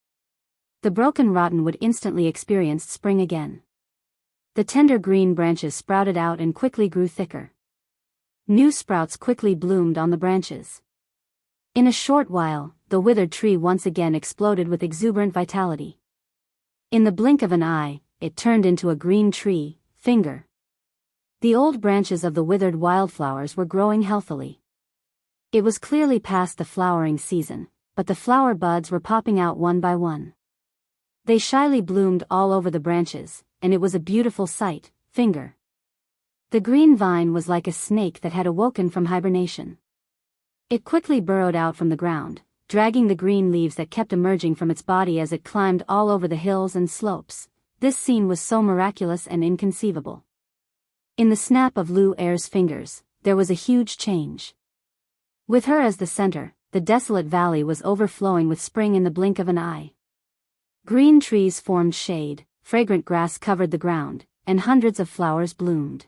Speaker 1: The broken rotten-wood instantly experienced spring again. The tender green branches sprouted out and quickly grew thicker. New sprouts quickly bloomed on the branches. In a short while, the withered tree once again exploded with exuberant vitality. In the blink of an eye, it turned into a green tree, finger. The old branches of the withered wildflowers were growing healthily. It was clearly past the flowering season, but the flower buds were popping out one by one. They shyly bloomed all over the branches, and it was a beautiful sight, finger. The green vine was like a snake that had awoken from hibernation. It quickly burrowed out from the ground, dragging the green leaves that kept emerging from its body as it climbed all over the hills and slopes. This scene was so miraculous and inconceivable. In the snap of Lu Er's fingers, there was a huge change. With her as the center, the desolate valley was overflowing with spring in the blink of an eye. Green trees formed shade, fragrant grass covered the ground, and hundreds of flowers bloomed.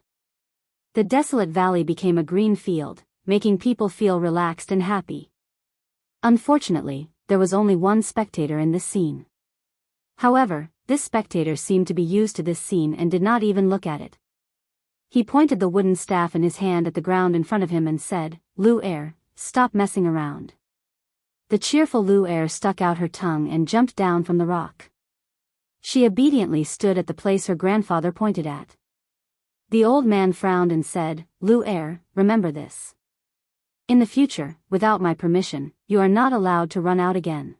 Speaker 1: The desolate valley became a green field, making people feel relaxed and happy. Unfortunately, there was only one spectator in this scene. However, this spectator seemed to be used to this scene and did not even look at it. He pointed the wooden staff in his hand at the ground in front of him and said, "Lu Er, stop messing around." The cheerful Lu Er stuck out her tongue and jumped down from the rock. She obediently stood at the place her grandfather pointed at. The old man frowned and said, "Lu Er, remember this. In the future, without my permission, you are not allowed to run out again.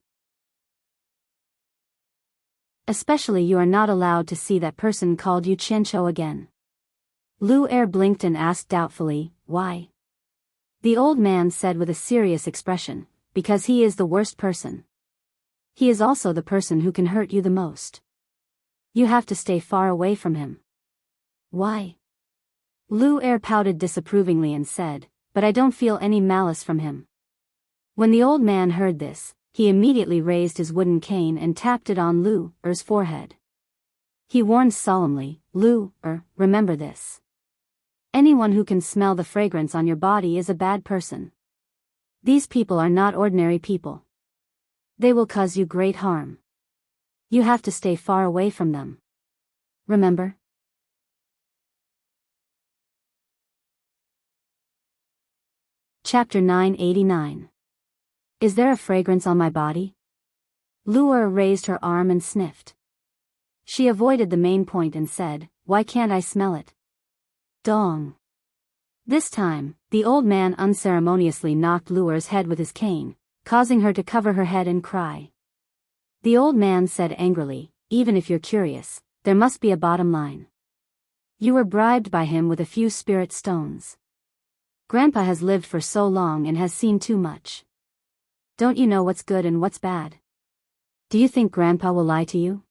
Speaker 1: Especially you are not allowed to see that person called you Qianqiu again." Lu Er blinked and asked doubtfully, "Why?" The old man said with a serious expression, "Because he is the worst person. He is also the person who can hurt you the most. You have to stay far away from him." "Why?" Lu Er pouted disapprovingly and said, "But I don't feel any malice from him." When the old man heard this, he immediately raised his wooden cane and tapped it on Lu Er's forehead. He warned solemnly, "Lu Er, remember this. Anyone who can smell the fragrance on your body is a bad person. These people are not ordinary people. They will cause you great harm. You have to stay far away from them. Remember?" Chapter 989. Is there a fragrance on my body? Lu Er raised her arm and sniffed. She avoided the main point and said, "Why can't I smell it?" Dong. This time, the old man unceremoniously knocked Lu Er's head with his cane, causing her to cover her head and cry. The old man said angrily, "Even if you're curious, there must be a bottom line. You were bribed by him with a few spirit stones. Grandpa has lived for so long and has seen too much. Don't you know what's good and what's bad? Do you think Grandpa will lie to you?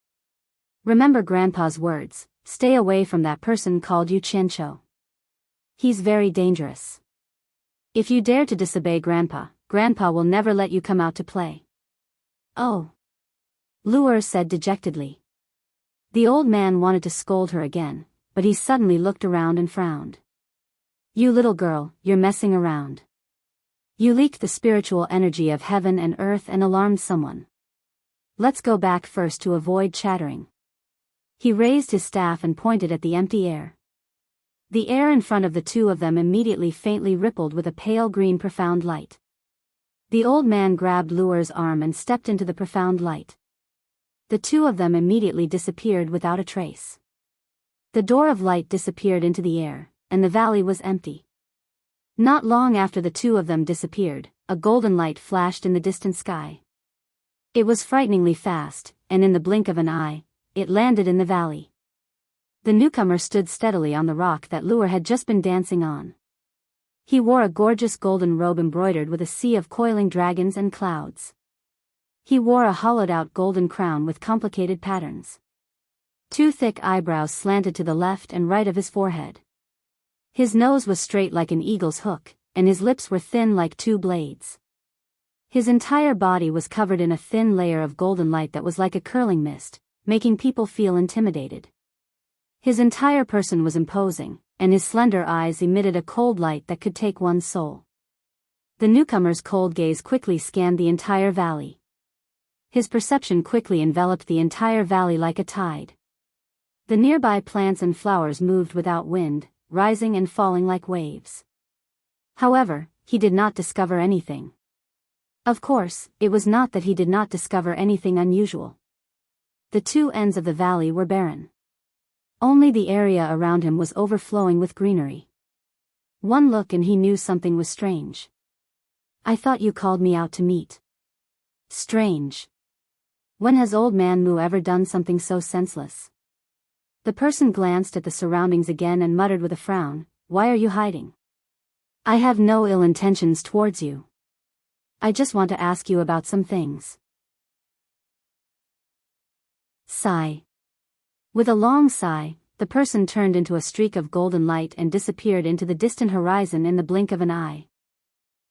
Speaker 1: Remember Grandpa's words, stay away from that person called you Qianqiu. He's very dangerous. If you dare to disobey Grandpa, Grandpa will never let you come out to play." "Oh," Lu Er said dejectedly. The old man wanted to scold her again, but he suddenly looked around and frowned. "You little girl, you're messing around. You leaked the spiritual energy of heaven and earth and alarmed someone. Let's go back first to avoid chattering." He raised his staff and pointed at the empty air. The air in front of the two of them immediately faintly rippled with a pale green profound light. The old man grabbed Lu Er's arm and stepped into the profound light. The two of them immediately disappeared without a trace. The door of light disappeared into the air, and the valley was empty. Not long after the two of them disappeared, a golden light flashed in the distant sky. It was frighteningly fast, and in the blink of an eye, it landed in the valley. The newcomer stood steadily on the rock that Lu Er had just been dancing on. He wore a gorgeous golden robe embroidered with a sea of coiling dragons and clouds. He wore a hollowed-out golden crown with complicated patterns. Two thick eyebrows slanted to the left and right of his forehead. His nose was straight like an eagle's hook, and his lips were thin like two blades. His entire body was covered in a thin layer of golden light that was like a curling mist, making people feel intimidated. His entire person was imposing, and his slender eyes emitted a cold light that could take one's soul. The newcomer's cold gaze quickly scanned the entire valley. His perception quickly enveloped the entire valley like a tide. The nearby plants and flowers moved without wind, rising and falling like waves. However, he did not discover anything. Of course, it was not that he did not discover anything unusual. The two ends of the valley were barren. Only the area around him was overflowing with greenery. One look and he knew something was strange. I thought you called me out to meet. Strange. When has Old Man Moo ever done something so senseless? The person glanced at the surroundings again and muttered with a frown, why are you hiding? I have no ill intentions towards you. I just want to ask you about some things. Sigh. With a long sigh, the person turned into a streak of golden light and disappeared into the distant horizon in the blink of an eye.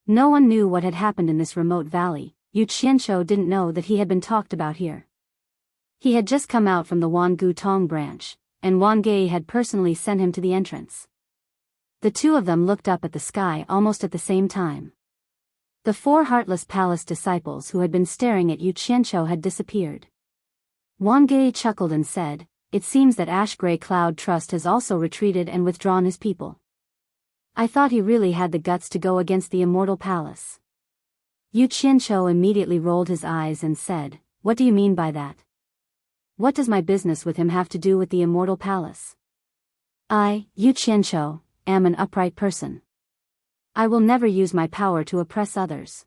Speaker 1: No one knew what had happened in this remote valley. Yu Qianqiu didn't know that he had been talked about here. He had just come out from the Wangu Tong branch, and Wang Gei had personally sent him to the entrance. The two of them looked up at the sky almost at the same time. The four Heartless Palace disciples who had been staring at Yu Qianqiu had disappeared. Wang Gei chuckled and said, it seems that Ash Grey Cloud Trust has also retreated and withdrawn his people. I thought he really had the guts to go against the Immortal Palace. Yu Qianqiu immediately rolled his eyes and said, what do you mean by that? What does my business with him have to do with the Immortal Palace? I, Yu Qianqiu, am an upright person. I will never use my power to oppress others.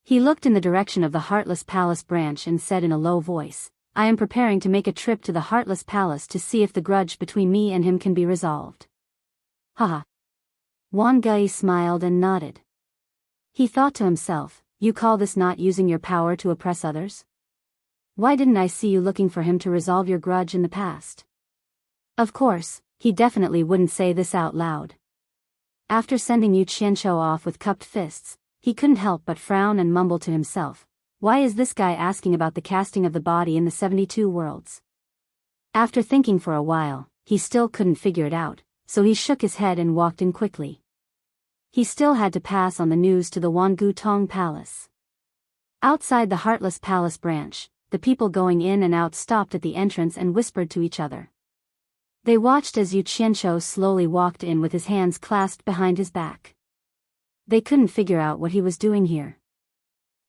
Speaker 1: He looked in the direction of the Heartless Palace branch and said in a low voice, I am preparing to make a trip to the Heartless Palace to see if the grudge between me and him can be resolved. Haha. Wang Gei smiled and nodded. He thought to himself, you call this not using your power to oppress others? Why didn't I see you looking for him to resolve your grudge in the past? Of course, he definitely wouldn't say this out loud. After sending Yu Qianqiu off with cupped fists, he couldn't help but frown and mumble to himself, why is this guy asking about the casting of the body in the 72 worlds? After thinking for a while, he still couldn't figure it out, so he shook his head and walked in quickly. He still had to pass on the news to the Wangu Tong Palace. Outside the Heartless Palace branch, the people going in and out stopped at the entrance and whispered to each other. They watched as Yu Qianqiu slowly walked in with his hands clasped behind his back. They couldn't figure out what he was doing here.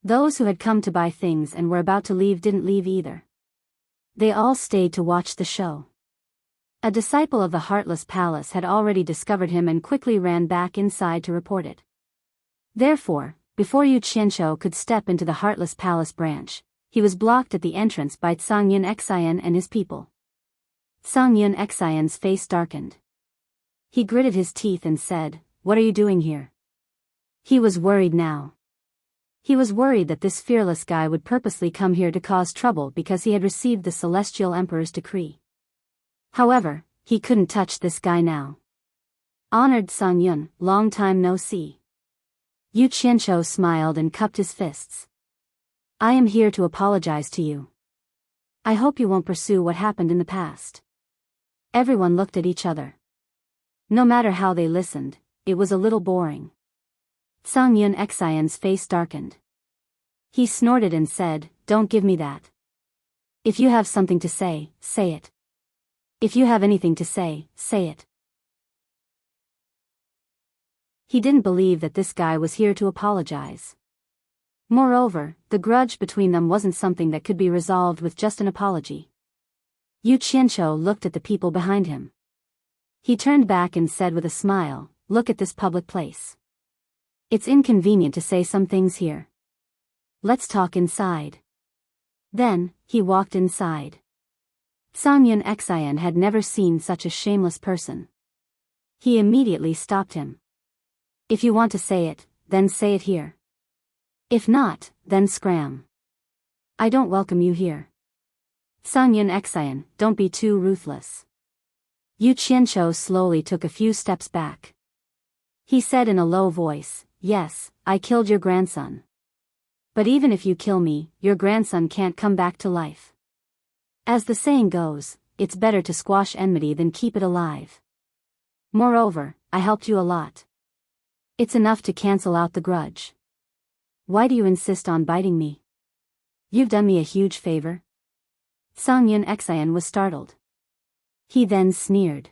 Speaker 1: Those who had come to buy things and were about to leave didn't leave either. They all stayed to watch the show. A disciple of the Heartless Palace had already discovered him and quickly ran back inside to report it. Therefore, before Yu Qianqiu could step into the Heartless Palace branch, he was blocked at the entrance by Zhang Yunxian and his people. Zhang Yunxian's face darkened. He gritted his teeth and said, what are you doing here? He was worried now. He was worried that this fearless guy would purposely come here to cause trouble because he had received the Celestial Emperor's decree. However, he couldn't touch this guy now. Honored Zhang Yun, long time no see. Yu Qianqiu smiled and cupped his fists. I am here to apologize to you. I hope you won't pursue what happened in the past. Everyone looked at each other. No matter how they listened, it was a little boring. Zhang Yunxian's face darkened. He snorted and said, don't give me that. If you have something to say, say it. If you have anything to say, say it. He didn't believe that this guy was here to apologize. Moreover, the grudge between them wasn't something that could be resolved with just an apology. Yu Qianqiu looked at the people behind him. He turned back and said with a smile, look at this public place. It's inconvenient to say some things here. Let's talk inside. Then, he walked inside. Zhang Yunxian had never seen such a shameless person. He immediately stopped him. If you want to say it, then say it here. If not, then scram. I don't welcome you here. Zhang Yunxian, don't be too ruthless. Yu Qianqiu slowly took a few steps back. He said in a low voice, yes, I killed your grandson. But even if you kill me, your grandson can't come back to life. As the saying goes, it's better to squash enmity than keep it alive. Moreover, I helped you a lot. It's enough to cancel out the grudge. Why do you insist on biting me? You've done me a huge favor? Songyun Xian was startled. He then sneered.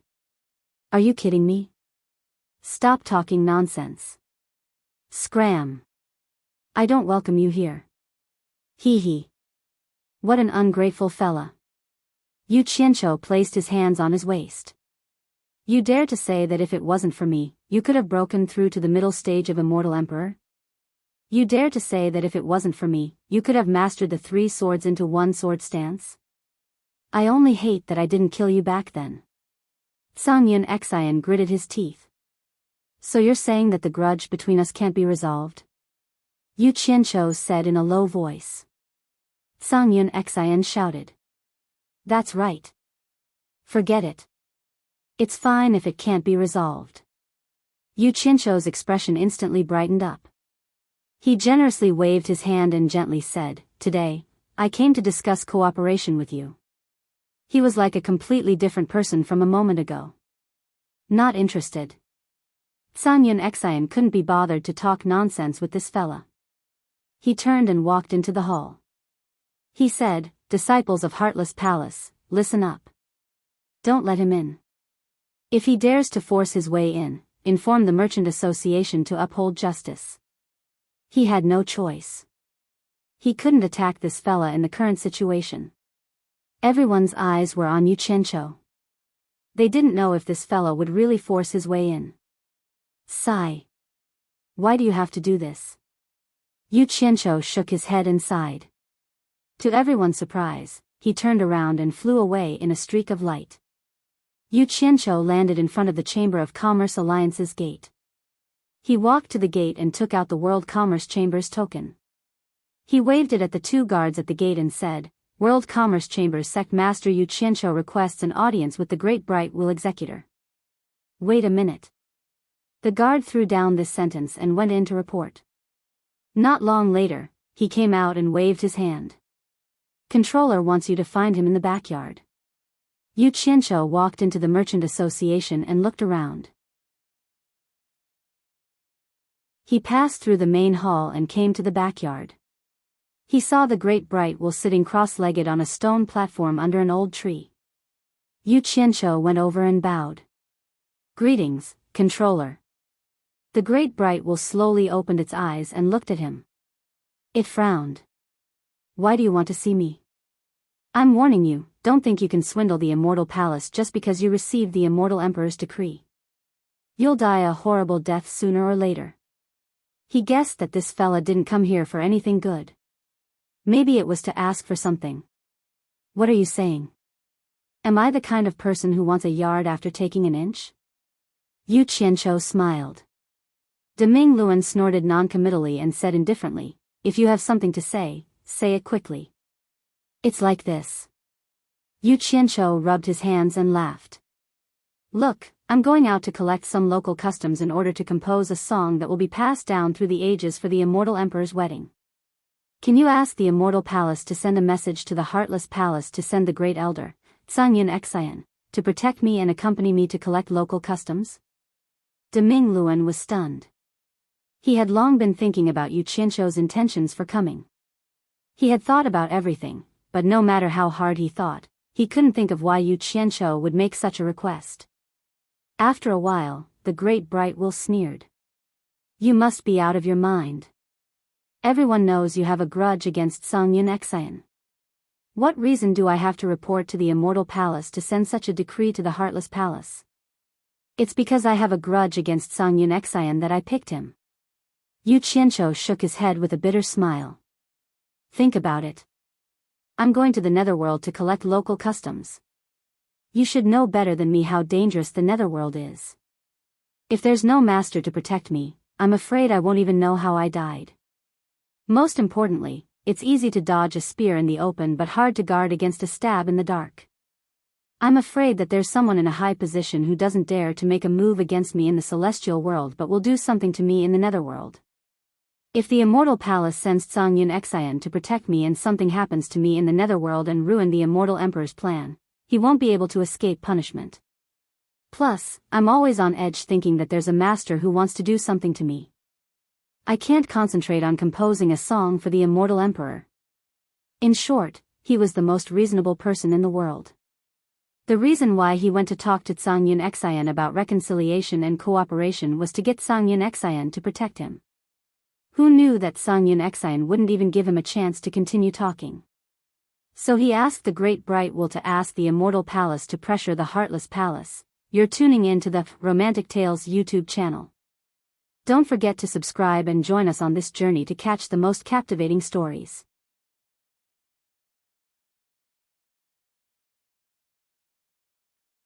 Speaker 1: Are you kidding me? Stop talking nonsense. Scram. I don't welcome you here. Hee hee. What an ungrateful fella. Yu Qianqiu placed his hands on his waist. You dare to say that if it wasn't for me, you could have broken through to the middle stage of Immortal Emperor? You dare to say that if it wasn't for me, you could have mastered the 3 swords into 1 sword stance? I only hate that I didn't kill you back then. Songyun Xian gritted his teeth. So you're saying that the grudge between us can't be resolved? Yu Qianqiu said in a low voice. Songyun Xian shouted. That's right. Forget it. It's fine if it can't be resolved. Yu Qianqiu's expression instantly brightened up. He generously waved his hand and gently said, Today, I came to discuss cooperation with you. He was like a completely different person from a moment ago. Not interested. Songyun Xian couldn't be bothered to talk nonsense with this fella. He turned and walked into the hall. He said, Disciples of Heartless Palace, listen up. Don't let him in. If he dares to force his way in, inform the Merchant Association to uphold justice. He had no choice. He couldn't attack this fella in the current situation. Everyone's eyes were on Yu Qianqiu. They didn't know if this fella would really force his way in. Sigh. Why do you have to do this? Yu Qianqiu shook his head and sighed. To everyone's surprise, he turned around and flew away in a streak of light. Yu Qianqiu landed in front of the Chamber of Commerce Alliance's gate. He walked to the gate and took out the World Commerce Chamber's token. He waved it at the 2 guards at the gate and said, World Commerce Chamber's Sect Master Yu Qianqiu requests an audience with the Great Bright Will Executor. Wait a minute. The guard threw down this sentence and went in to report. Not long later, he came out and waved his hand. Controller wants you to find him in the backyard. Yu Qianqiu walked into the Merchant Association and looked around. He passed through the main hall and came to the backyard. He saw the Great Bright Will sitting cross-legged on a stone platform under an old tree. Yu Qianqiu went over and bowed. Greetings, Controller. The Great Bright Will slowly opened its eyes and looked at him. It frowned. Why do you want to see me? I'm warning you, don't think you can swindle the Immortal Palace just because you received the Immortal Emperor's decree. You'll die a horrible death sooner or later. He guessed that this fella didn't come here for anything good. Maybe it was to ask for something. What are you saying? Am I the kind of person who wants a yard after taking an inch? Yu Qianqiu smiled. Deming Luan snorted noncommittally and said indifferently, If you have something to say it quickly. It's like this. Yu Qianqiu rubbed his hands and laughed. Look, I'm going out to collect some local customs in order to compose a song that will be passed down through the ages for the Immortal Emperor's wedding. Can you ask the Immortal Palace to send a message to the Heartless Palace to send the Great Elder, Songyun Xian, to protect me and accompany me to collect local customs? Deming Luan was stunned. He had long been thinking about Yu Qianqiu's intentions for coming. He had thought about everything, but no matter how hard he thought, he couldn't think of why Yu Qianqiu would make such a request. After a while, the Great Bright Will sneered. You must be out of your mind. Everyone knows you have a grudge against Songyun Xian. What reason do I have to report to the Immortal Palace to send such a decree to the Heartless Palace? It's because I have a grudge against Songyun Xian that I picked him. Yu Qianqiu shook his head with a bitter smile. Think about it. I'm going to the Netherworld to collect local customs. You should know better than me how dangerous the Netherworld is. If there's no master to protect me, I'm afraid I won't even know how I died. Most importantly, it's easy to dodge a spear in the open but hard to guard against a stab in the dark. I'm afraid that there's someone in a high position who doesn't dare to make a move against me in the celestial world but will do something to me in the Netherworld. If the Immortal Palace sends Songyun Xian to protect me and something happens to me in the Netherworld and ruin the Immortal Emperor's plan, he won't be able to escape punishment. Plus, I'm always on edge thinking that there's a master who wants to do something to me. I can't concentrate on composing a song for the Immortal Emperor. In short, he was the most reasonable person in the world. The reason why he went to talk to Songyun Exayan about reconciliation and cooperation was to get Songyun Exayan to protect him. Who knew that Songyun Exayan wouldn't even give him a chance to continue talking? So he asked the Great Bright Wool to ask the Immortal Palace to pressure the Heartless Palace. You're tuning in to the Romantic Tales YouTube channel. Don't forget to subscribe and join us on this journey to catch the most captivating stories.